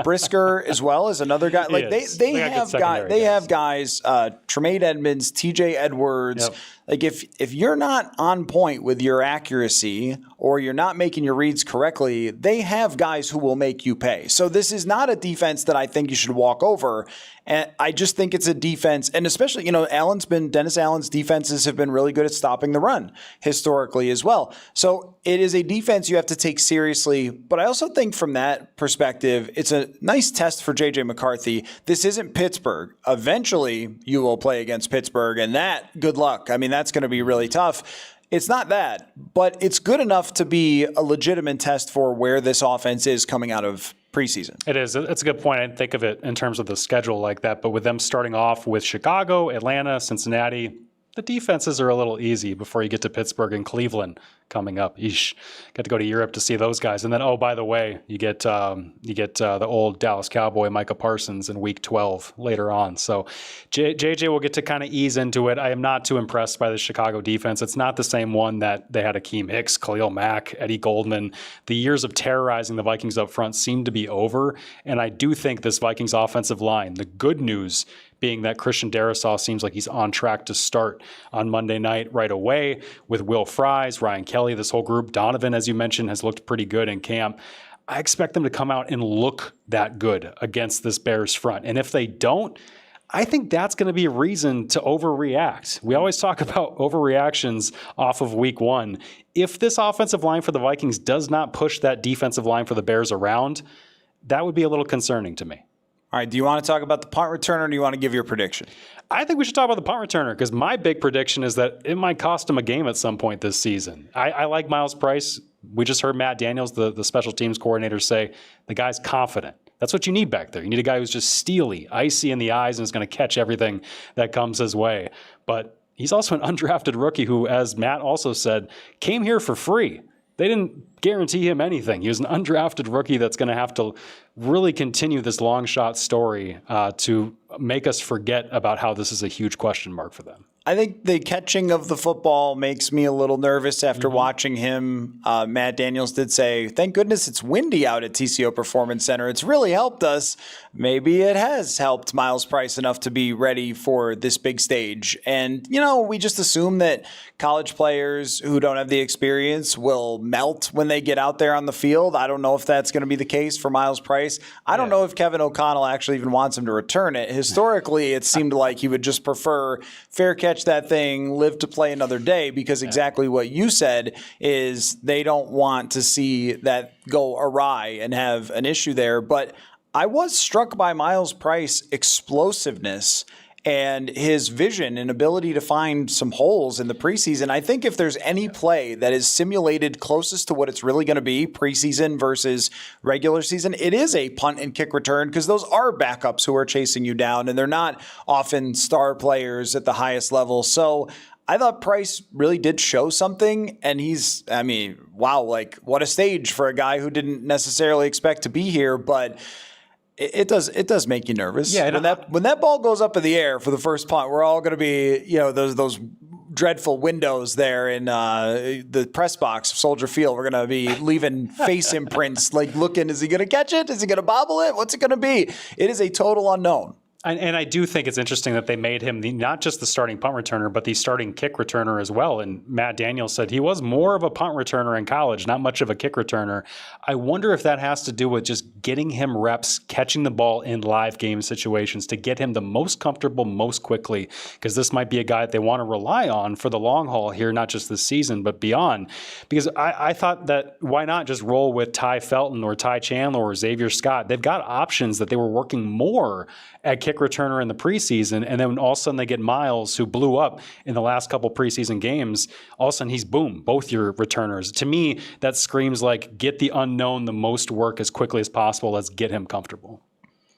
Brisker as well is another guy. Like they have guys, Tremaine Edmonds, TJ Edwards, Like if you're not on point with your accuracy or you're not making your reads correctly, they have guys who will make you pay. So this is not a defense that I think you should walk over. And I just think it's a defense, and especially, Dennis Allen's defenses have been really good at stopping the run historically as well. So it is a defense you have to take seriously. But I also think from that perspective, it's a nice test for J.J. McCarthy. This isn't Pittsburgh. Eventually, you will play against Pittsburgh, and good luck. I mean, that's going to be really tough. It's not that, but it's good enough to be a legitimate test for where this offense is coming out of preseason. It is. It's a good point. I didn't think of it in terms of the schedule like that, but with them starting off with Chicago, Atlanta, Cincinnati, the defenses are a little easy before you get to Pittsburgh and Cleveland coming up. Eesh. Get to go to Europe to see those guys. And then, oh, by the way, you get the old Dallas Cowboy, Micah Parsons, in week 12 later on. So JJ will get to kind of ease into it. I am not too impressed by the Chicago defense. It's not the same one that they had Akeem Hicks, Khalil Mack, Eddie Goldman. The years of terrorizing the Vikings up front seem to be over. And I do think this Vikings offensive line, the good news being that Christian Darrisaw seems like he's on track to start on Monday night right away with Will Fries, Ryan Kelly, this whole group. Donovan, as you mentioned, has looked pretty good in camp. I expect them to come out and look that good against this Bears front. And if they don't, I think that's going to be a reason to overreact. We always talk about overreactions off of week one. If this offensive line for the Vikings does not push that defensive line for the Bears around, that would be a little concerning to me. All right, do you want to talk about the punt returner, or do you want to give your prediction? I think we should talk about the punt returner because my big prediction is that it might cost him a game at some point this season. I like Miles Price. We just heard Matt Daniels, the special teams coordinator, say the guy's confident. That's what you need back there. You need a guy who's just steely, icy in the eyes, and is going to catch everything that comes his way. But he's also an undrafted rookie who, as Matt also said, came here for free. They didn't guarantee him anything. He was an undrafted rookie that's going to have to really continue this long shot story to make us forget about how this is a huge question mark for them. I think the catching of the football makes me a little nervous after watching him. Matt Daniels did say, thank goodness it's windy out at TCO Performance Center. It's really helped us. Maybe it has helped Miles Price enough to be ready for this big stage. And, we just assume that college players who don't have the experience will melt when they get out there on the field. I don't know if that's going to be the case for Miles Price. I don't know if Kevin O'Connell actually even wants him to return it. Historically, it seemed like he would just prefer fair catch that thing, live to play another day, because exactly what you said is they don't want to see that go awry and have an issue there. But I was struck by Miles Price explosiveness and his vision and ability to find some holes in the preseason. I think if there's any play that is simulated closest to what it's really going to be, preseason versus regular season, it is a punt and kick return, because those are backups who are chasing you down, and they're not often star players at the highest level. So I thought Price really did show something, and wow, like what a stage for a guy who didn't necessarily expect to be here, but it does make you nervous. Yeah, when that ball goes up in the air for the first punt, we're all going to be, those dreadful windows there in the press box of Soldier Field. We're going to be leaving face imprints, like looking, is he going to catch it? Is he going to bobble it? What's it going to be? It is a total unknown. And I do think it's interesting that they made him not just the starting punt returner, but the starting kick returner as well. And Matt Daniels said he was more of a punt returner in college, not much of a kick returner. I wonder if that has to do with just getting him reps, catching the ball in live game situations to get him the most comfortable most quickly, because this might be a guy that they want to rely on for the long haul here, not just this season, but beyond. Because I thought that why not just roll with Ty Felton or Ty Chandler or Xavier Scott? They've got options that they were working more at kick returner in the preseason, and then all of a sudden they get Miles, who blew up in the last couple preseason games. All of a sudden he's boom, both your returners. To me, that screams like get the unknown the most work as quickly as possible. Let's get him comfortable.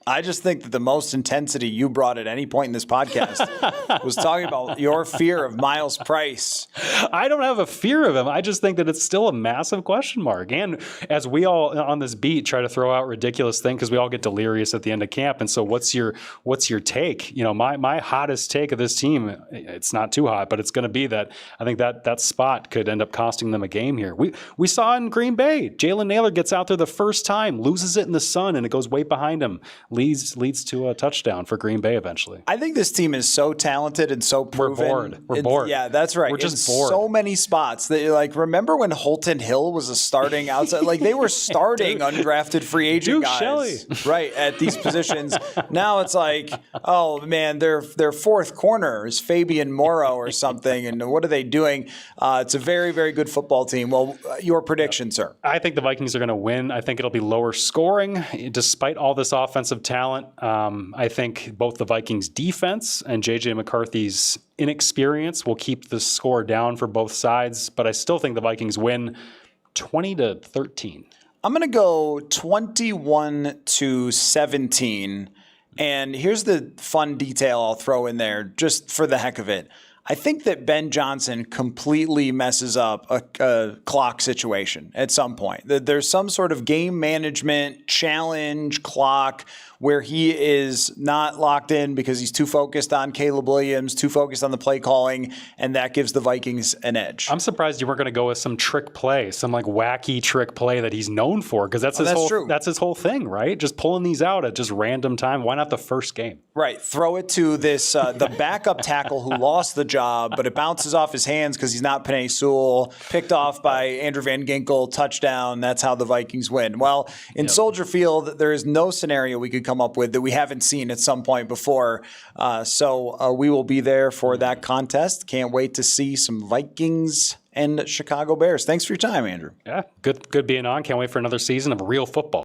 I just think that the most intensity you brought at any point in this podcast was talking about your fear of Miles Price. I don't have a fear of him. I just think that it's still a massive question mark. And as we all on this beat try to throw out ridiculous things, because we all get delirious at the end of camp. And so what's your take? My hottest take of this team, it's not too hot, but it's going to be that I think that spot could end up costing them a game here. We saw in Green Bay, Jalen Naylor gets out there the first time, loses it in the sun, and it goes way behind him. leads to a touchdown for Green Bay eventually. I think this team is so talented and so proven. We're bored. Yeah, that's right. We're just in bored. So many spots that, like, remember when Holton Hill was a starting outside? Like, they were starting undrafted free agent Duke guys, Shelley. right, at these positions. Now it's like, oh man, their fourth corner is Fabian Morrow or something, and what are they doing? It's a very, very good football team. Well, your prediction, sir? I think the Vikings are going to win. I think it'll be lower scoring, despite all this offensive talent. I think both the Vikings defense and J.J. McCarthy's inexperience will keep the score down for both sides, but I still think the Vikings win 20-13. I'm going to go 21-17. And here's the fun detail I'll throw in there just for the heck of it. I think that Ben Johnson completely messes up a clock situation at some point. There's some sort of game management challenge clock where he is not locked in because he's too focused on Caleb Williams, too focused on the play calling, and that gives the Vikings an edge. I'm surprised you weren't going to go with some trick play, some like wacky trick play that he's known for, because that's his whole thing, right? Just pulling these out at just random time. Why not the first game? Right. Throw it to this the backup tackle who lost the job, but it bounces off his hands because he's not Penei Sewell, picked off by Andrew Van Ginkel, touchdown. That's how the Vikings win. Well, in Soldier Field, there is no scenario we could come up with that we haven't seen at some point before. So we will be there for that contest. Can't wait to see some Vikings and Chicago Bears. Thanks for your time, Andrew. Yeah, good being on. Can't wait for another season of real football.